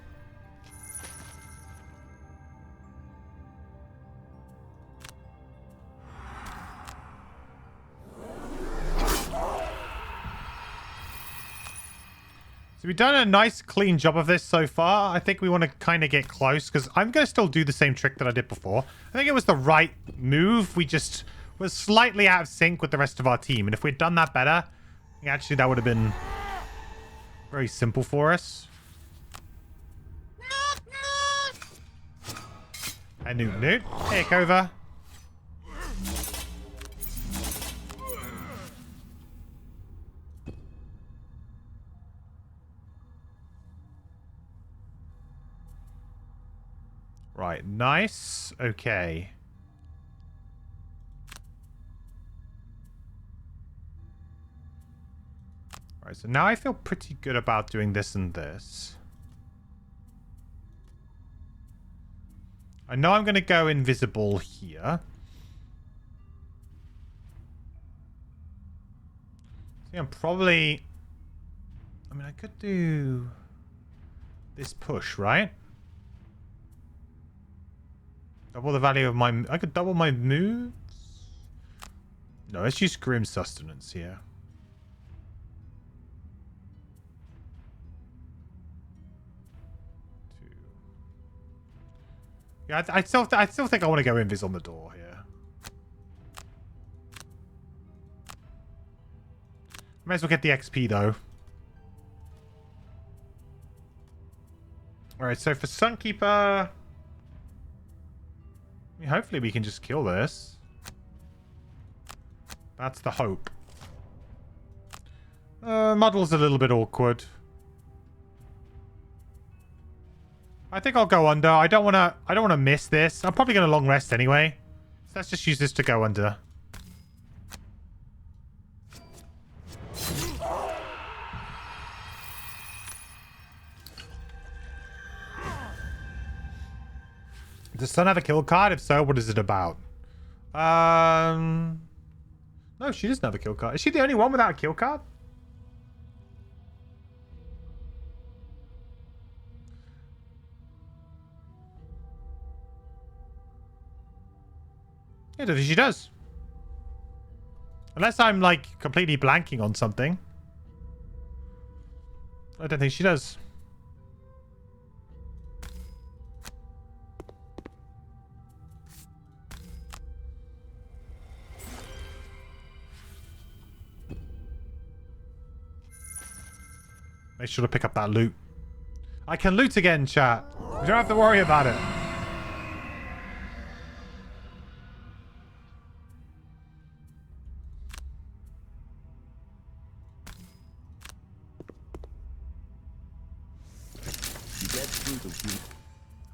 So we've done a nice clean job of this so far. I think we want to kind of get close because I'm going to still do the same trick that I did before. I think it was the right move. We just were slightly out of sync with the rest of our team. And if we'd done that better, actually that would have been very simple for us. And Newt. Take over. Right, nice. Okay. Alright, so now I feel pretty good about doing this and this. I know I'm going to go invisible here. See, I'm probably... I mean, I could do this push, right? Double the value of my... I could double my moves? No, let's use Grim Sustenance here. Yeah, I still think I want to go invis on the door here. Might as well get the XP though. Alright, so for Sunkeeper... I mean, hopefully we can just kill this. That's the hope. Muddle's a little bit awkward. I think I'll go under. I don't want to miss this. I'm probably going to long rest anyway. So let's just use this to go under. Does Sun have a kill card? If so, what is it about? No, she doesn't have a kill card. Is she the only one without a kill card? Yeah, I don't think she does. Unless I'm, like, completely blanking on something. I don't think she does. Make sure to pick up that loot. I can loot again, chat. You don't have to worry about it.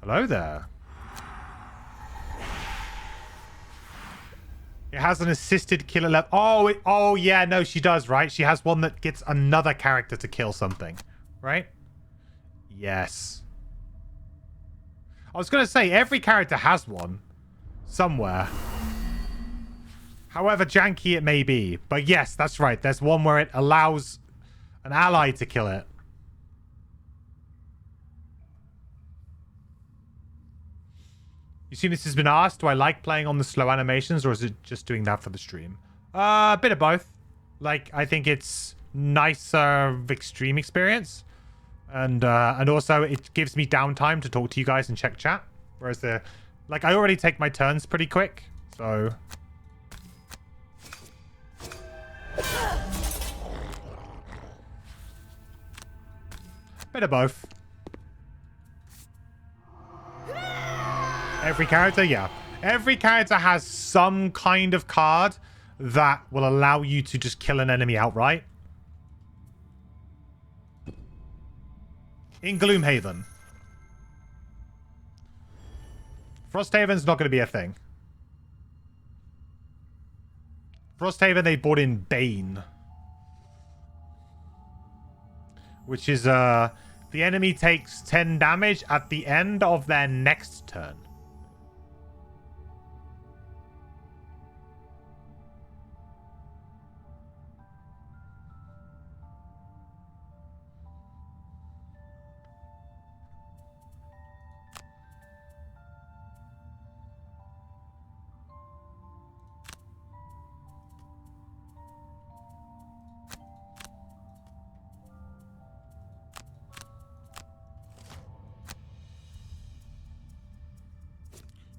Hello there. It has an assisted killer level. Oh yeah, no, she does, right? She has one that gets another character to kill something, right? Yes. I was going to say, every character has one somewhere. However janky it may be. But yes, that's right. There's one where it allows an ally to kill it. You see, this has been asked, do I like playing on the slow animations, or is it just doing that for the stream? A bit of both. Like, I think it's nicer extreme experience. And also, it gives me downtime to talk to you guys and check chat. Whereas like, I already take my turns pretty quick, so... Bit of both. Every character, yeah. Every character has some kind of card that will allow you to just kill an enemy outright. In Gloomhaven. Frosthaven's not going to be a thing. Frosthaven, they brought in Bane. Which is, the enemy takes 10 damage at the end of their next turn.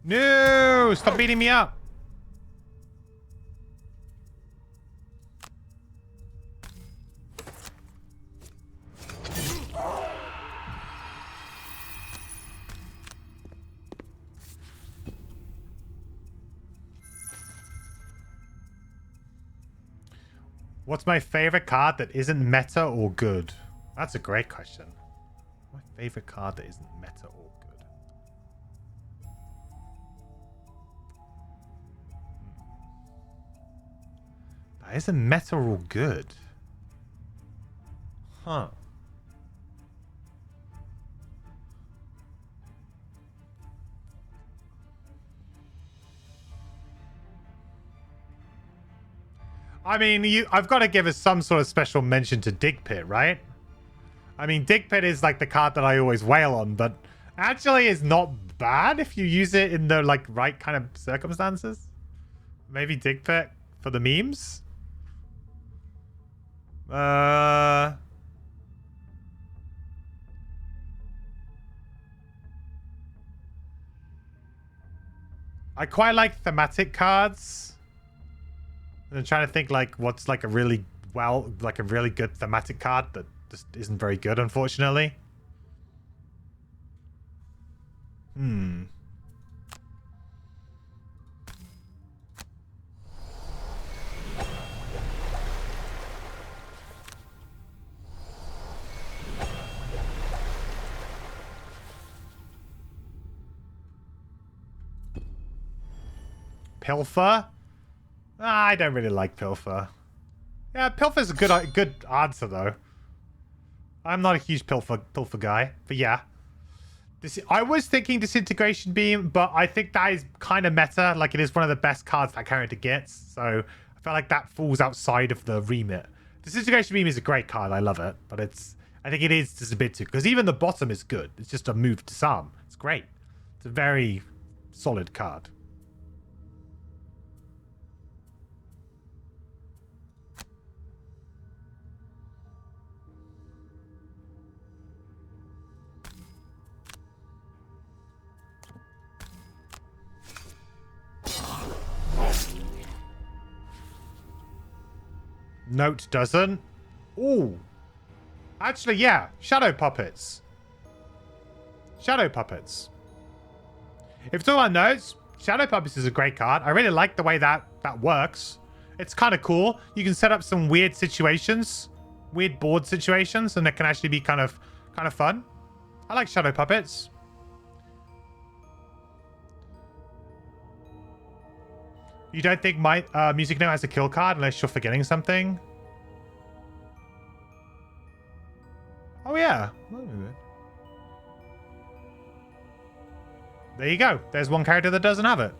No! Stop beating me up! What's my favorite card that isn't meta or good? That's a great question. My favorite card that isn't meta or good. That isn't meta or good. Huh. I mean, I've got to give us some sort of special mention to Dig Pit, right? I mean, Dig Pit is like the card that I always wail on, but actually is not bad if you use it in the like right kind of circumstances. Maybe Dig Pit for the memes? I quite like thematic cards. I'm trying to think like what's like a really good thematic card that just isn't very good, unfortunately. Pilfer? I don't really like Pilfer. Yeah, Pilfer's a good answer, though. I'm not a huge Pilfer guy, but yeah. I was thinking Disintegration Beam, but I think that is kind of meta. Like, it is one of the best cards that character gets, so I feel like that falls outside of the remit. Disintegration Beam is a great card. I love it, but I think it is just a bit too... Because even the bottom is good. It's just a move to disarm. It's great. It's a very solid card. Note doesn't. Ooh. Actually, yeah. Shadow Puppets. Shadow Puppets. If it's all about notes, Shadow Puppets is a great card. I really like the way that works. It's kind of cool. You can set up some weird situations. Weird board situations. And it can actually be kind of fun. I like Shadow Puppets. You don't think my Music Note has a kill card unless you're forgetting something? Oh, yeah. There you go. There's one character that doesn't have it.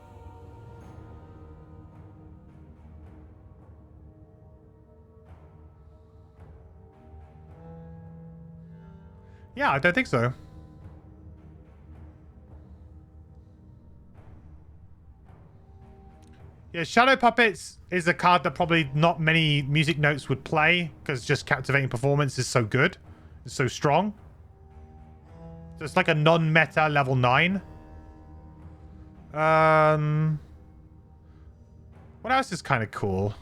Yeah, I don't think so. Yeah, Shadow Puppets is a card that probably not many music notes would play because just Captivating Performance is so good. It's so strong. So it's like a non-meta level 9. What else is kind of cool?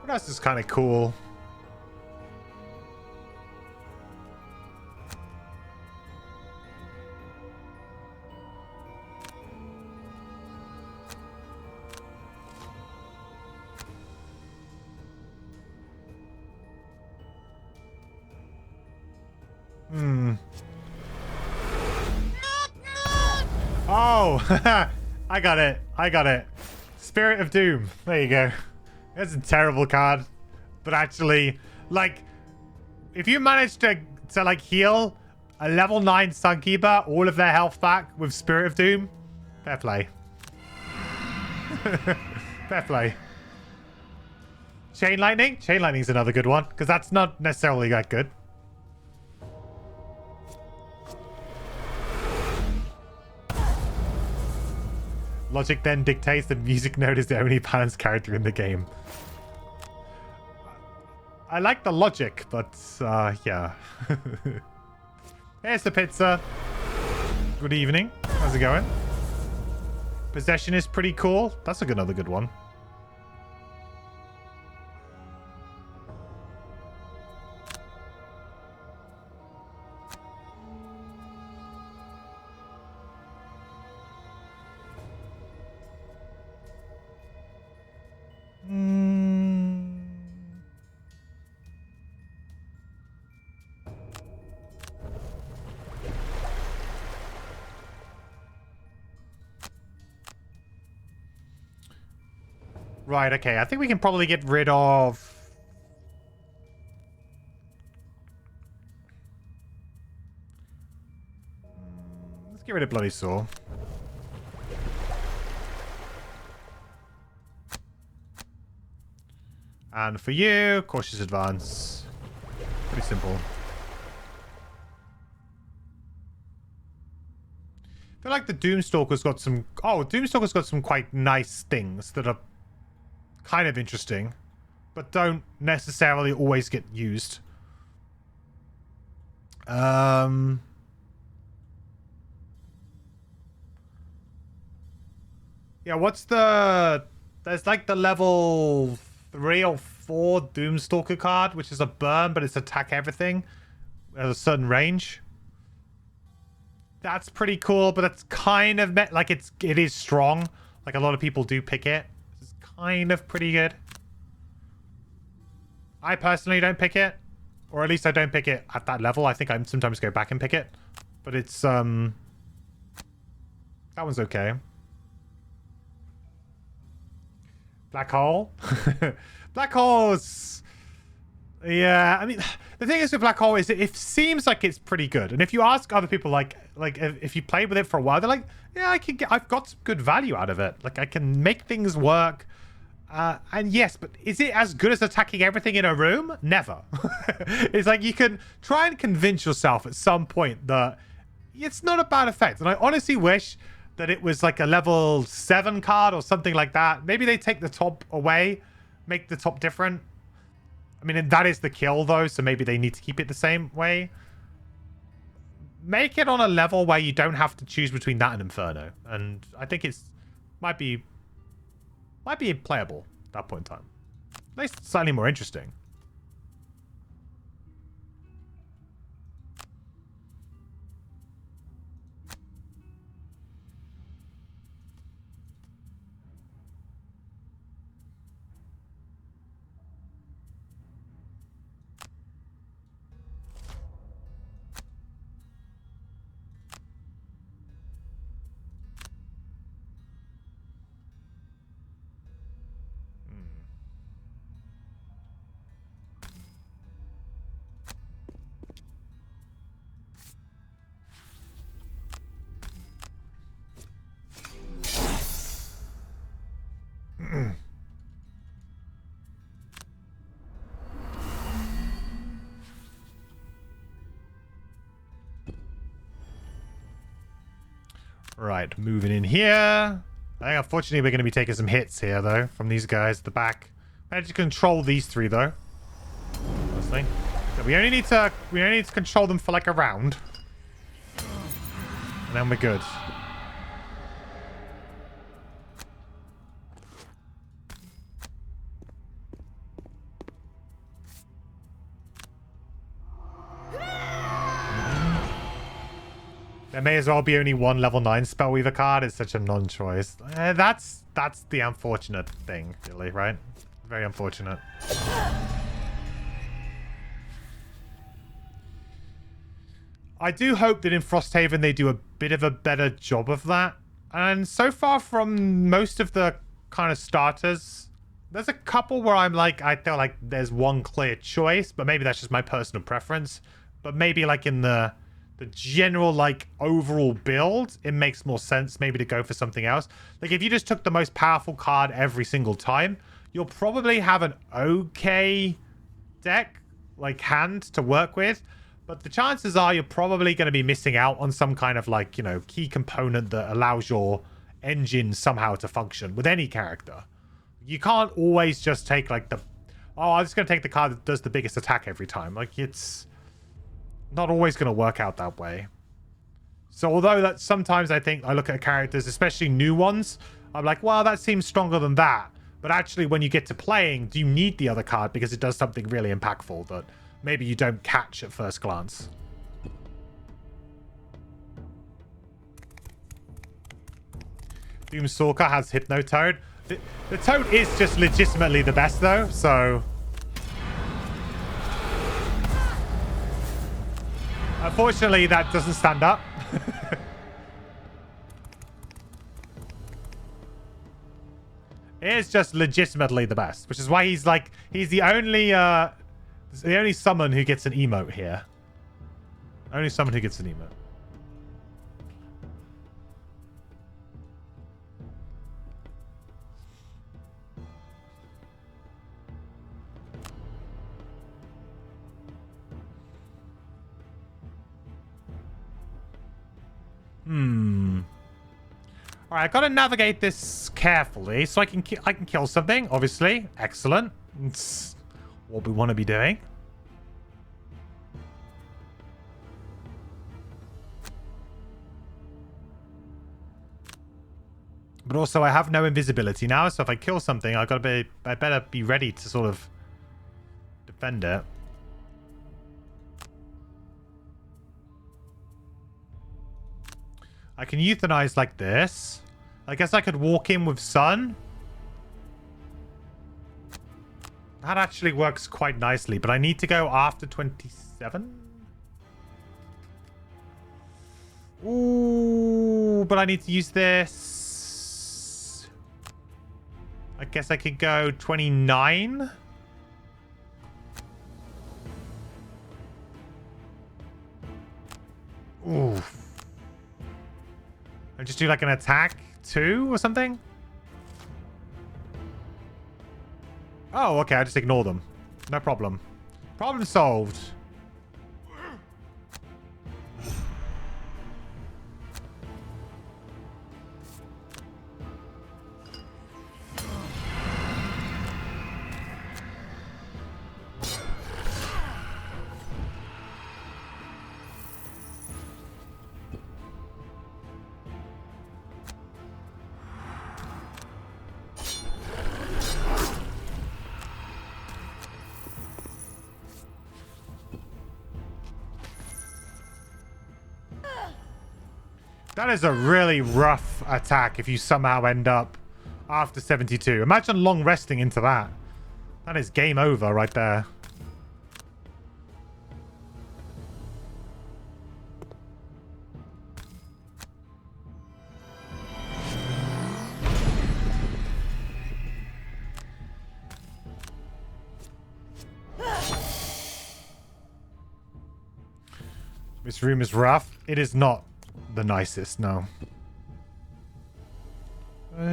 What else is kind of cool? Oh, I got it. I got it. Spirit of Doom. There you go. That's a terrible card. But actually, like, if you manage to like heal a level 9 Sunkeeper all of their health back with Spirit of Doom, fair play. Fair play. Chain Lightning? Chain Lightning's another good one, because that's not necessarily that good. Logic then dictates the music note is the only balanced character in the game. I like the logic, but yeah. Here's the pizza. Good evening. How's it going? Possession is pretty cool. That's another good one. Right, okay. I think we can probably get rid of... Let's get rid of Bloody Saw. And for you, Cautious Advance. Pretty simple. I feel like the Doomstalker's got some... Oh, Doomstalker's got some quite nice things that are kind of interesting, but don't necessarily always get used. Yeah, what's the... There's like the level 3 or 4 Doomstalker card, which is a burn, but it's attack everything at a certain range. That's pretty cool, but that's kind of... Like, it is strong. Like, a lot of people do pick it. It's kind of pretty good. I personally don't pick it. Or at least I don't pick it at that level. I think I sometimes go back and pick it. But it's, that one's okay. Black Hole? Black Hole's... Yeah, I mean, the thing is with Black Hole is it seems like it's pretty good. And if you ask other people, like if you played with it for a while, they're like, yeah, I've got some good value out of it. Like, I can make things work. And yes, but is it as good as attacking everything in a room? Never. It's like you can try and convince yourself at some point that it's not a bad effect. And I honestly wish that it was like a level 7 card or something like that. Maybe they take the top away, make the top different. I mean, that is the kill, though, so maybe they need to keep it the same way. Make it on a level where you don't have to choose between that and Inferno. And I think it's... Might be playable at that point in time. At least slightly more interesting. Right, moving in here. I think unfortunately we're going to be taking some hits here, though, from these guys at the back. I had to control these three, though. Honestly. So we only need to control them for like a round. And then we're good. There may as well be only one level 9 Spellweaver card. It's such a non-choice. That's the unfortunate thing, really, right? Very unfortunate. I do hope that in Frosthaven they do a bit of a better job of that. And so far from most of the kind of starters, there's a couple where I'm like, I feel like there's one clear choice, but maybe that's just my personal preference. But maybe like in the general like overall build, it makes more sense maybe to go for something else. Like if you just took the most powerful card every single time, you'll probably have an okay deck, like hand to work with. But the chances are you're probably going to be missing out on some kind of like, you know, key component that allows your engine somehow to function with any character. You can't always just take like the, oh, I'm just going to take the card that does the biggest attack every time. Like it's not always going to work out that way. So although that sometimes I think I look at characters, especially new ones, I'm like, well, that seems stronger than that. But actually when you get to playing, do you need the other card because it does something really impactful that maybe you don't catch at first glance. Doomstalker has Hypnotoad. The Toad is just legitimately the best though, so... Unfortunately, that doesn't stand up. It is just legitimately the best, which is why he's like, he's the only summon who gets an emote here. Only summon who gets an emote. All right, I gotta navigate this carefully so I can kill something. Obviously, excellent. It's what we want to be doing. But also, I have no invisibility now, so if I kill something, I better be ready to sort of defend it. I can euthanize like this. I guess I could walk in with Sun. That actually works quite nicely, but I need to go after 27. Ooh, but I need to use this. I guess I could go 29. Ooh. I just do like an attack 2 or something? Oh, okay. I just ignore them. No problem. Problem solved. That is a really rough attack if you somehow end up after 72. Imagine long resting into that. That is game over right there. This room is rough. It is not the nicest, no.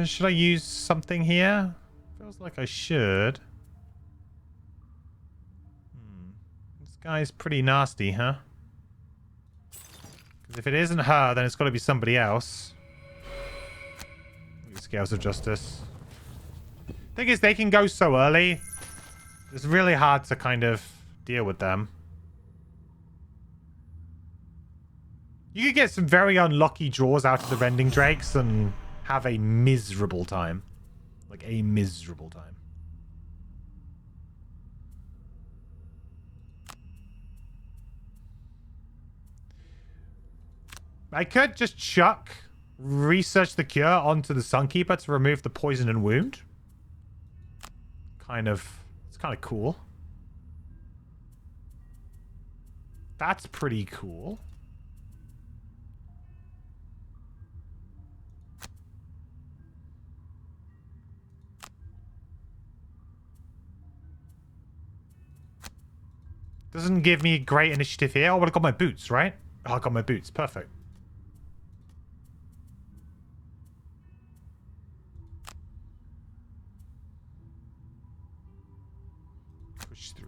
Should I use something here? Feels like I should. This guy's pretty nasty, huh? Because if it isn't her, then it's got to be somebody else. Scales of Justice. Thing is, they can go so early. It's really hard to kind of deal with them. You could get some very unlucky draws out of the Rending Drakes and have a miserable time. Like a miserable time. I could just chuck Research the Cure onto the Sunkeeper to remove the poison and wound. It's kind of cool. That's pretty cool. Doesn't give me great initiative here. Oh, but I got my boots, right? Oh, I got my boots. Perfect. Push 3.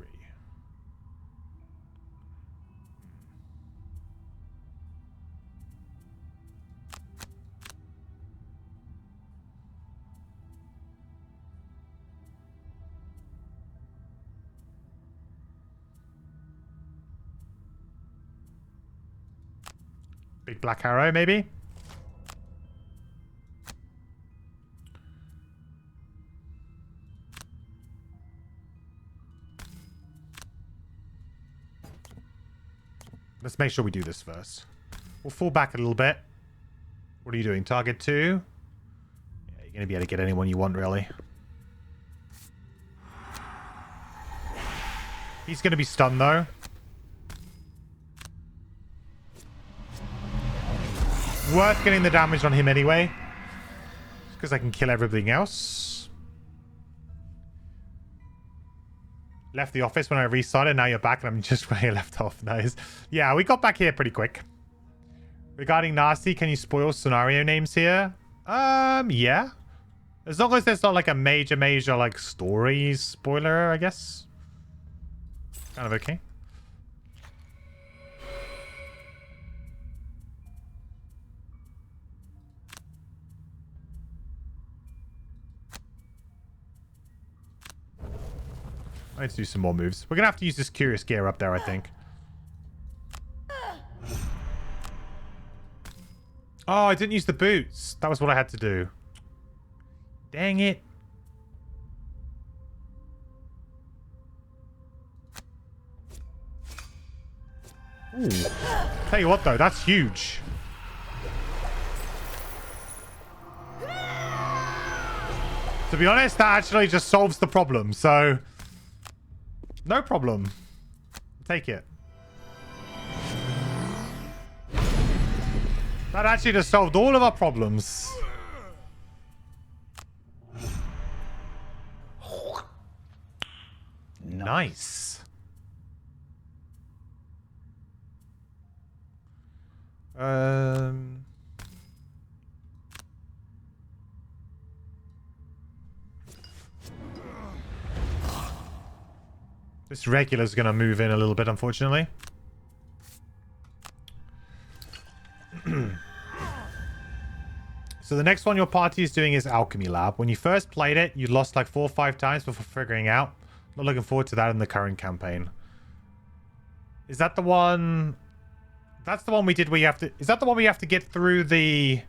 Big black arrow, maybe? Let's make sure we do this first. We'll fall back a little bit. What are you doing? Target 2? Yeah, you're going to be able to get anyone you want, really. He's going to be stunned, though. Worth getting the damage on him anyway. Because I can kill everything else. Left the office when I restarted. Now you're back and I'm just where you left off. Nice. Yeah, we got back here pretty quick. Regarding Nasty, can you spoil scenario names here? Yeah. As long as there's not like a major like story spoiler, I guess. Kind of okay. Let's do some more moves. We're gonna have to use this Curious Gear up there, I think. Oh, I didn't use the boots. That was what I had to do. Dang it. Ooh. Tell you what, though, that's huge. To be honest, that actually just solves the problem, so... No problem. Take it. That actually just solved all of our problems. Nice. This regular's gonna move in a little bit, unfortunately. So the next one your party is doing is Alchemy Lab. When you first played it, you lost like 4 or 5 times before figuring out. Not looking forward to that in the current campaign. Is that the one... That's the one we did where you have to... Is that the one where you have to get through the...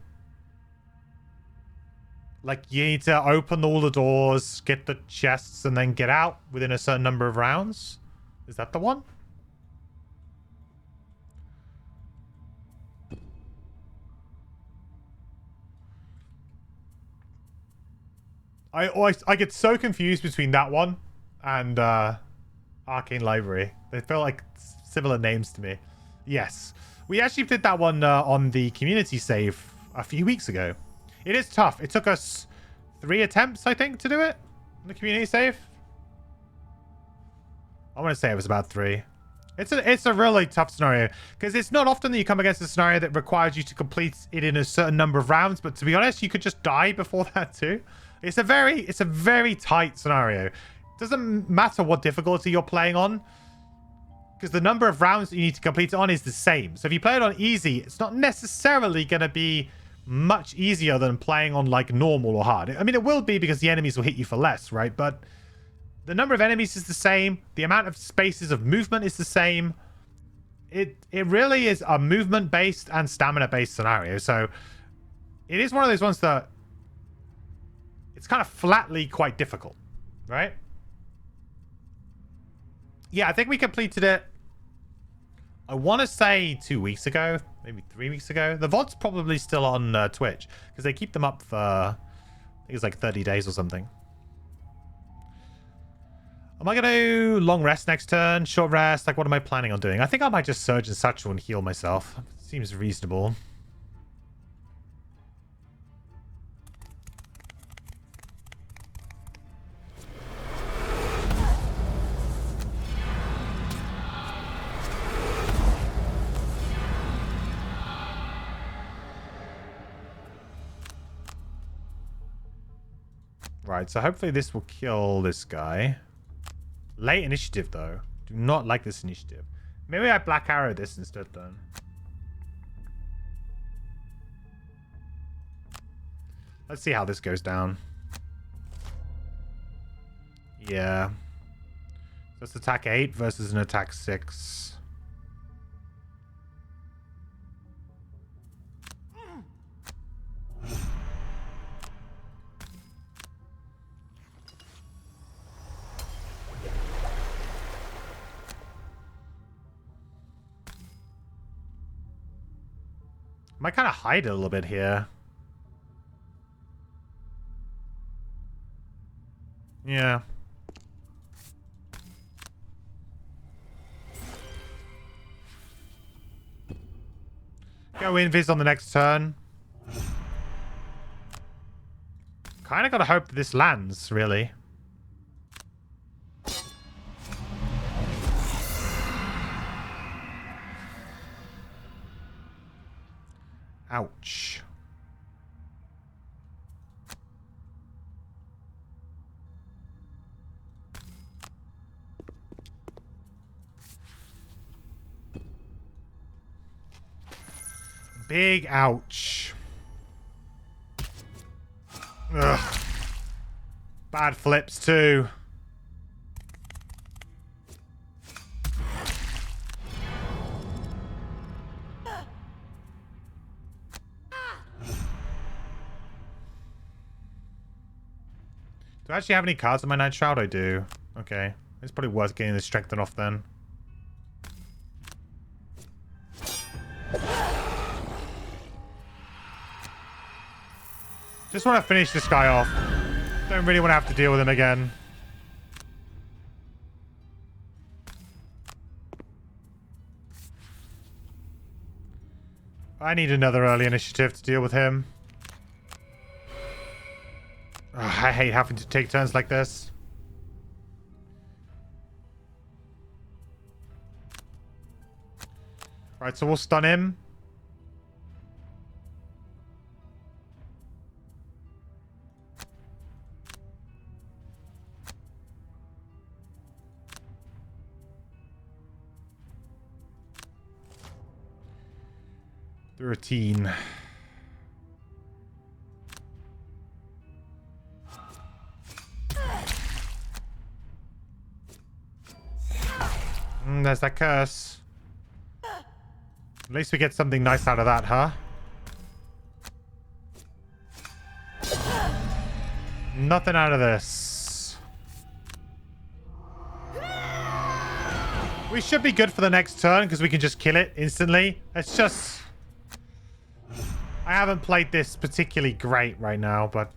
Like, you need to open all the doors, get the chests, and then get out within a certain number of rounds? Is that the one? I get so confused between that one and Arcane Library. They feel like similar names to me. Yes. We actually did that one on the community save a few weeks ago. It is tough. It took us 3 attempts, I think, to do it on the community save. I want to say it was about 3. It's a really tough scenario because it's not often that you come against a scenario that requires you to complete it in a certain number of rounds. But to be honest, you could just die before that too. It's a very tight scenario. It doesn't matter what difficulty you're playing on because the number of rounds that you need to complete it on is the same. So if you play it on easy, it's not necessarily going to be much easier than playing on like normal or hard. I mean, it will be because the enemies will hit you for less, right? But the number of enemies is the same. The amount of spaces of movement is the same. It really is a movement-based and stamina-based scenario. So it is one of those ones that it's kind of flatly quite difficult, right? Yeah, I think we completed it, I want to say 2 weeks ago, maybe 3 weeks ago. The VOD's probably still on Twitch because they keep them up for, I think it's like 30 days or something. Am I going to do long rest next turn? Short rest? Like, what am I planning on doing? I think I might just Surge and Satchel and heal myself. Seems reasonable. Right, so hopefully this will kill this guy. Late initiative, though. Do not like this initiative. Maybe I Black Arrow this instead, then. Let's see how this goes down. Yeah. That's attack 8 versus an attack 6. Might kind of hide it a little bit here. Yeah. Go invis on the next turn. Kind of got to hope that this lands, really. Ouch. Big ouch. Ugh. Bad flips too. Do I actually have any cards in my Night Shroud? I do. Okay. It's probably worth getting the strengthen off then. Just want to finish this guy off. Don't really want to have to deal with him again. I need another early initiative to deal with him. Ugh, I hate having to take turns like this. Right, so we'll stun him. The routine. There's that curse. At least we get something nice out of that, huh? Nothing out of this. We should be good for the next turn because we can just kill it instantly. It's just... I haven't played this particularly great right now, but...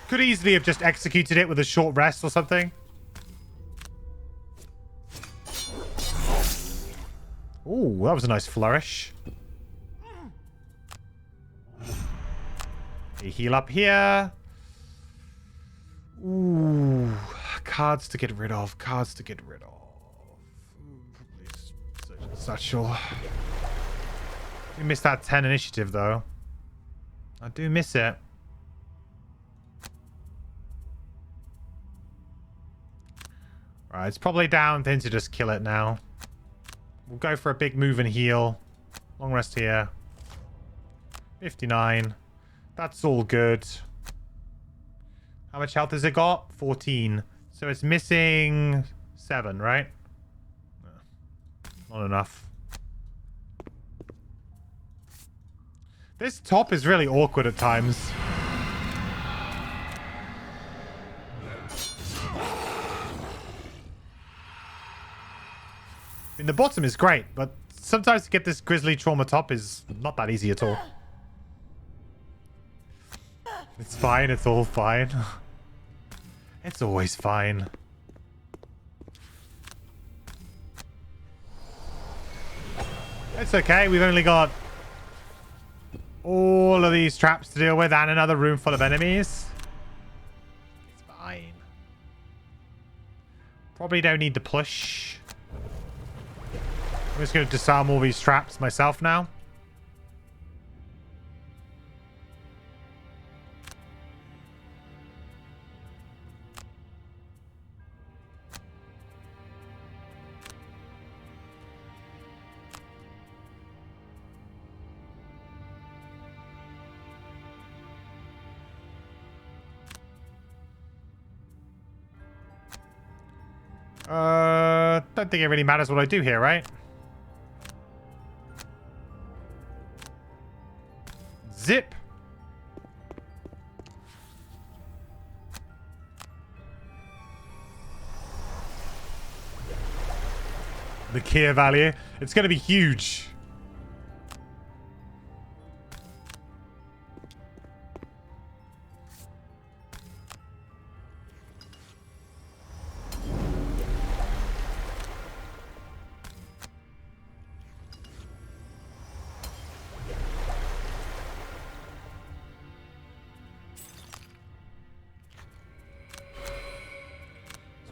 Could easily have just executed it with a short rest or something. Ooh, that was a nice flourish. A heal up here. Ooh, cards to get rid of. Cards to get rid of. Probably Satchel. We missed that 10 initiative, though. I do miss it. Right, it's probably down then to just kill it now. We'll go for a big move and heal. Long rest here. 59. That's all good. How much health has it got? 14. So it's missing 7, right? Not enough. This top is really awkward at times. I mean, the bottom is great, but sometimes to get this Grizzly Trauma top is not that easy at all. It's fine, it's all fine. It's always fine. It's okay, we've only got all of these traps to deal with and another room full of enemies. It's fine. Probably don't need to push. I'm just going to disarm all these traps myself now. Don't think it really matters what I do here, right? Zip. The Kia value. It's going to be huge.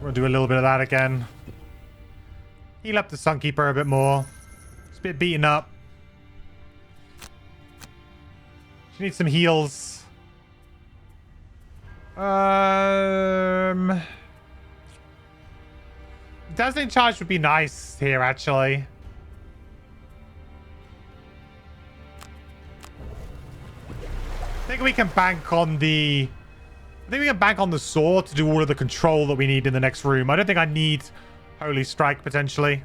We'll do a little bit of that again. Heal up the Sunkeeper a bit more. It's a bit beaten up. She needs some heals. Dazzling Charge would be nice here, actually. I think we can bank on the... I think we can bank on the sword to do all of the control that we need in the next room. I don't think I need Holy Strike, potentially.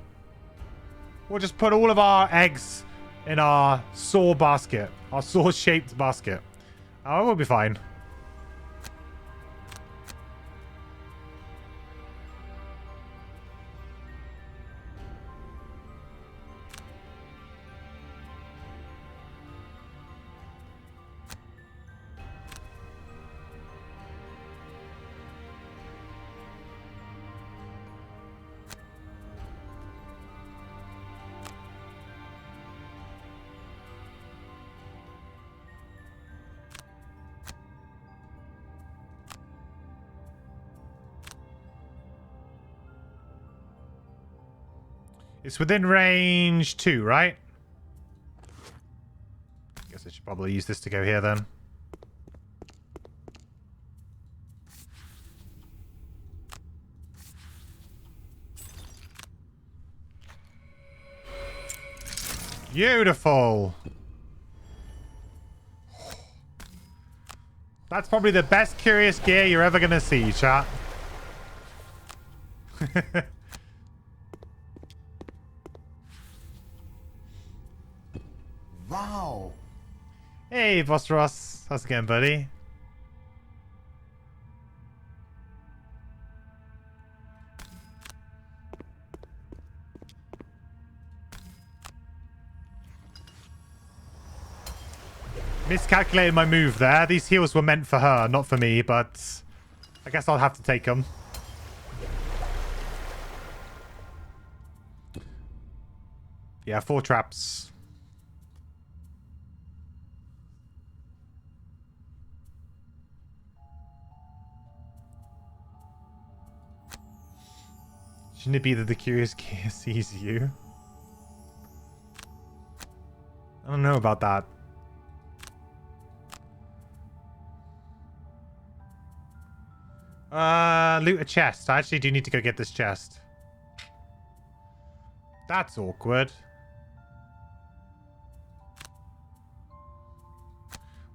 We'll just put all of our eggs in our saw basket. Our saw-shaped basket. Oh, we'll be fine. It's within range 2, right? Guess I should probably use this to go here then. Beautiful. That's probably the best curious gear you're ever going to see, chat. Wow. Hey, Boss Ross. How's it going, buddy? Miscalculated my move there. These heals were meant for her, not for me, but I guess I'll have to take them. Yeah, 4 traps. Shouldn't it be that the curious gear sees you? I don't know about that. loot a chest. I actually do need to go get this chest. That's awkward.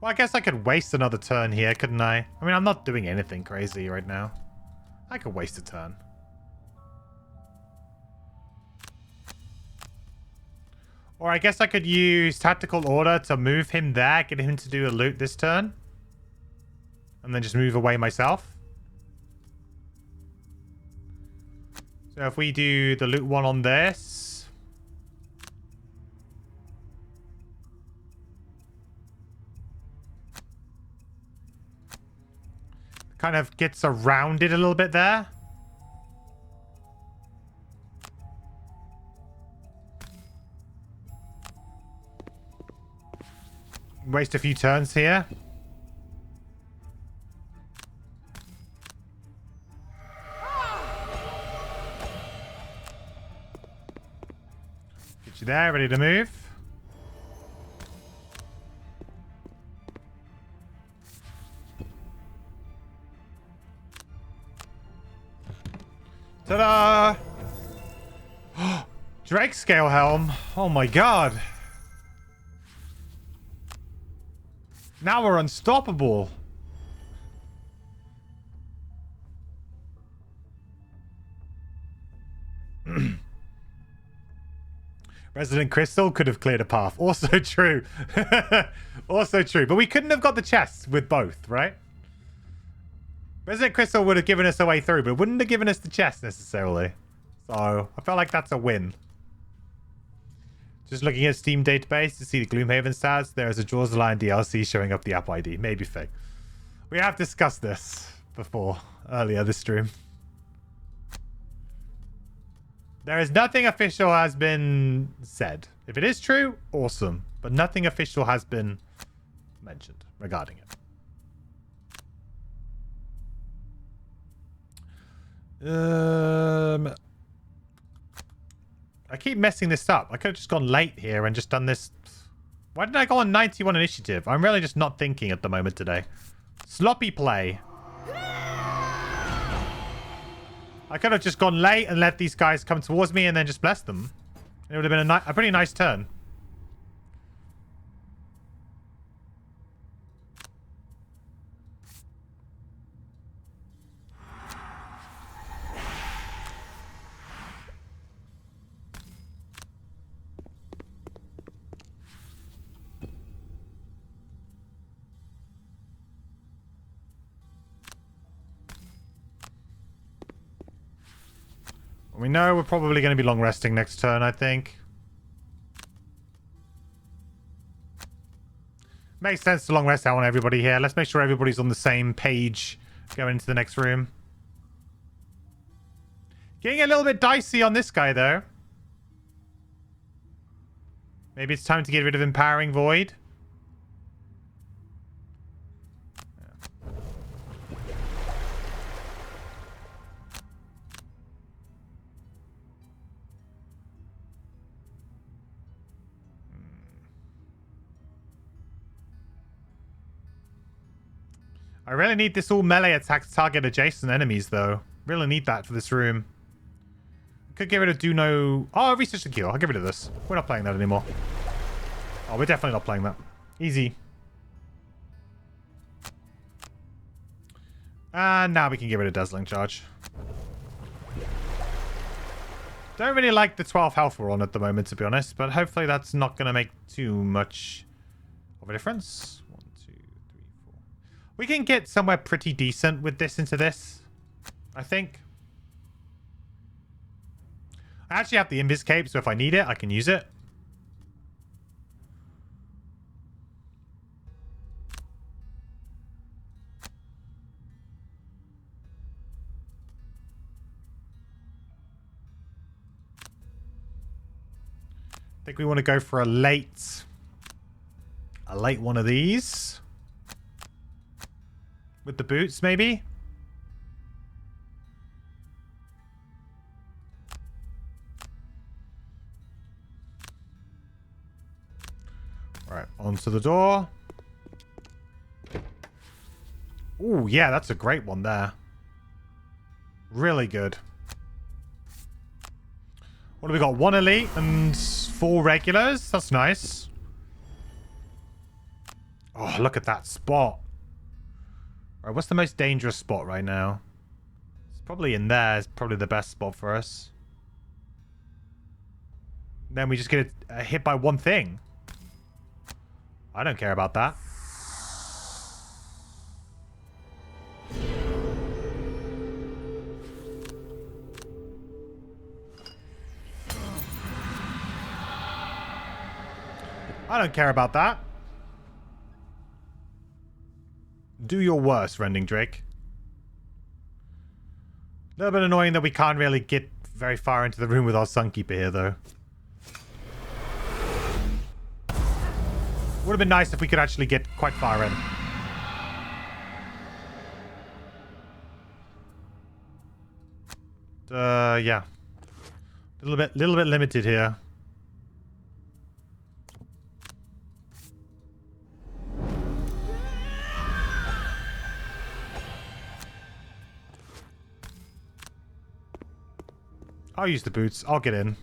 Well, I guess I could waste another turn here, couldn't I? I mean, I'm not doing anything crazy right now. I could waste a turn. Or I guess I could use Tactical Order to move him there, get him to do a loot this turn. And then just move away myself. So if we do the loot one on this. Kind of gets around it a little bit there. Waste a few turns here. Get you there, ready to move. Ta-da! Drake Scale Helm. Oh my god. Now we're unstoppable. Resident Crystal could have cleared a path. Also true. Also true. But we couldn't have got the chests with both, right? Resident Crystal would have given us a way through, but it wouldn't have given us the chest necessarily. So I felt like that's a win. Just looking at Steam database to see the Gloomhaven stats, there is a Jaws of the Lion DLC showing up the app ID. Maybe fake. We have discussed this before, earlier this stream. There is nothing official has been said. If it is true, awesome. But nothing official has been mentioned regarding it. I keep messing this up. I could have just gone late here and just done this. Why did I go on 91 initiative? I'm really just not thinking at the moment today. Sloppy play. I could have just gone late and let these guys come towards me and then just bless them. It would have been a pretty nice turn. We know we're probably going to be long resting next turn, I think. Makes sense to long rest out on everybody here. Let's make sure everybody's on the same page going into the next room. Getting a little bit dicey on this guy, though. Maybe it's time to get rid of Empowering Void. I really need this all melee attack to target adjacent enemies, though. Really need that for this room. Could get rid of Do No... Oh, Research and Cure. I'll get rid of this. We're not playing that anymore. Oh, we're definitely not playing that. Easy. And now we can get rid of Dazzling Charge. Don't really like the 12 health we're on at the moment, to be honest. But hopefully that's not going to make too much of a difference. We can get somewhere pretty decent with this into this, I think. I actually have the Invis Cape, so if I need it, I can use it. I think we want to go for a late one of these. With the boots, maybe? Alright, onto the door. Ooh, yeah, that's a great one there. Really good. What do we got? 1 elite and 4 regulars. That's nice. Oh, look at that spot. All right, what's the most dangerous spot right now? It's probably in there. It's probably the best spot for us. Then we just get hit by one thing. I don't care about that. I don't care about that. Do your worst, Rending Drake. A little bit annoying that we can't really get very far into the room with our Sunkeeper here, though. Would have been nice if we could actually get quite far in. Yeah. Little bit limited here. I'll use the boots. I'll get in.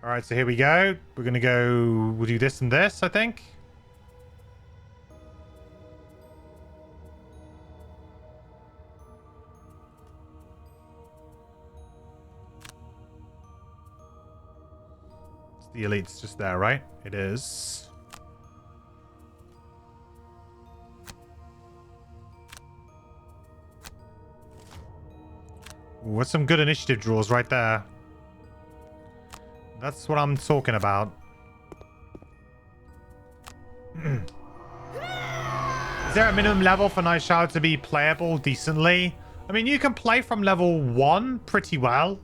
Alright, so here we go. We're going to go... We'll do this and this, I think. The elite's just there, right? It is. Ooh, that's some good initiative draws right there. That's what I'm talking about. Is there a minimum level for Night Shadow to be playable decently? I mean, you can play from level 1 pretty well.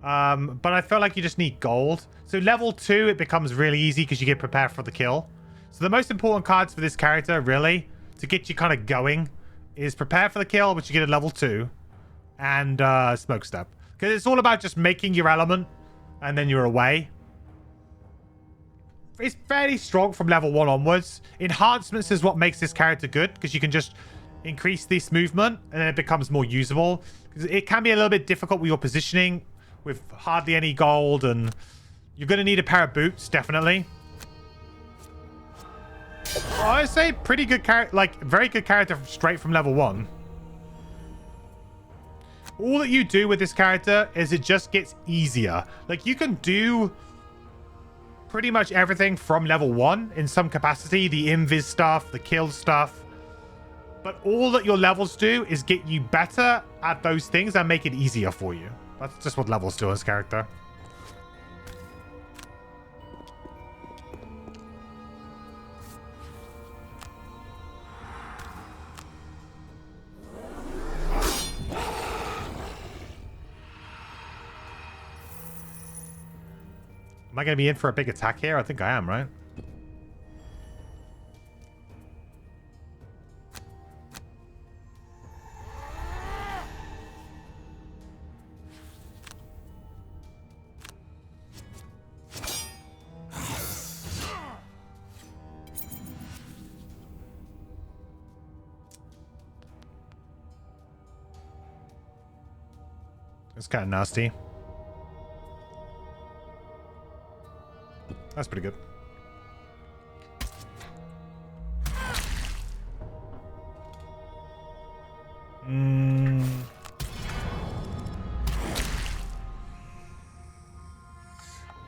But I feel like you just need gold. So level 2, it becomes really easy because you get prepared for the kill. So the most important cards for this character, really, to get you kind of going, is prepare for the kill, which you get at level 2, and smoke step. Because it's all about just making your element, and then you're away. It's fairly strong from level 1 onwards. Enhancements is what makes this character good, because you can just increase this movement, and then it becomes more usable. Because it can be a little bit difficult with your positioning, with hardly any gold, and you're going to need a pair of boots, definitely. I say pretty good character, like very good character straight from level 1. All that you do with this character is it just gets easier. Like, you can do pretty much everything from level 1 in some capacity. The invis stuff, the kill stuff. But all that your levels do is get you better at those things and make it easier for you. That's just what levels do on this character. Am I going to be in for a big attack here? I think I am, right? It's kind of nasty. That's pretty good.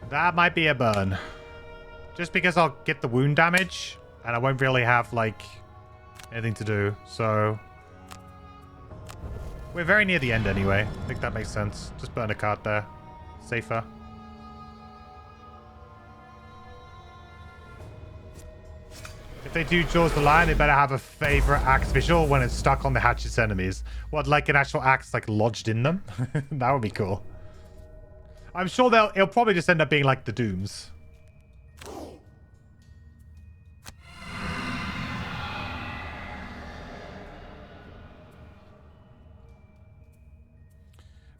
That might be a burn. Just because I'll get the wound damage, and I won't really have, like, anything to do, so... We're very near the end anyway. I think that makes sense. Just burn a card there. Safer. If they do Jaws the Lion, they better have a favorite axe visual when it's stuck on the hatchet's enemies. What, like an actual axe, like, lodged in them? That would be cool. I'm sure it'll probably just end up being like the Dooms.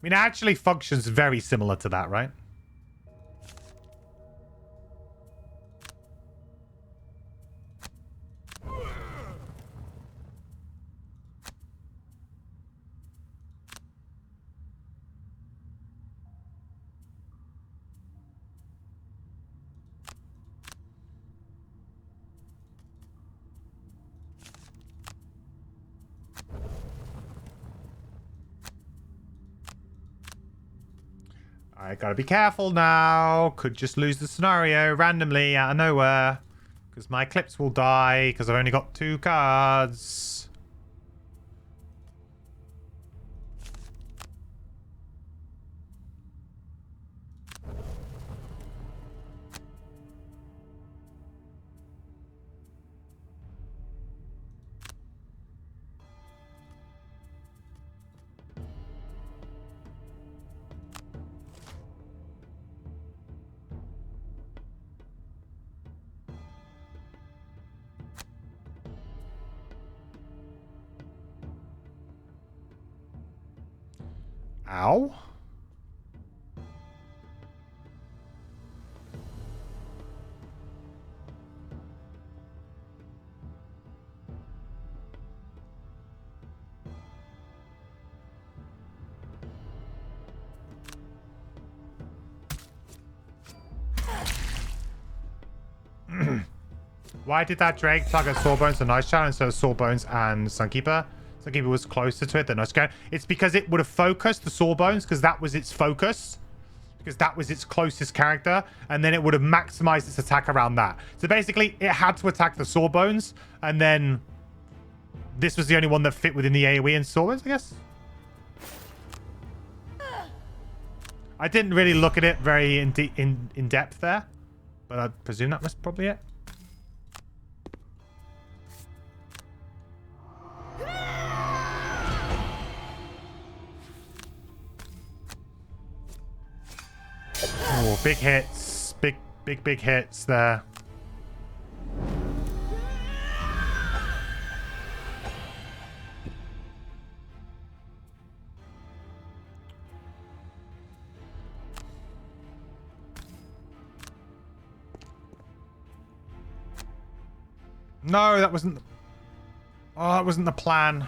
I mean, it actually functions very similar to that, right? I gotta be careful now. Could just lose the scenario randomly out of nowhere. Because my clips will die because I've only got 2 cards. Ow. Why did that Drake target Sawbones and Nice Challenge instead of Sawbones and Sunkeeper? Sunkeeper was closer to it than Nice Challenge. It's because it would have focused the Sawbones because that was its focus. Because that was its closest character. And then it would have maximized its attack around that. So basically, it had to attack the Sawbones. And then this was the only one that fit within the AoE and Sawbones, I guess. I didn't really look at it very in depth there. But I presume that was probably it. Oh, big hits. Big hits there. No, that wasn't... Oh, that wasn't the plan.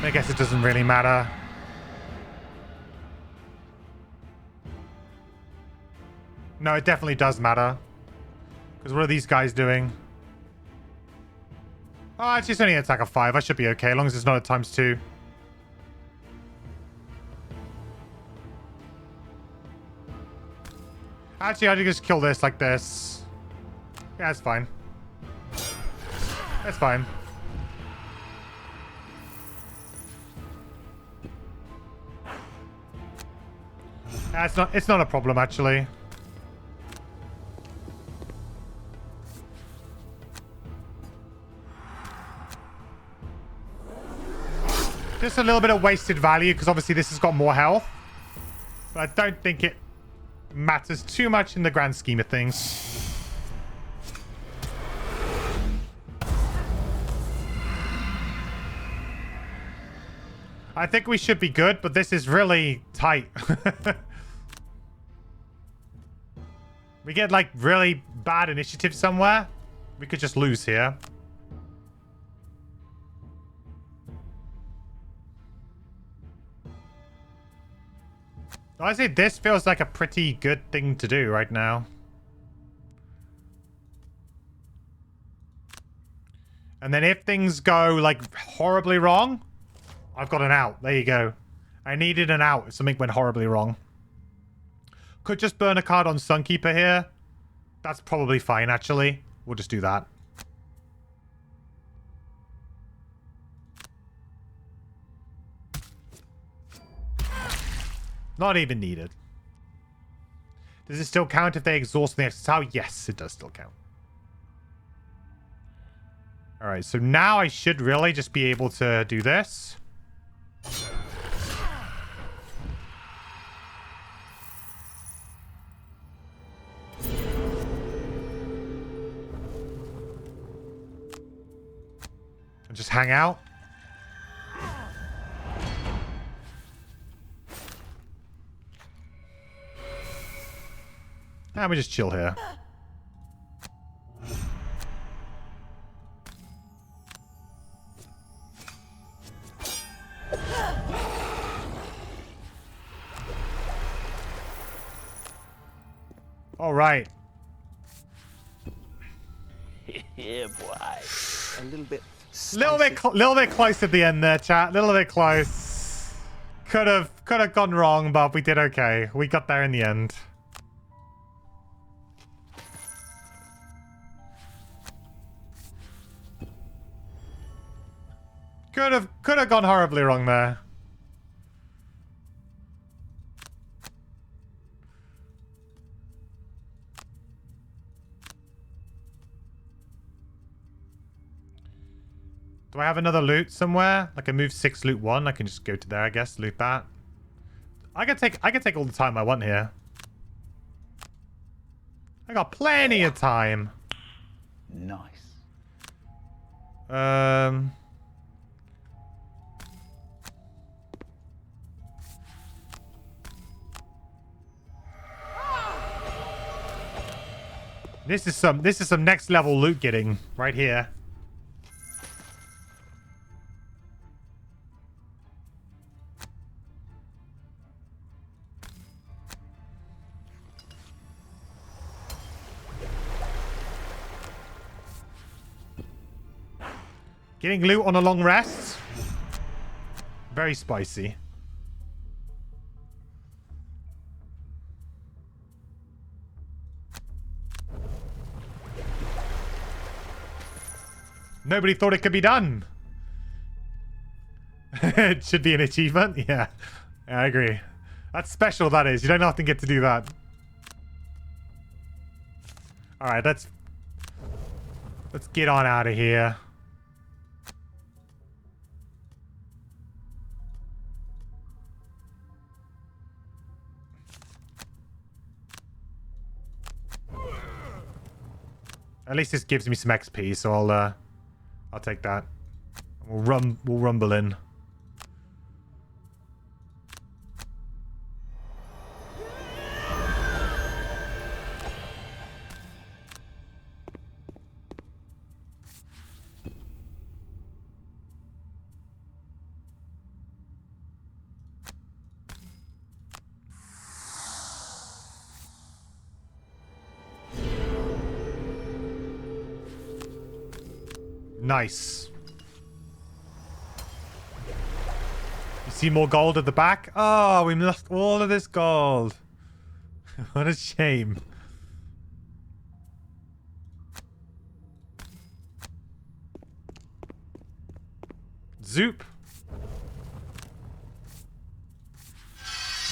I guess it doesn't really matter. No, it definitely does matter. Because what are these guys doing? Oh, it's just only an attack of 5. I should be okay, as long as it's not a ×2. Actually, I could just kill this like this. Yeah, that's fine. That's fine. It's not a problem, actually. Just a little bit of wasted value, because obviously this has got more health. But I don't think it matters too much in the grand scheme of things. I think we should be good, but this is really tight. We get like really bad initiative somewhere, we could just lose here. Honestly, this feels like a pretty good thing to do right now. And then if things go like horribly wrong, I've got an out. There you go. I needed an out if something went horribly wrong. Could just burn a card on Sunkeeper here. That's probably fine, actually. We'll just do that. Not even needed. Does it still count if they exhaust the extra tower? Yes, it does still count. Alright, so now I should really just be able to do this. And just hang out. And we just chill here. All right. Yeah, boy. A little bit. Little bit close at the end there, chat. Little bit close. Could have gone wrong, but we did okay. We got there in the end. Could have gone horribly wrong there. Do I have another loot somewhere? Like I move 6, loot 1. I can just go to there, I guess. Loot that. I can take all the time I want here. I got plenty of time. Nice. This is some next level loot getting right here. Getting loot on a long rest. Very spicy. Nobody thought it could be done. It should be an achievement. Yeah, I agree. That's special, that is. You don't often get to do that. Alright, let's get on out of here. At least this gives me some XP, so I'll take that. We'll rumble in. Nice. You see more gold at the back? Oh, we lost all of this gold. What a shame. Zoop.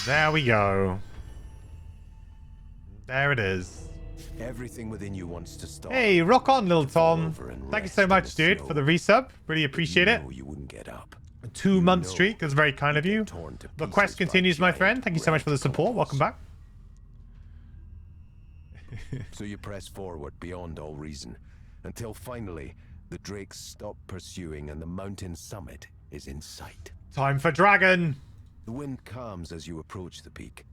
There we go. There it is. Everything within you wants to stop. Hey, rock on, little Tom. Thank you so much, dude, for the resub. Really appreciate it. You wouldn't get up. A 2-month streak. That's very kind of you. The quest continues, my friend. Thank you so much for the support. Welcome back. So you press forward beyond all reason, until finally the drakes stop pursuing and the mountain summit is in sight. Time for dragon. The wind calms as you approach the peak.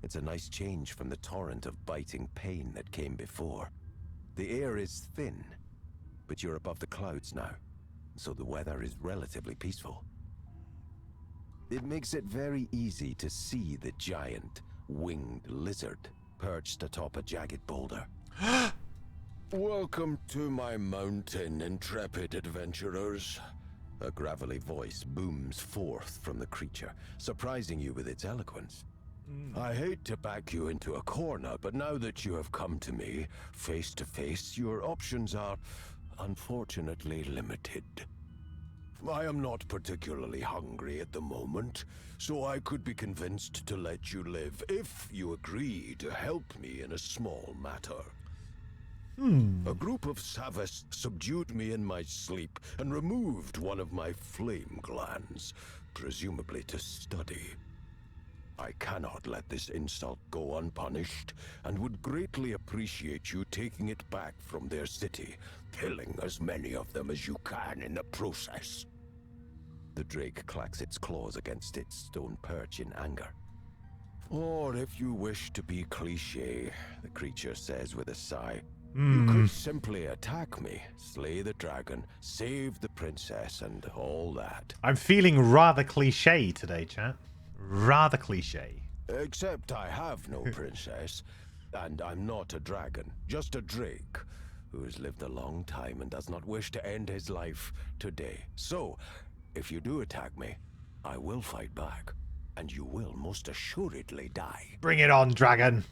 It's a nice change from the torrent of biting pain that came before. The air is thin, but you're above the clouds now, so the weather is relatively peaceful. It makes it very easy to see the giant, winged lizard perched atop a jagged boulder. Welcome to my mountain, intrepid adventurers. A gravelly voice booms forth from the creature, surprising you with its eloquence. I hate to back you into a corner, but now that you have come to me, face to face, your options are, unfortunately, limited. I am not particularly hungry at the moment, so I could be convinced to let you live if you agree to help me in a small matter. A group of Savas subdued me in my sleep and removed one of my flame glands, presumably to study. I cannot let this insult go unpunished, and would greatly appreciate you taking it back from their city, killing as many of them as you can in the process. The drake clacks its claws against its stone perch in anger. Or if you wish to be cliché, the creature says with a sigh, you could simply attack me, slay the dragon, save the princess, and all that. I'm feeling rather cliche today, chat. Rather cliche. Except I have no princess, and I'm not a dragon, just a drake, who has lived a long time and does not wish to end his life today. So, if you do attack me, I will fight back. and you will most assuredly die. Bring it on, dragon.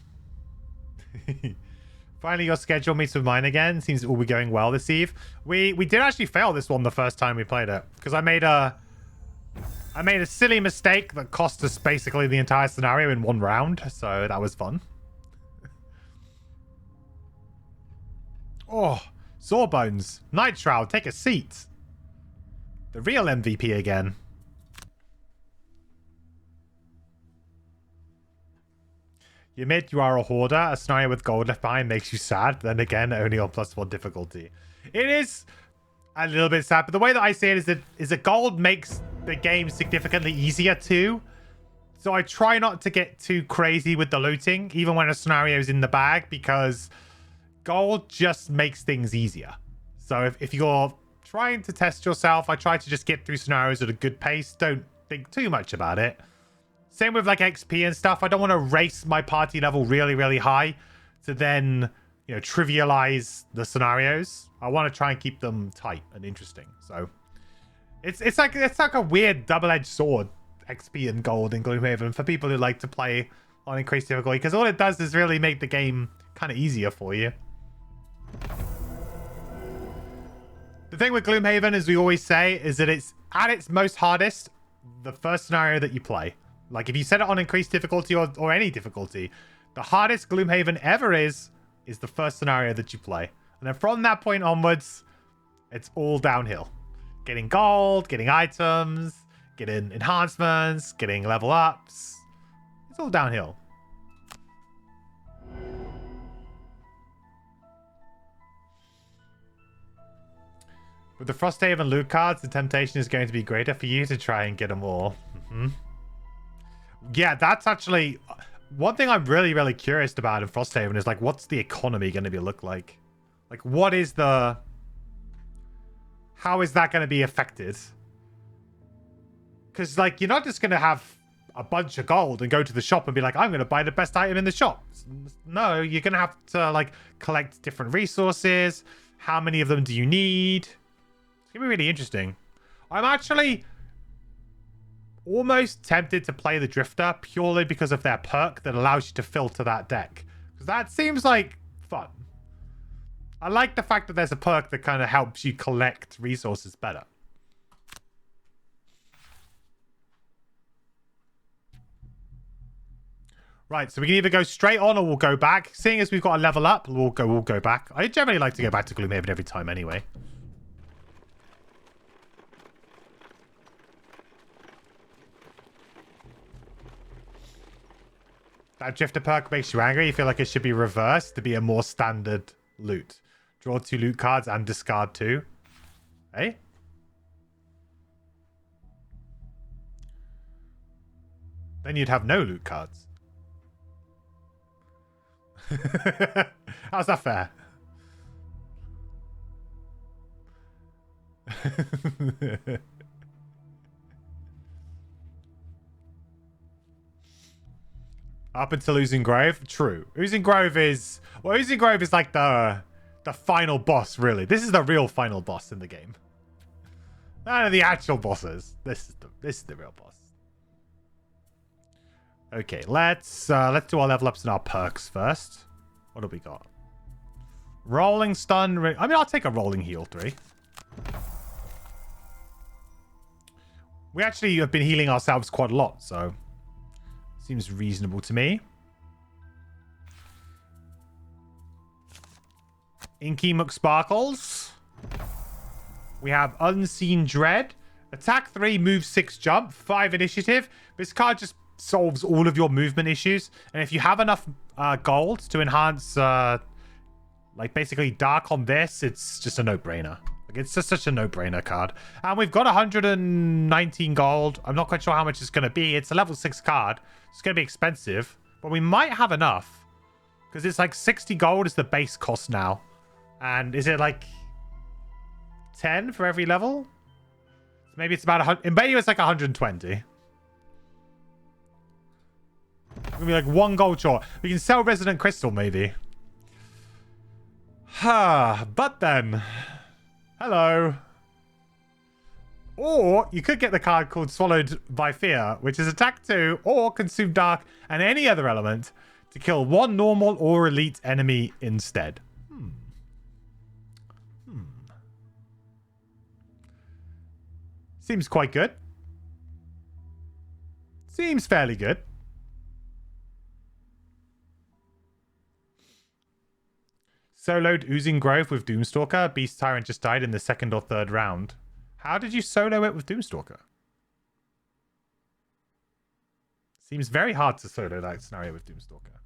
Finally, your schedule meets with mine again. Seems it will be going well this eve. We did actually fail this one the first time we played it because I made a silly mistake that cost us basically the entire scenario in one round. So that was fun. Oh, Sawbones, Night Shroud, take a seat. The real MVP again. You admit you are a hoarder. A scenario with gold left behind makes you sad. Then again, only on +1 difficulty. It is a little bit sad, but the way that I see it is that gold makes the game significantly easier too. So I try not to get too crazy with the looting, even when a scenario is in the bag, because gold just makes things easier. So if you're trying to test yourself, I try to just get through scenarios at a good pace. Don't think too much about it. Same with like XP and stuff. I don't want to race my party level really, really high to then, you know, trivialize the scenarios. I want to try and keep them tight and interesting. So it's like a weird double-edged sword, XP and gold in Gloomhaven, for people who like to play on increased difficulty, because all it does is really make the game kind of easier for you. The thing with Gloomhaven, as we always say, is that it's at its most hardest the first scenario that you play. Like, if you set it on increased difficulty or any difficulty, the hardest Gloomhaven ever is the first scenario that you play. And then from that point onwards, it's all downhill. Getting gold, getting items, getting enhancements, getting level ups. It's all downhill. With the Frosthaven loot cards, the temptation is going to be greater for you to try and get them all. Yeah, that's actually one thing I'm really, really curious about in Frosthaven is like, what's the economy going to be look like? Like, what is the... How is that going to be affected? Because, like, you're not just going to have a bunch of gold and go to the shop and be like, I'm going to buy the best item in the shop. No, you're going to have to, like, collect different resources. How many of them do you need? It's going to be really interesting. I'm actually almost tempted to play the Drifter purely because of their perk that allows you to filter that deck. Because that seems like fun. I like the fact that there's a perk that kind of helps you collect resources better. Right, so we can either go straight on or we'll go back. Seeing as we've got a level up, we'll go back. I generally like to go back to Gloomhaven every time anyway. That Drifter perk makes you angry. You feel like it should be reversed to be a more standard loot. Draw 2 loot cards and discard 2. Hey? Then you'd have no loot cards. How's that fair? Up until Oozing Grove? True. Oozing Grove is... Well, Oozing Grove is like the final boss, really. This is the real final boss in the game. None of the actual bosses. This is the real boss. Okay, let's do our level ups and our perks first. What do we got? Rolling stun. I mean, I'll take a rolling heal 3. We actually have been healing ourselves quite a lot, so seems reasonable to me. Inky McSparkles. We have Unseen Dread. Attack 3, move 6, jump, 5 initiative. This card just solves all of your movement issues. And if you have enough gold to enhance, like basically dark on this, it's just a no-brainer. Like, it's just such a no-brainer card. And we've got 119 gold. I'm not quite sure how much it's going to be. It's a level 6 card. It's going to be expensive, but we might have enough because it's like 60 gold is the base cost now. And is it like 10 for every level? Maybe it's about 100. Maybe it's like 120. It's gonna be like 1 gold short. We can sell Resident Crystal, maybe. But then, hello. Or you could get the card called Swallowed by Fear, which is attack 2 or consume dark and any other element to kill one normal or elite enemy instead. Seems quite good. Seems fairly good. Soloed Oozing Grove with Doomstalker. Beast Tyrant just died in the second or third round. How did you solo it with Doomstalker? Seems very hard to solo that scenario with Doomstalker.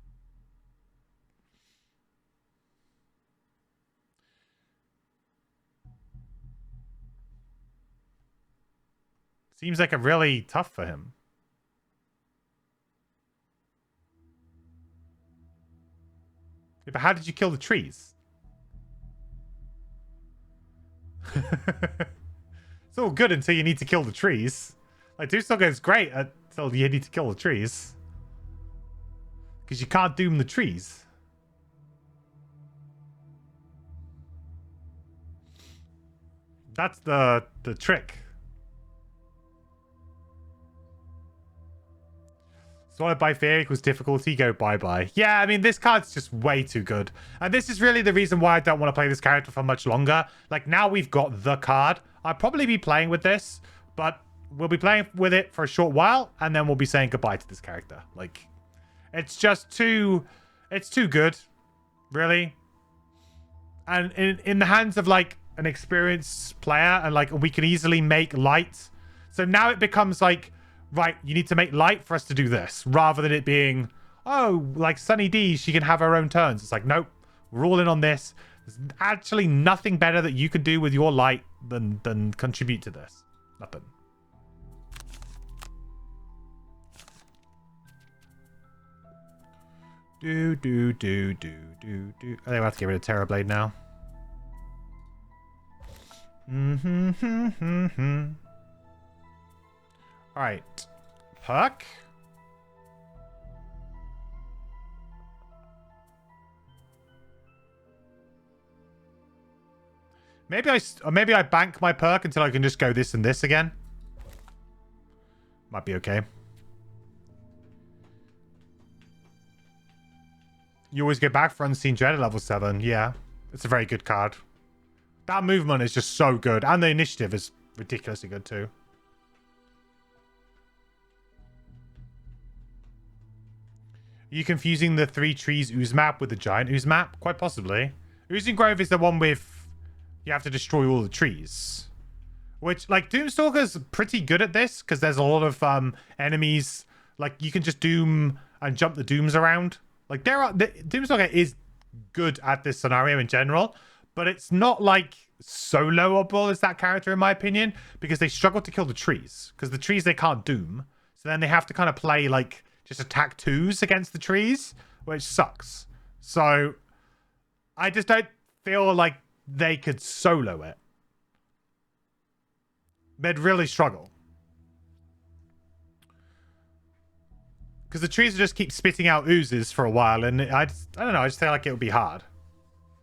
Seems like a really tough for him. Yeah, but how did you kill the trees? It's all good until you need to kill the trees. Like, Doomstalker is great until you need to kill the trees. Because you can't doom the trees. That's the trick. Swallowed by Fear equals difficulty, go bye-bye. Yeah, I mean, this card's just way too good. And this is really the reason why I don't want to play this character for much longer. Like, now we've got the card. I'll probably be playing with this, but we'll be playing with it for a short while, and then we'll be saying goodbye to this character. Like, it's just too... It's too good, really. And in the hands of, like, an experienced player, and, like, we can easily make light. So now it becomes, like... Right, you need to make light for us to do this, rather than it being, oh, like Sunny D, she can have her own turns. It's like, nope, we're all in on this. There's actually nothing better that you can do with your light than contribute to this. Nothing. I think I have to get rid of Terrorblade now. Alright. Perk. Maybe I bank my perk until I can just go this and this again. Might be okay. You always get back for Unseen Dread at level 7. Yeah. It's a very good card. That movement is just so good. And the initiative is ridiculously good too. Are you confusing the 3 trees ooze map with the giant ooze map? Quite possibly. Oozing Grove is the one with you have to destroy all the trees. Which, like, Doomstalker's pretty good at this because there's a lot of enemies. Like, you can just doom and jump the dooms around. Like, Doomstalker is good at this scenario in general, but it's not, like, soloable as that character, in my opinion, because they struggle to kill the trees. Because the trees they can't doom. So then they have to kind of play, like... just attack 2s against the trees, which sucks. So I just don't feel like they could solo it. They'd really struggle. Because the trees will just keep spitting out oozes for a while, and I don't know, I just feel like it would be hard.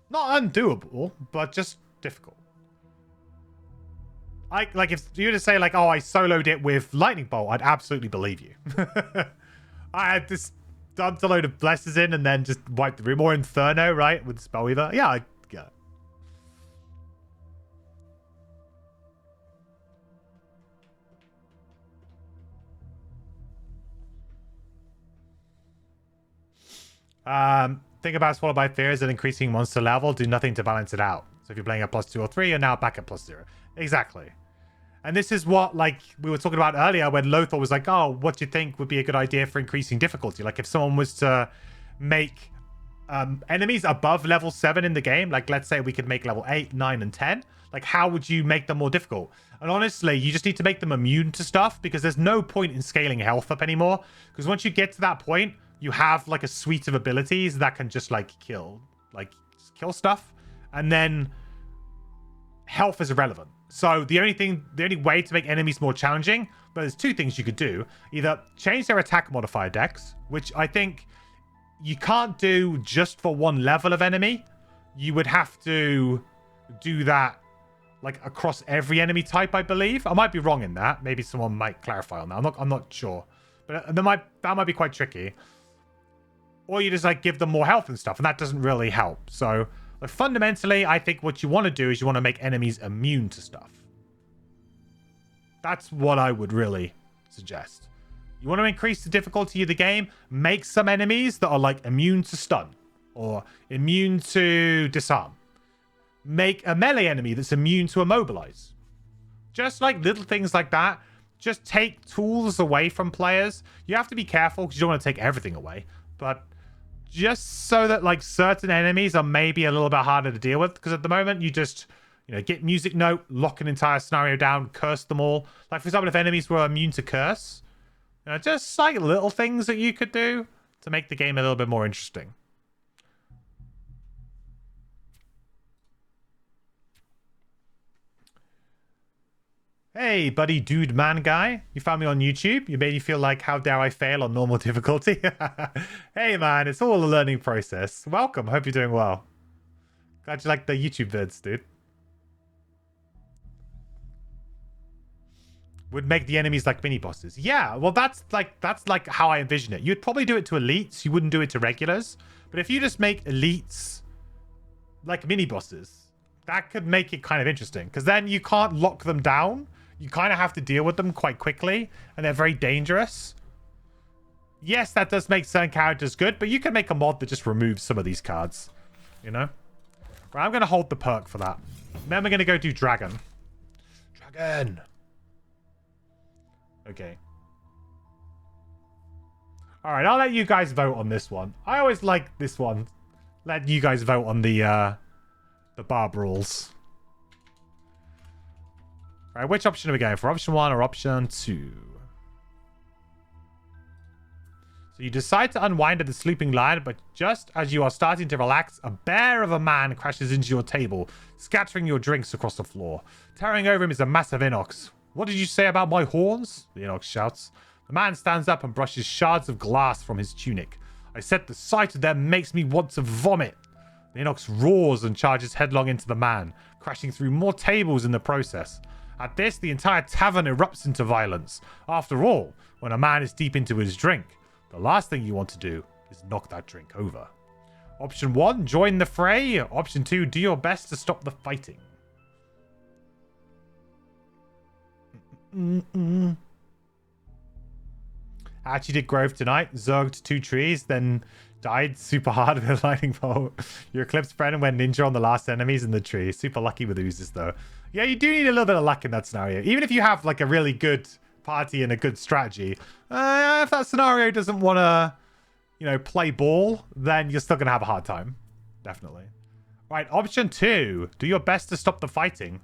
Not undoable, but just difficult. Like if you were to say, like, oh, I soloed it with Lightning Bolt, I'd absolutely believe you. I had just dumped a load of blesses in and then just wiped the room. Or Inferno, right? With Spellweaver. Yeah, I get it. Think about Swallowed by Fear as an increasing monster level. Do nothing to balance it out. So if you're playing at +2 or 3, you're now back at +0. Exactly. And this is what, like, we were talking about earlier when Lothar was like, oh, what do you think would be a good idea for increasing difficulty? Like, if someone was to make enemies above level 7 in the game, like, let's say we could make level 8, 9, and 10, like, how would you make them more difficult? And honestly, you just need to make them immune to stuff, because there's no point in scaling health up anymore. Because once you get to that point, you have, like, a suite of abilities that can just, like, kill stuff. And then health is irrelevant. So the only way to make enemies more challenging, but there's 2 things you could do. Either change their attack modifier dex, which I think you can't do just for one level of enemy. You would have to do that like across every enemy type, I believe. I might be wrong in that. Maybe someone might clarify on that. I'm not sure. But that might be quite tricky. Or you just like give them more health and stuff, and that doesn't really help. So like, fundamentally, I think what you want to do is you want to make enemies immune to stuff. That's what I would really suggest. You want to increase the difficulty of the game, make some enemies that are like immune to stun or immune to disarm. Make a melee enemy that's immune to immobilize. Just like little things like that. Just take tools away from players. You have to be careful because you don't want to take everything away. But just so that like certain enemies are maybe a little bit harder to deal with. Because at the moment you just, you know, get music note, lock an entire scenario down, curse them all. Like for example, if enemies were immune to curse. You know, just like little things that you could do to make the game a little bit more interesting. Hey, buddy, dude, man guy. You found me on YouTube. You made me feel like, how dare I fail on normal difficulty? Hey, man, it's all a learning process. Welcome. Hope you're doing well. Glad you like the YouTube vids, dude. Would make the enemies like mini bosses. Yeah, well, that's like how I envision it. You'd probably do it to elites. You wouldn't do it to regulars. But if you just make elites like mini bosses, that could make it kind of interesting. Because then you can't lock them down. You kind of have to deal with them quite quickly. And they're very dangerous. Yes, that does make certain characters good. But you can make a mod that just removes some of these cards. You know? Right, I'm going to hold the perk for that. Then we're going to go do Dragon. Dragon! Okay. All right, I'll let you guys vote on this one. I always like this one. Let you guys vote on the bar brawls. All right, which option are we going for? Option 1 or option 2? So you decide to unwind at the sleeping lion, but just as you are starting to relax, a bear of a man crashes into your table, scattering your drinks across the floor. Towering over him is a massive inox. What did you say about my horns? The inox shouts. The man stands up and brushes shards of glass from his tunic. I said the sight of them makes me want to vomit. The inox roars and charges headlong into the man, crashing through more tables in the process. At this, the entire tavern erupts into violence. After all, when a man is deep into his drink, the last thing you want to do is knock that drink over. Option 1, join the fray. Option 2, do your best to stop the fighting. Actually did Grove tonight. Zerged 2 trees, then died super hard with a lightning bolt. Your eclipse friend went ninja on the last enemies in the tree. Super lucky with oozes though. Yeah, you do need a little bit of luck in that scenario. Even if you have like a really good party and a good strategy, if that scenario doesn't want to, you know, play ball, then you're still going to have a hard time. Definitely. Right, option 2. Do your best to stop the fighting.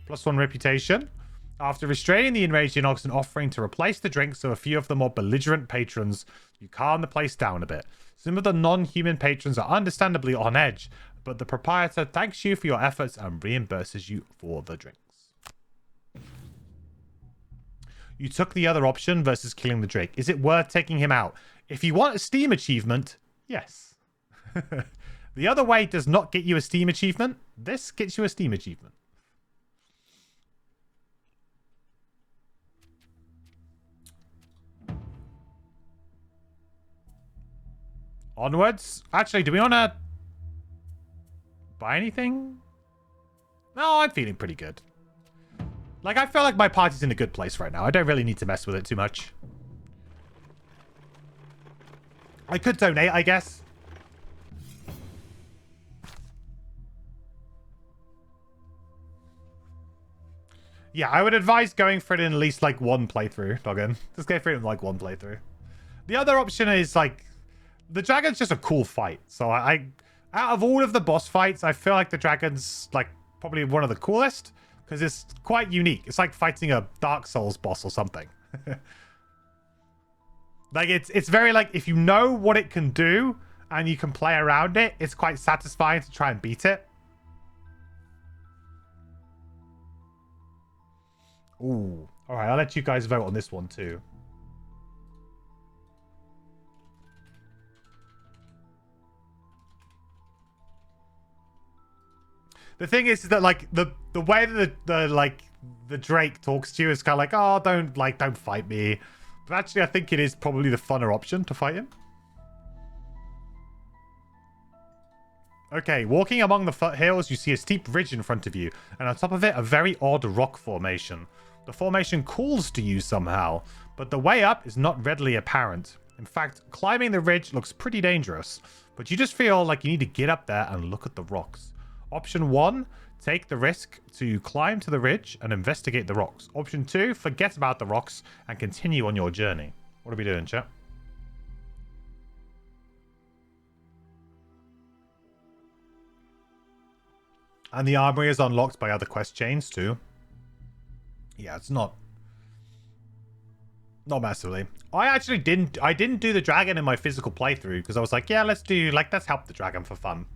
+1 reputation. After restraining the enraged inox and offering to replace the drink so a few of the more belligerent patrons, you calm the place down a bit. Some of the non-human patrons are understandably on edge, but the proprietor thanks you for your efforts and reimburses you for the drinks. You took the other option versus killing the Drake. Is it worth taking him out? If you want a Steam achievement, yes. The other way does not get you a Steam achievement. This gets you a Steam achievement. Onwards. Actually, do we want to buy anything? No, I'm feeling pretty good. Like, I feel like my party's in a good place right now. I don't really need to mess with it too much. I could donate, I guess. Yeah, I would advise going for it in at least, like, one playthrough, Doggin. Just go for it in, like, one playthrough. The other option is, like, the dragon's just a cool fight. So I out of all of the boss fights, I feel like the dragon's like probably one of the coolest because it's quite unique. It's like fighting a Dark Souls boss or something. Like it's very like if you know what it can do and you can play around it, it's quite satisfying to try and beat it. Ooh. All right, I'll let you guys vote on this one too. The thing is that like the way that the Drake talks to you is kind of like, oh, don't fight me. But actually, I think it is probably the funner option to fight him. Okay, walking among the foothills, you see a steep ridge in front of you, and on top of it, a very odd rock formation. The formation calls to you somehow, but the way up is not readily apparent. In fact, climbing the ridge looks pretty dangerous, but you just feel like you need to get up there and look at the rocks. Option 1, take the risk to climb to the ridge and investigate the rocks. Option 2, forget about the rocks and continue on your journey. What are we doing, chat? And the armory is unlocked by other quest chains too. Yeah, it's not massively. I didn't do the dragon in my physical playthrough because I was like, yeah, let's help the dragon for fun.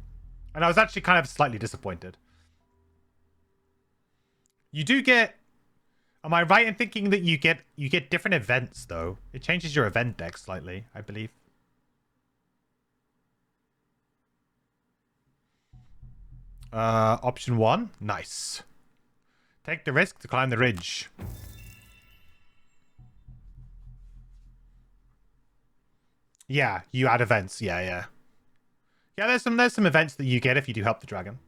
And I was actually kind of slightly disappointed. You do get, am I right in thinking that you get different events though? It changes your event deck slightly, I believe. Option 1, nice. Take the risk to climb the ridge. Yeah, you add events. Yeah, there's some events that you get if you do help the dragon.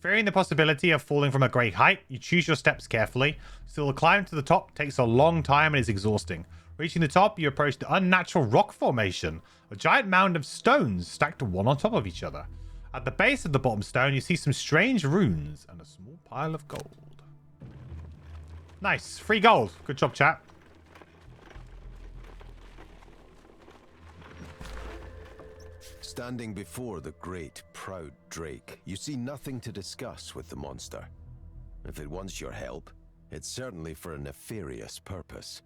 Fearing the possibility of falling from a great height, you choose your steps carefully. Still, the climb to the top takes a long time and is exhausting. Reaching the top, you approach the unnatural rock formation, a giant mound of stones stacked one on top of each other. At the base of the bottom stone, you see some strange runes and a small pile of gold. Nice. Free gold. Good job, chat. Standing before the great, proud Drake, you see nothing to discuss with the monster. If it wants your help, it's certainly for a nefarious purpose.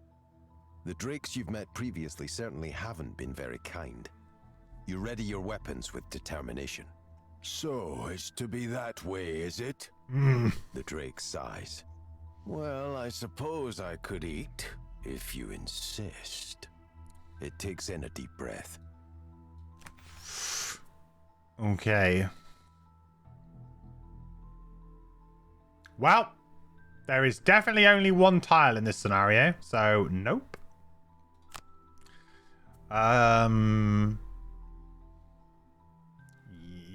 The Drakes you've met previously certainly haven't been very kind. You ready your weapons with determination. So, it's to be that way, is it? The Drake sighs. Well, I suppose I could eat, If you insist. It takes in a deep breath. Okay. Well, there is definitely only one tile in this scenario, so nope.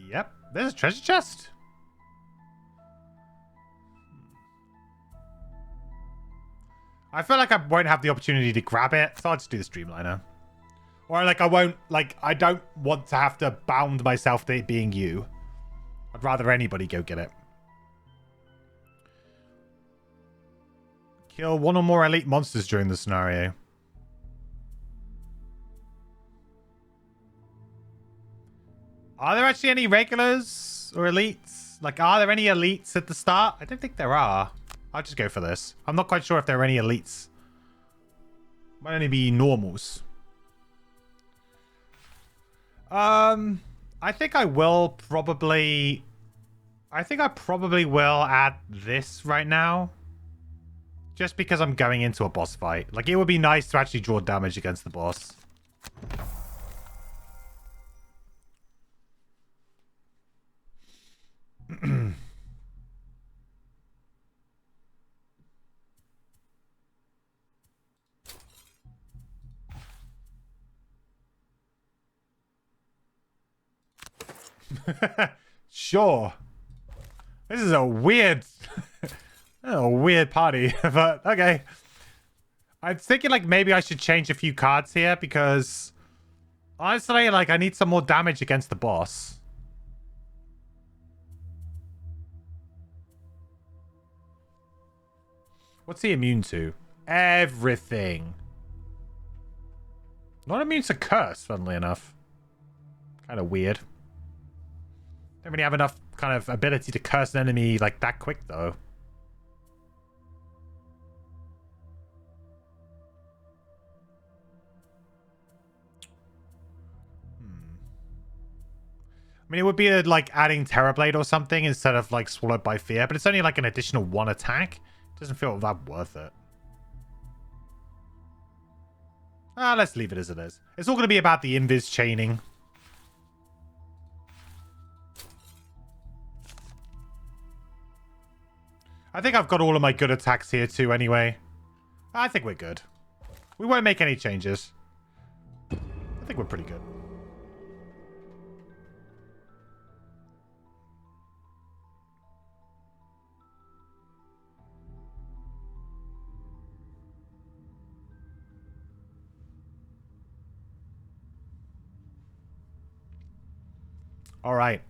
Yep, there's a treasure chest. I feel like I won't have the opportunity to grab it, so I'll just do the streamliner. Or like I don't want to have to bound myself to it being you. I'd rather anybody go get it. Kill one or more elite monsters during the scenario. Are there actually any regulars or elites? Like, are there any elites at the start? I don't think there are. I'll just go for this. I'm not quite sure if there are any elites. Might only be normals. I think I will probably... I think I probably will add this right now. Just because I'm going into a boss fight. Like, it would be nice to actually draw damage against the boss. Sure. This is a weird... a weird party, but okay. I'm thinking like maybe I should change a few cards here because honestly, like I need some more damage against the boss. What's he immune to? Everything. Not immune to curse, funnily enough. Kind of weird. Don't really have enough kind of ability to curse an enemy like that quick though. I mean, it would be like adding Terrorblade or something instead of like Swallowed by Fear, but it's only like an additional 1 attack. It doesn't feel that worth it. Let's leave it as it is. It's all going to be about the invis chaining. I think I've got all of my good attacks here too anyway. I think we're good. We won't make any changes. I think we're pretty good. All right.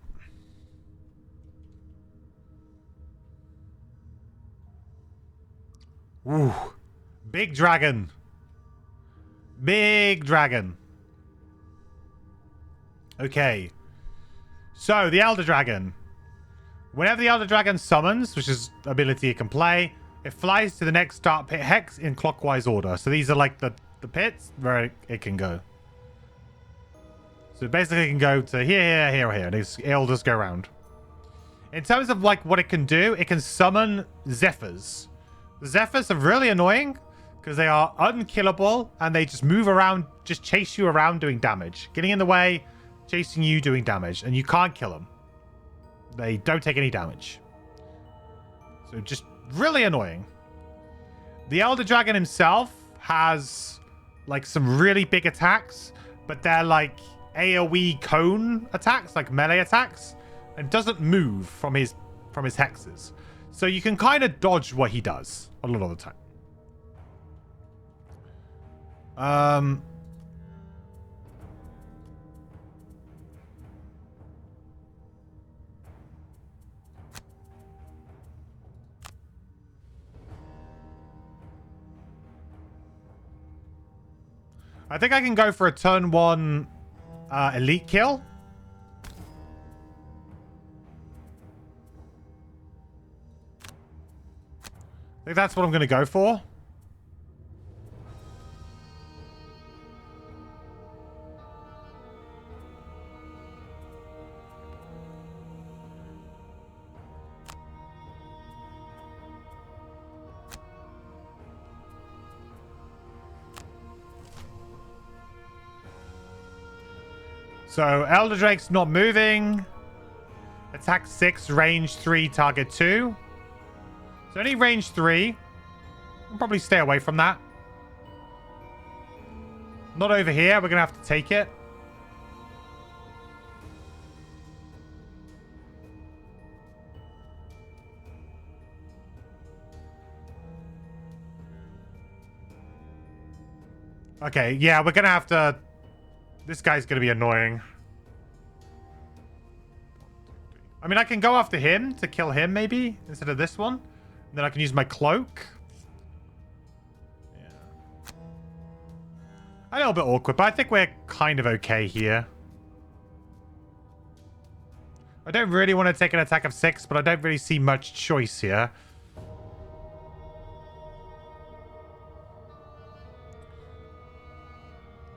Ooh. Big dragon. Big dragon. Okay. So, the Elder Dragon. Whenever the Elder Dragon summons, which is ability it can play, it flies to the next start pit hex in clockwise order. So these are like the pits where it can go. So basically it can go to here, here, here, and it'll just go around. In terms of like what it can do, it can summon Zephyrs. The Zephyrs are really annoying because they are unkillable and they just move around, just chase you around doing damage. Getting in the way, chasing you, doing damage, and you can't kill them. They don't take any damage. So just really annoying. The Elder Dragon himself has like some really big attacks, but they're like AoE cone attacks, like melee attacks, and doesn't move from his hexes. So you can kind of dodge what he does a lot of the time. I think I can go for a turn 1 elite kill. I think that's what I'm going to go for. So, Elder Drake's not moving. Attack 6, range 3, target 2. So only range 3. I'll probably stay away from that. Not over here. We're going to have to take it. Okay, yeah, we're going to have to... This guy's going to be annoying. I mean, I can go after him to kill him, maybe, instead of this one. And then I can use my cloak. Yeah. A little bit awkward, but I think we're kind of okay here. I don't really want to take an attack of 6, but I don't really see much choice here.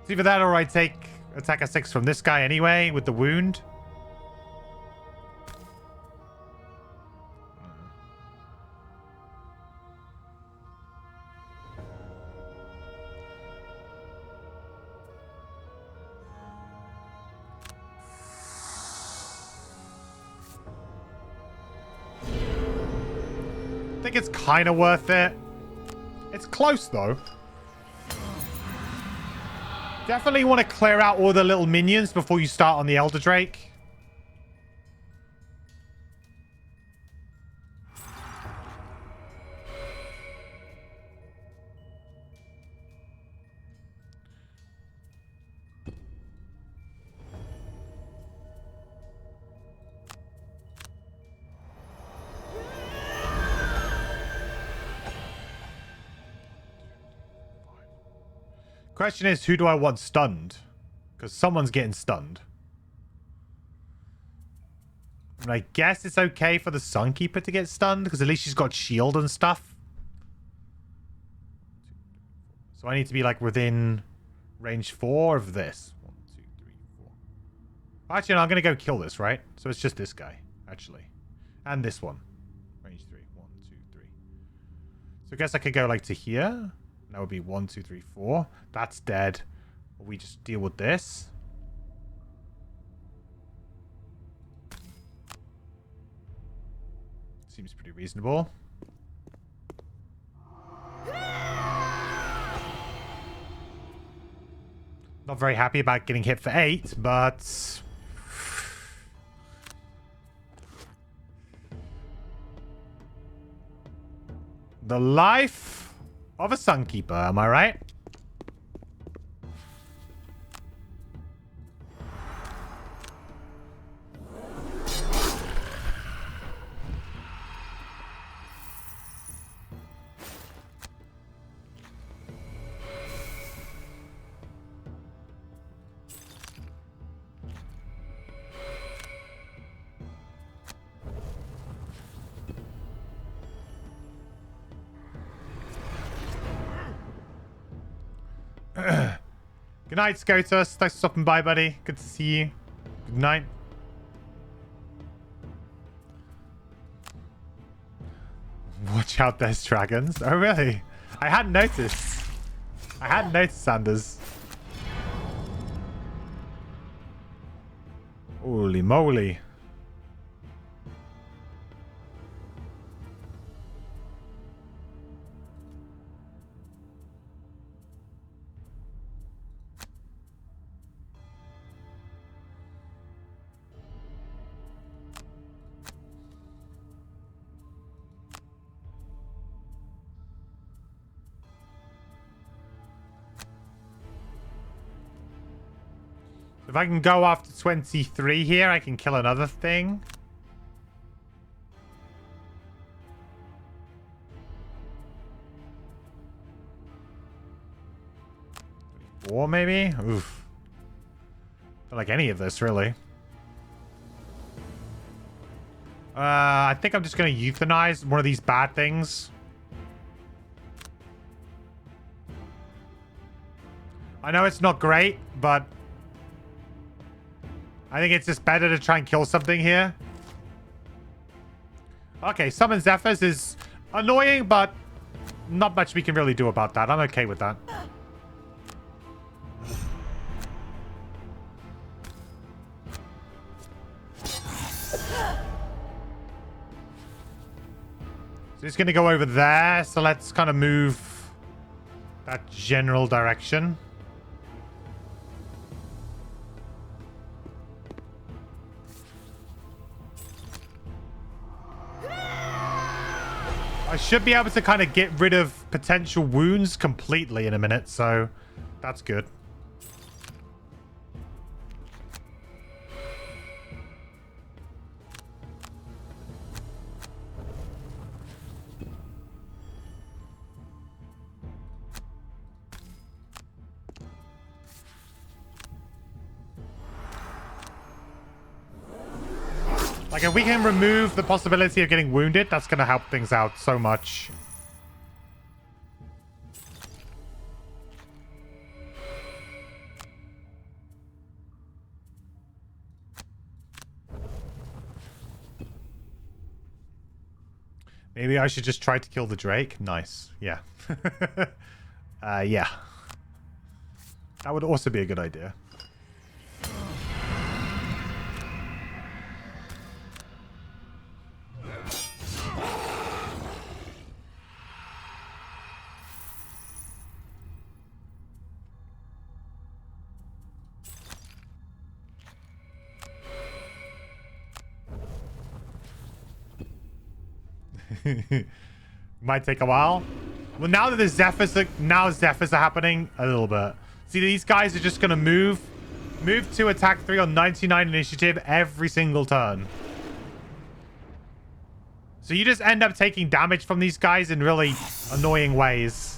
It's either that or I take attack of 6 from this guy anyway, with the wound. I think it's kind of worth it. It's close, though. Definitely want to clear out all the little minions before you start on the Elder Drake. Question is, who do I want stunned? Because someone's getting stunned. And I guess it's okay for the Sunkeeper to get stunned, because at least she's got shield and stuff. So I need to be like within range 4 of this. 1, 2, 3, 4. Actually, no, I'm going to go kill this, right? So it's just this guy, actually. And this one. Range 3. 1, 2, 3. So I guess I could go like to here. That would be 1, 2, 3, 4. That's dead. We just deal with this. Seems pretty reasonable. Not very happy about getting hit for 8, but... The life of a Sunkeeper, am I right? Good night, Scotus. Thanks for stopping by, buddy. Good to see you. Good night. Watch out, there's dragons. Oh, really? I hadn't noticed. I hadn't noticed, Sanders. Holy moly. If I can go after 23 here, I can kill another thing. Or maybe? Oof. Don't like any of this, really. I think I'm just going to euthanize one of these bad things. I know it's not great, but... I think it's just better to try and kill something here. Okay, Summon Zephyrs is annoying, but not much we can really do about that. I'm okay with that. So it's going to go over there. So let's kind of move that general direction. I should be able to kind of get rid of potential wounds completely in a minute, so that's good. Like, if we can remove the possibility of getting wounded, that's going to help things out so much. Maybe I should just try to kill the Drake. Nice. Yeah. Yeah. That would also be a good idea. Might take a while. Well, now that the Zephyrs are happening a little bit. See, these guys are just gonna move to attack 3 on 99 initiative every single turn. So you just end up taking damage from these guys in really annoying ways.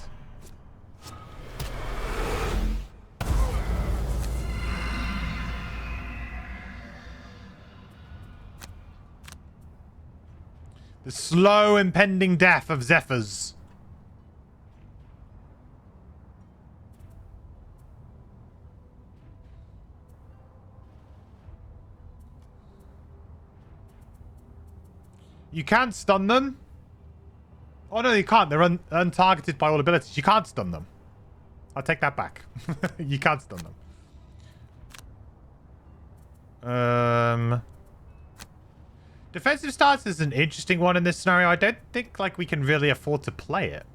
The slow impending death of Zephyrs. You can't stun them. Oh, no, you can't. They're untargeted by all abilities. You can't stun them. I'll take that back. You can't stun them. Defensive stance is an interesting one in this scenario. I don't think like we can really afford to play it.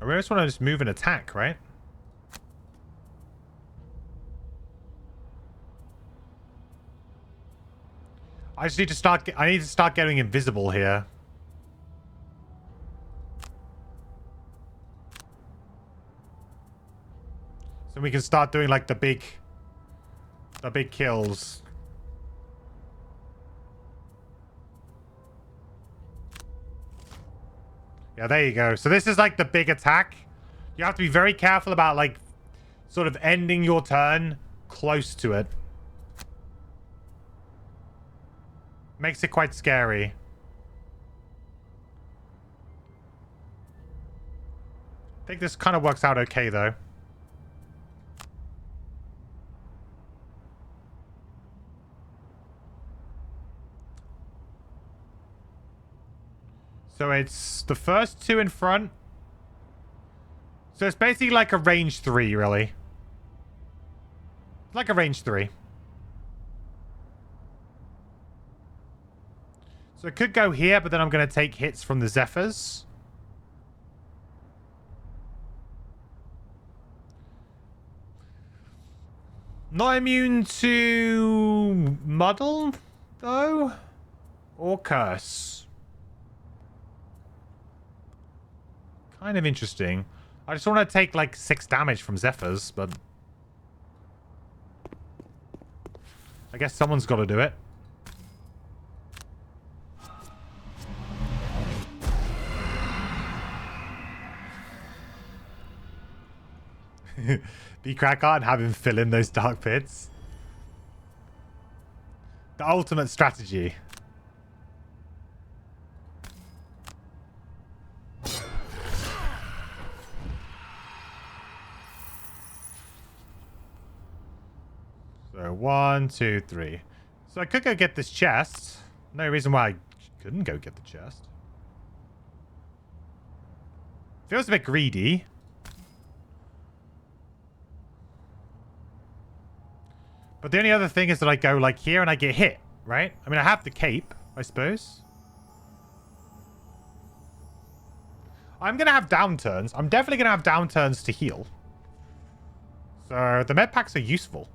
I really just want to just move and attack, right? I just need to start. I need to start getting invisible here. So we can start doing like the big kills. Yeah, there you go. So this is like the big attack. You have to be very careful about like sort of ending your turn close to it. Makes it quite scary. I think this kind of works out okay though. So it's the first two in front. So it's basically like a range 3, really. It's like a range 3. So it could go here, but then I'm going to take hits from the Zephyrs. Not immune to Muddle, though? Or Curse. Kind of interesting. I just want to take like 6 damage from Zephyrs, but I guess someone's got to do it. Be Cracker and have him fill in those dark pits. The ultimate strategy. So 1, 2, 3. So I could go get this chest. No reason why I couldn't go get the chest. Feels a bit greedy. But the only other thing is that I go like here and I get hit, right? I mean, I have the cape, I suppose. I'm going to have downturns. I'm definitely going to have downturns to heal. So the med packs are useful.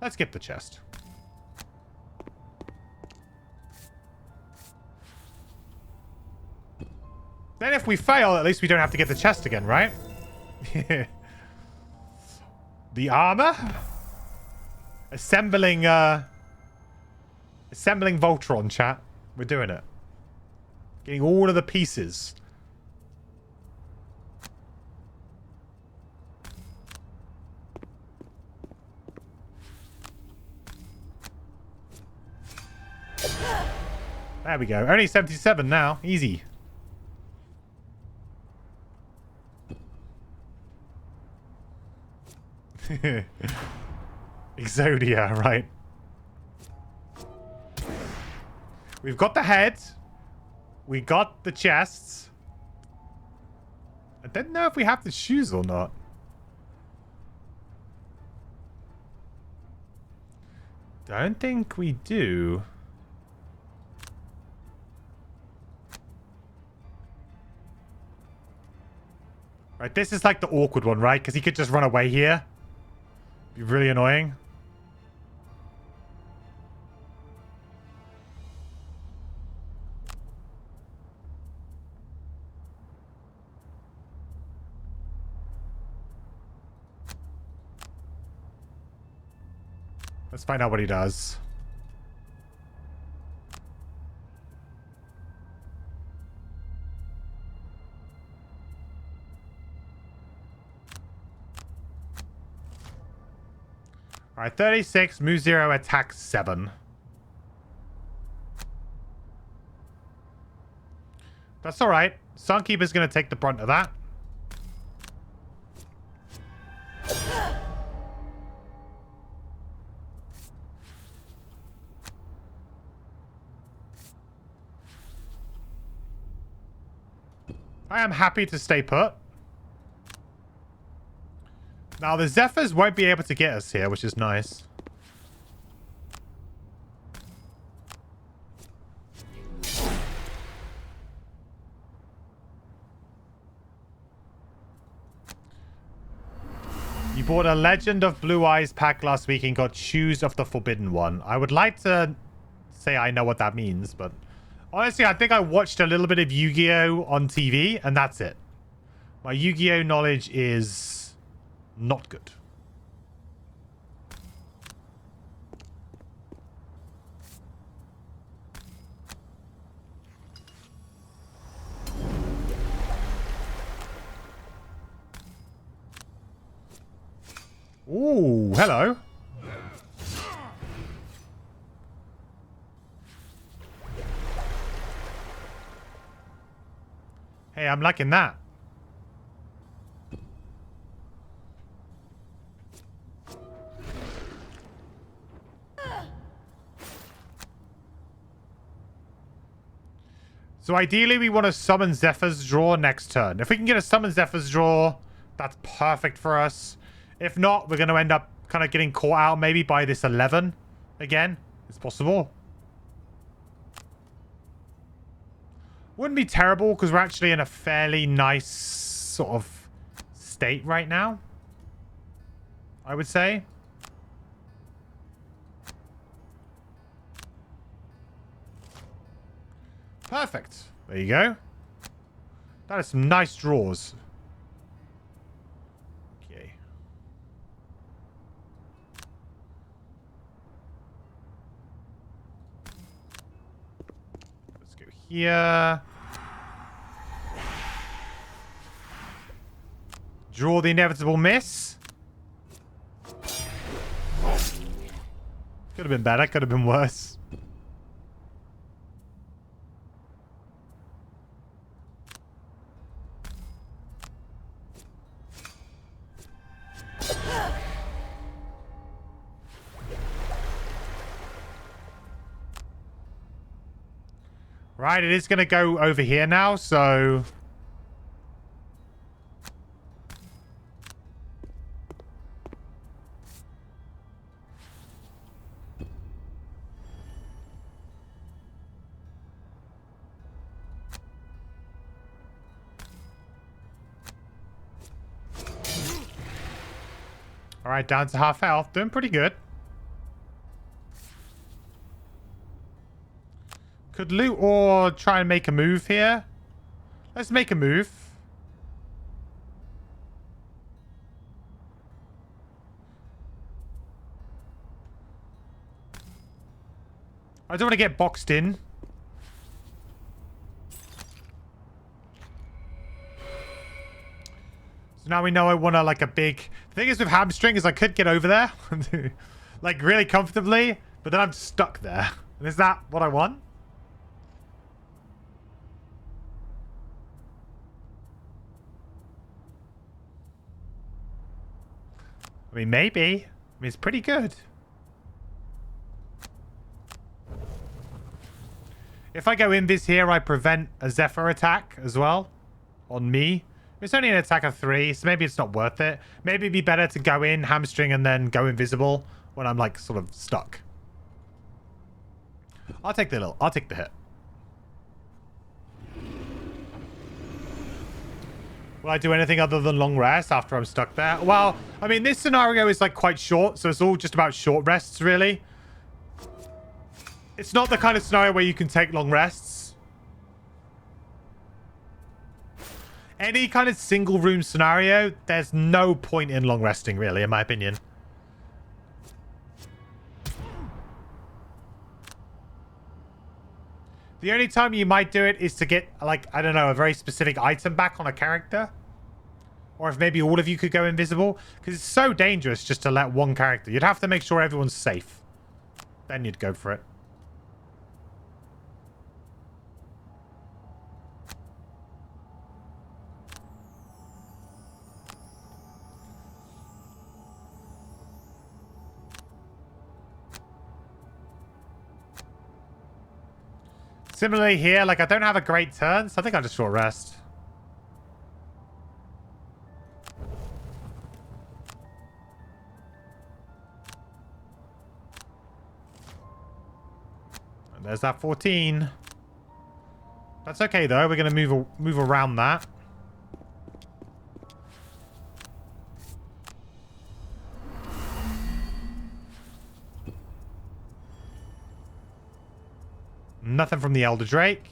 Let's get the chest. Then if we fail, at least we don't have to get the chest again, right? The armor? Assembling Voltron, chat. We're doing it. Getting all of the pieces. There we go. Only 77 now. Easy. Exodia, right? We've got the head. We got the chests. I don't know if we have the shoes or not. Don't think we do. Right, this is like the awkward one, right? Because he could just run away here. Be really annoying. Let's find out what he does. Alright, 36, move 0, attack 7. That's alright. Sunkeeper's going to take the brunt of that. I am happy to stay put. Now, the Zephyrs won't be able to get us here, which is nice. bought a Legend of Blue Eyes pack last week and got Shoes of the Forbidden One. I would like to say I know what that means, but honestly, I think I watched a little bit of Yu-Gi-Oh! On TV, and that's it. My Yu-Gi-Oh! Knowledge is not good. Ooh, hello. Hey, I'm liking that. So ideally, we want to summon Zephyr's Draw next turn. If we can get a summon Zephyr's Draw, that's perfect for us. If not, we're going to end up kind of getting caught out maybe by this 11 again. It's possible. Wouldn't be terrible because we're actually in a fairly nice sort of state right now, I would say. Perfect. There you go. That is some nice draws. Okay. Let's go here. Draw the inevitable miss. Could have been better. Could have been worse. Right, it is going to go over here now, so... Alright, down to half health. Doing pretty good. Could loot or try and make a move here. Let's make a move. I don't want to get boxed in. So now we know I want to like a big... The thing is with hamstring is I could get over there. Like really comfortably. But then I'm stuck there. And is that what I want? I mean, maybe. I mean, it's pretty good. If I go invis here, I prevent a Zephyr attack as well on me. It's only an attack of 3, so maybe it's not worth it. Maybe it'd be better to go in, hamstring, and then go invisible when I'm, like, sort of stuck. I'll take the hit. Will I do anything other than long rest after I'm stuck there? Well, I mean, this scenario is like quite short, so it's all just about short rests, really. It's not the kind of scenario where you can take long rests. Any kind of single room scenario, there's no point in long resting, really, in my opinion. The only time you might do it is to get, like, I don't know, a very specific item back on a character. Or if maybe all of you could go invisible. Because it's so dangerous just to let one character. You'd have to make sure everyone's safe. Then you'd go for it. Similarly here, like I don't have a great turn, so I think I'll just short rest. And there's that 14. That's okay though. We're gonna move around that. nothing from the Elder Drake.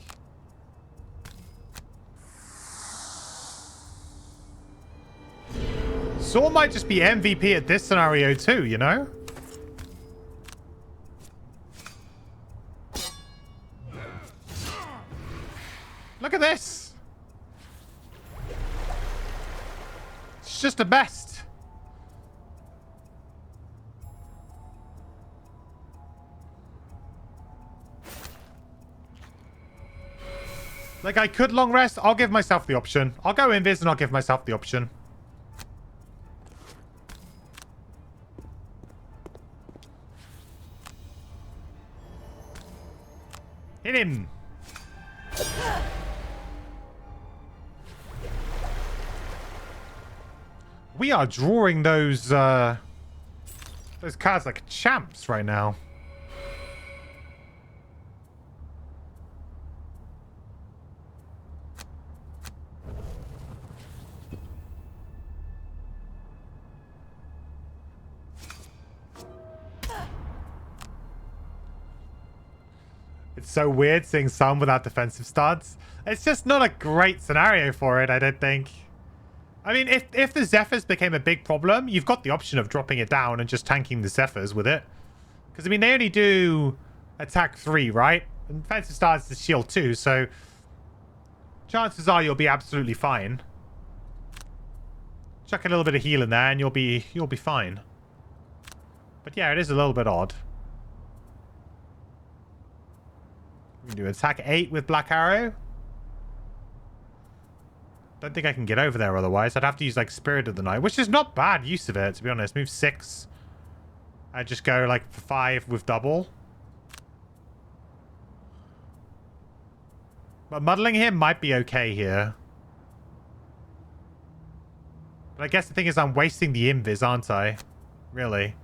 Saw might just be MVP at this scenario too, you know? Look at this. It's just the best. Like, I could long rest. I'll give myself the option. I'll go invis and I'll give myself the option. Hit him. We are drawing those cards like champs right now. It's so weird seeing some without defensive studs. It's just not a great scenario for it, I don't think. I mean, if the Zephyrs became a big problem, you've got the option of dropping it down and just tanking the Zephyrs with it. Because, I mean, they only do attack 3, right? And defensive studs is shield 2, so chances are you'll be absolutely fine. Chuck a little bit of heal in there and you'll be fine. But yeah, it is a little bit odd. We can do attack 8 with Black Arrow. Don't think I can get over there otherwise. I'd have to use like Spirit of the Night, which is not bad use of it, to be honest. Move 6. I just go like 5 with double. But muddling him might be okay here. But I guess the thing is I'm wasting the invis, aren't I? Really?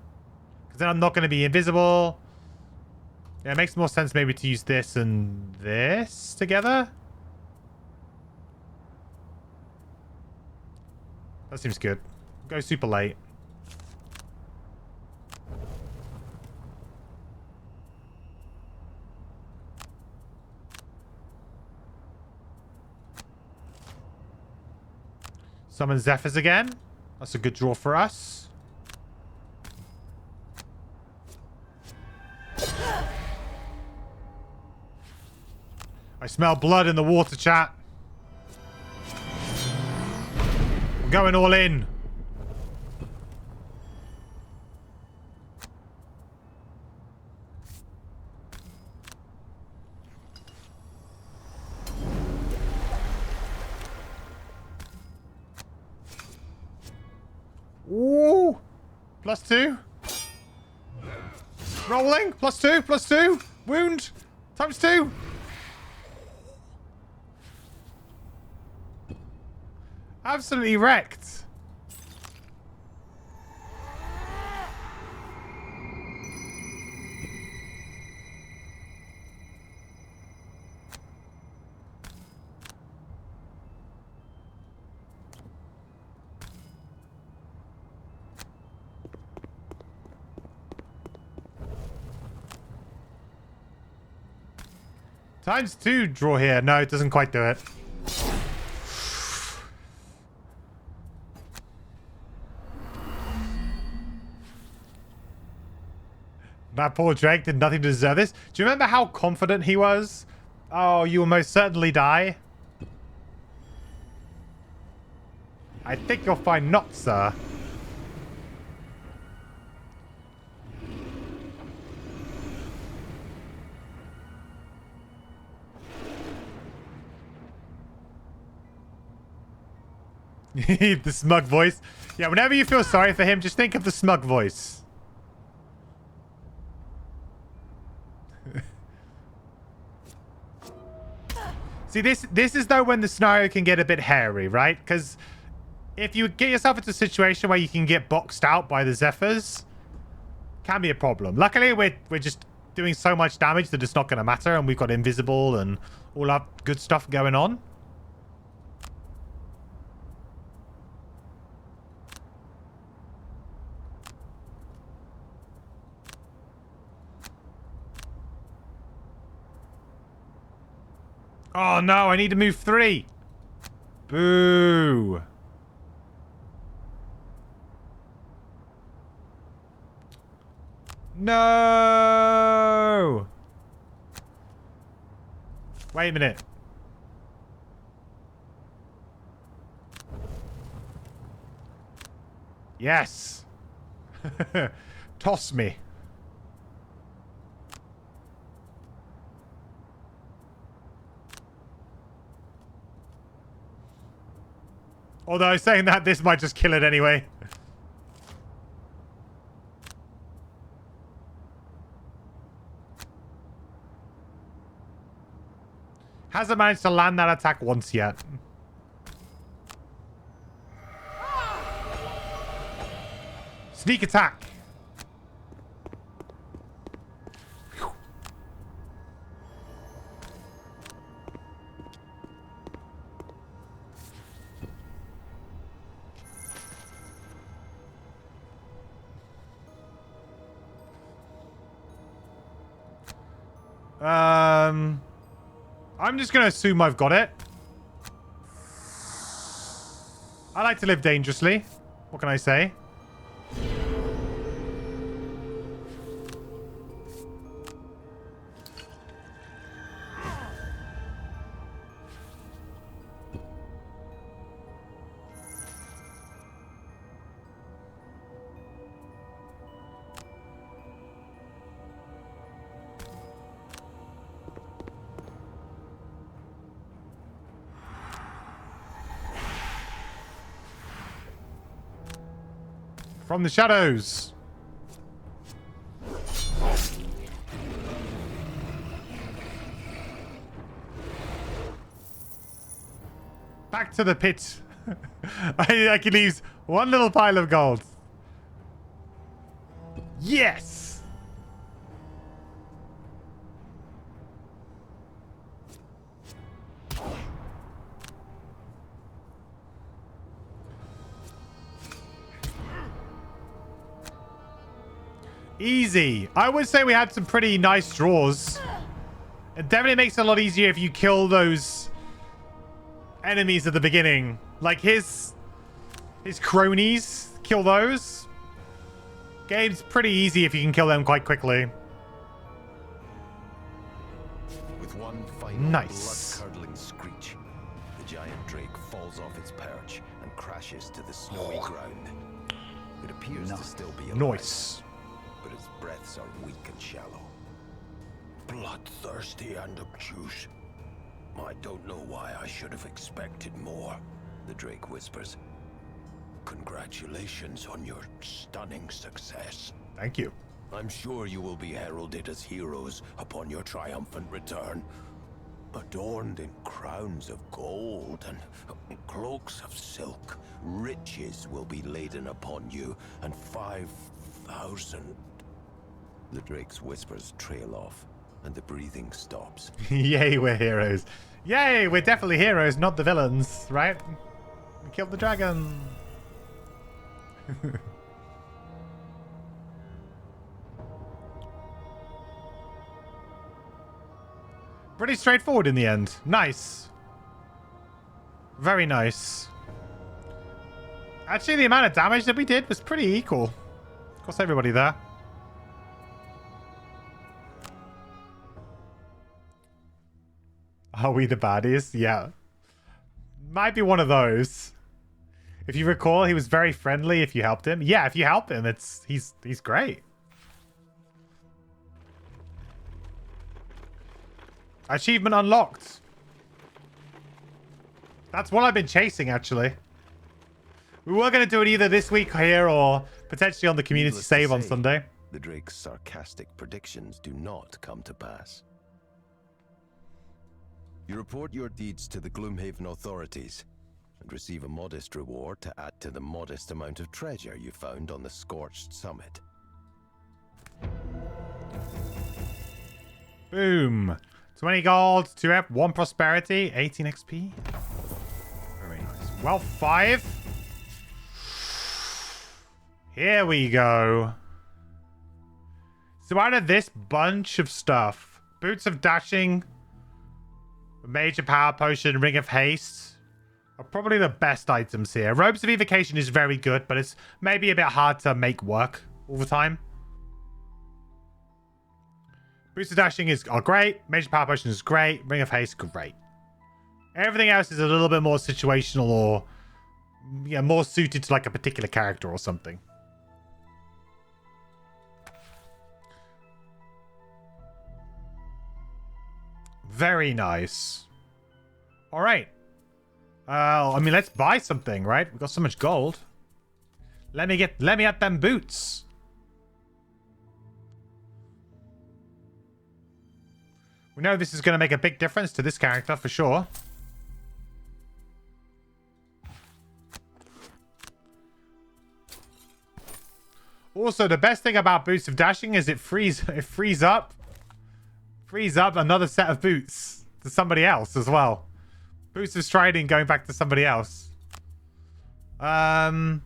Because then I'm not going to be invisible. Yeah, it makes more sense maybe to use this and this together. That seems good. Go super late. Summon Zephyrs again. That's a good draw for us. I smell blood in the water, chat. We're going all in. Ooh. +2. Rolling. +2. +2. Wound. ×2. Absolutely wrecked. ×2 draw here. No, it doesn't quite do it. That poor Drake did nothing to deserve this. Do you remember how confident he was? Oh, you will most certainly die. I think you'll find not, sir. The smug voice. Yeah, whenever you feel sorry for him, just think of the smug voice. See, this is though when the scenario can get a bit hairy, right? Because if you get yourself into a situation where you can get boxed out by the Zephyrs, can be a problem. Luckily, we're just doing so much damage that it's not going to matter, and we've got invisible and all that good stuff going on. Oh no, I need to move 3. Boo. No. Wait a minute. Yes. Toss me. Although saying that, this might just kill it anyway. Hasn't managed to land that attack once yet. Sneak attack. I'm just going to assume I've got it. I like to live dangerously. What can I say? From the shadows. Back to the pit. I can use one little pile of gold. Yes. Easy. I would say we had some pretty nice draws. It definitely makes it a lot easier if you kill those enemies at the beginning. Like his cronies. Kill those. Game's pretty easy if you can kill them quite quickly. With one final blood-curdling screech, the giant drake falls off its perch and crashes to the snowy ground. It appears to still be alive. Nice. But its breaths are weak and shallow. Bloodthirsty and obtuse. I don't know why I should have expected more, the drake whispers. Congratulations on your stunning success. Thank you. I'm sure you will be heralded as heroes upon your triumphant return. Adorned in crowns of gold and cloaks of silk, riches will be laden upon you, and 5,000... The drake's whispers trail off, and the breathing stops. Yay, we're heroes. Yay, we're definitely heroes, not the villains, right? We killed the dragon. Pretty straightforward in the end. Nice. Very nice. Actually, the amount of damage that we did was pretty equal. Of course, everybody there. Are we the baddies? Yeah. Might be one of those. If you recall, he was very friendly if you helped him. Yeah, if you help him, he's great. Achievement unlocked. That's what I've been chasing, actually. We were going to do it either this week here or potentially on the community save on Sunday. The drake's sarcastic predictions do not come to pass. You report your deeds to the Gloomhaven authorities and receive a modest reward to add to the modest amount of treasure you found on the Scorched Summit. Boom. 20 gold, 2 F, 1 prosperity, 18 XP. Very nice. Well, 5. Here we go. So out of this bunch of stuff, Boots of Dashing, Major Power Potion, Ring of Haste are probably the best items here. Robes of Evocation is very good, but it's maybe a bit hard to make work all the time. Boost of Dashing are great. Major Power Potion is great. Ring of Haste, great. Everything else is a little bit more situational or yeah, more suited to like a particular character or something. Very nice. All right. I mean, let's buy something, right? We've got so much gold. Let me get them boots. We know this is going to make a big difference to this character for sure. Also, the best thing about Boots of Dashing is it frees up another set of boots to somebody else as well. Boots of Striding going back to somebody else. Ring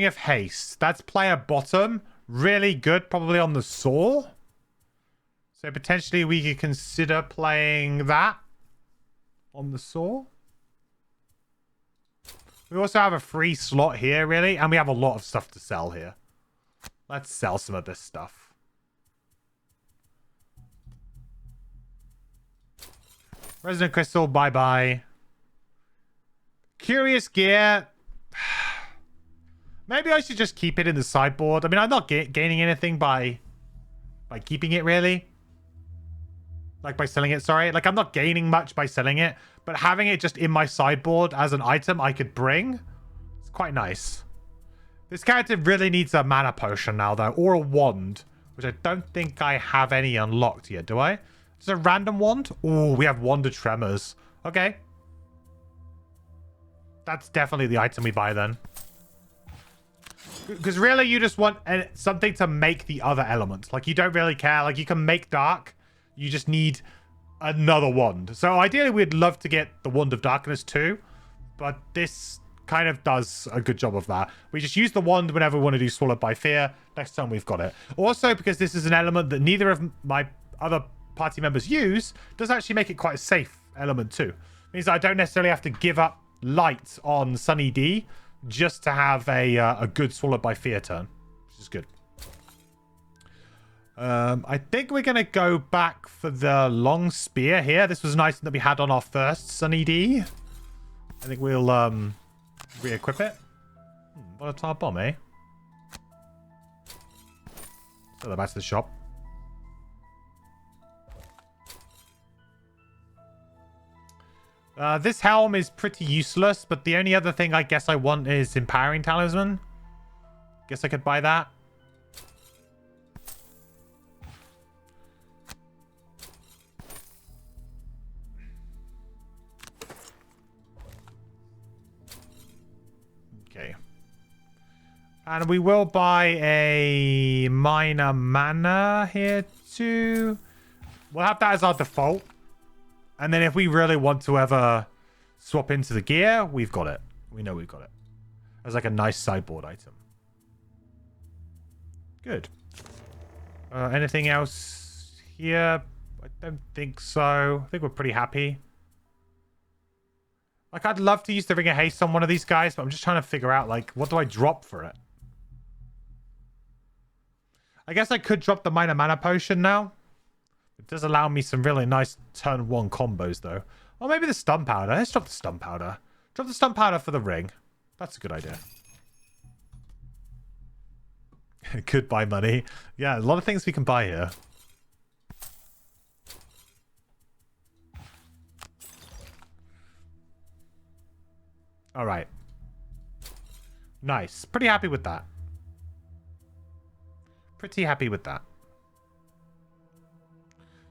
of Haste. That's player bottom. Really good, probably on the saw. So potentially we could consider playing that on the saw. We also have a free slot here, really. And we have a lot of stuff to sell here. Let's sell some of this stuff. Resonant Crystal, bye-bye. Curious Gear. Maybe I should just keep it in the sideboard. I mean, I'm not gaining anything by keeping it, really. Like, by selling it, sorry. Like, I'm not gaining much by selling it. But having it just in my sideboard as an item I could bring, it's quite nice. This character really needs a mana potion now, though. Or a wand, which I don't think I have any unlocked yet, do I? Is it a random wand? Oh, we have Wand of Tremors. Okay. That's definitely the item we buy, then. Because really, you just want something to make the other elements. Like, you don't really care. Like, you can make dark. You just need another wand. So ideally, we'd love to get the Wand of Darkness too. But this kind of does a good job of that. We just use the wand whenever we want to do Swallowed by Fear. Next time we've got it. Also, because this is an element that neither of my other party members use, does actually make it quite a safe element too. It means that I don't necessarily have to give up light on Sunny D just to have a good Swallowed by Fear turn, which is good. I think we're going to go back for the long spear here. This was nice that we had on our first Sunny D. I think we'll re-equip it. Volatile bomb, eh? So they're back to the shop. This helm is pretty useless, but the only other thing I guess I want is Empowering Talisman. Guess I could buy that. Okay. And we will buy a minor mana here too. We'll have that as our default. And then if we really want to ever swap into the gear, we've got it. We know we've got it. As like a nice sideboard item. Good. Anything else here? I don't think so. I think we're pretty happy. Like, I'd love to use the Ring of Haste on one of these guys, but I'm just trying to figure out, like, what do I drop for it? I guess I could drop the Minor Mana Potion now. It does allow me some really nice turn 1 combos, though. Or maybe the Stun Powder. Let's drop the Stun Powder. Drop the Stun Powder for the ring. That's a good idea. Could buy money. Yeah, a lot of things we can buy here. All right. Nice. Pretty happy with that. Pretty happy with that.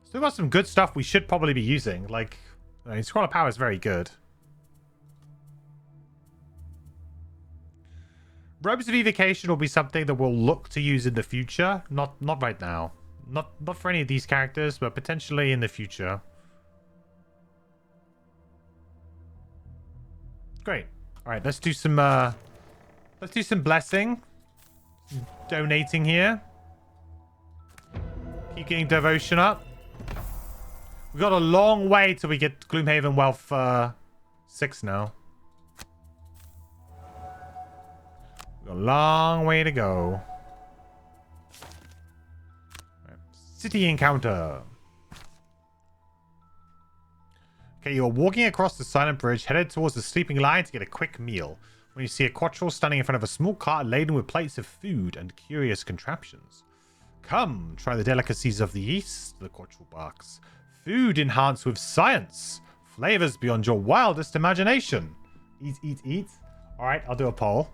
Still got some good stuff we should probably be using. Like, I mean, Scroll of Power is very good. Robes of Evocation will be something that we'll look to use in the future. Not right now. Not for any of these characters, but potentially in the future. Great. All right, let's do some blessing. Some donating here. Keep getting devotion up. We've got a long way till we get Gloomhaven Wealth 6 now. We've got a long way to go. City encounter. Okay, you're walking across the silent bridge, headed towards the sleeping lion to get a quick meal. When you see a quattrel standing in front of a small cart laden with plates of food and curious contraptions. Come, try the delicacies of the East, the quattrel barks. Food enhanced with science. Flavors beyond your wildest imagination. Eat, eat, eat. All right, I'll do a poll.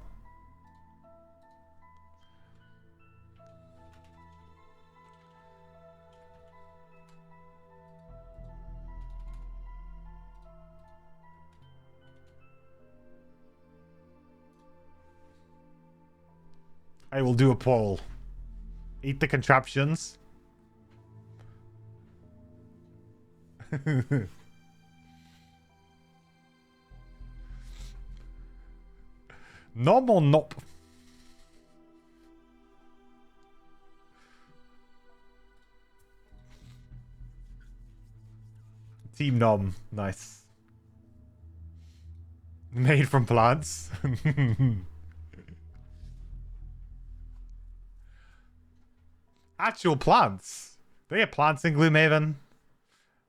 I will do a poll. Eat the contraptions. Nom or nop? Team Nom. Nice. Made from plants. Actual plants. They have plants in Gloomhaven.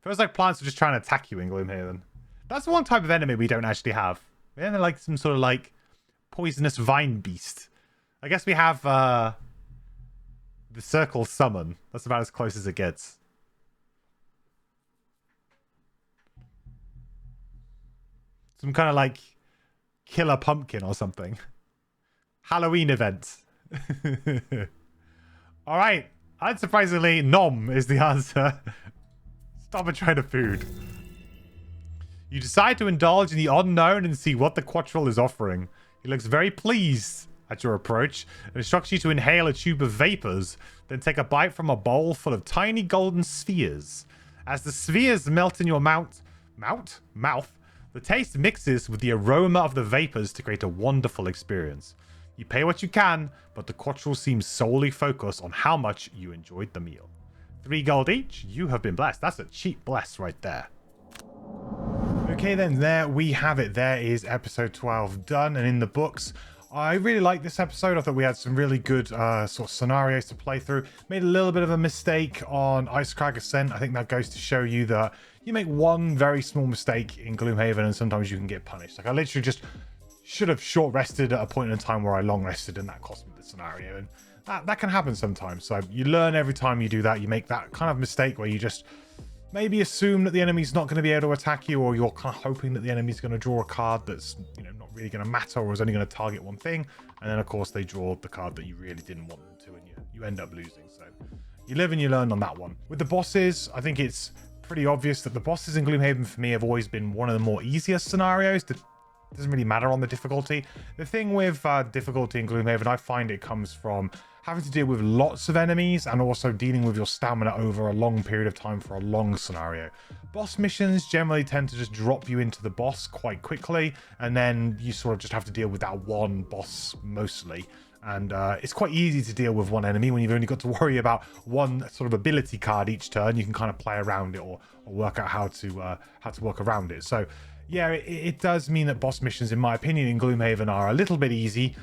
Feels like plants are just trying to attack you in Gloomhaven. That's the one type of enemy we don't actually have. We have like some sort of like poisonous vine beast. I guess we have the circle summon. That's about as close as it gets. Some kind of like killer pumpkin or something. Halloween event. All right. Unsurprisingly, Nom is the answer. Stop and try the food. You decide to indulge in the unknown and see what the quattrel is offering. He looks very pleased at your approach and instructs you to inhale a tube of vapors, then take a bite from a bowl full of tiny golden spheres. As the spheres melt in your mouth, the taste mixes with the aroma of the vapors to create a wonderful experience. You pay what you can, but the quattrel seems solely focused on how much you enjoyed the meal. 3 gold each, you have been blessed. That's a cheap bless right there. Okay then, there we have it. There is episode 12 done and in the books. I really like this episode. I thought we had some really good sort of scenarios to play through. Made a little bit of a mistake on Icecrag Ascent. I think that goes to show you that you make one very small mistake in Gloomhaven and sometimes you can get punished. Like I literally just should have short rested at a point in time where I long rested and that cost me the scenario. And that can happen sometimes. So you learn every time you do that. You make that kind of mistake where you just maybe assume that the enemy's not going to be able to attack you, or you're kind of hoping that the enemy's going to draw a card that's, you know, not really going to matter or is only going to target one thing. And then of course they draw the card that you really didn't want them to, and you end up losing. So you live and you learn on that one. With the bosses, I think it's pretty obvious that the bosses in Gloomhaven for me have always been one of the more easiest scenarios. It doesn't really matter on the difficulty. The thing with difficulty in Gloomhaven, I find it comes from having to deal with lots of enemies and also dealing with your stamina over a long period of time for a long scenario. Boss missions generally tend to just drop you into the boss quite quickly, and then you sort of just have to deal with that one boss mostly. And it's quite easy to deal with one enemy when you've only got to worry about one sort of ability card each turn. You can kind of play around it or work out how to work around it. So yeah, it does mean that boss missions, in my opinion, in Gloomhaven are a little bit easy,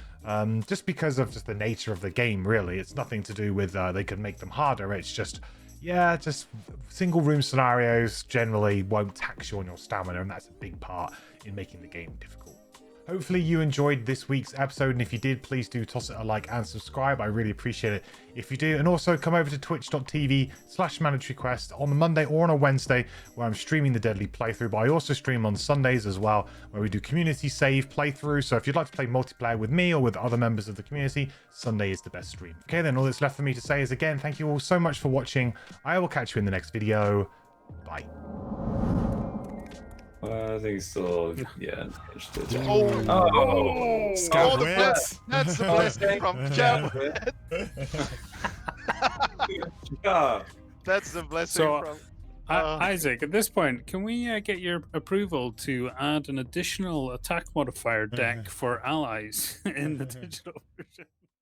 just because of just the nature of the game, really. It's nothing to do with they could make them harder. It's just, yeah, just single room scenarios generally won't tax you on your stamina, and that's a big part in making the game difficult. Hopefully you enjoyed this week's episode, and if you did, please do toss it a like and subscribe. I really appreciate it if you do. And also come over to twitch.tv/MandatoryQuest on a Monday or on a Wednesday, where I'm streaming the Deadly playthrough, but I also stream on Sundays as well, where we do community save playthrough. So if you'd like to play multiplayer with me or with other members of the community, Sunday is the best stream. Okay, then all that's left for me to say is, again, thank you all so much for watching. I will catch you in the next video. Bye. I think it's still, yeah. Oh, Scout that's the blessing from Scout. Yeah. That's the blessing from. Isaac, at this point, can we get your approval to add an additional attack modifier deck for allies in the digital?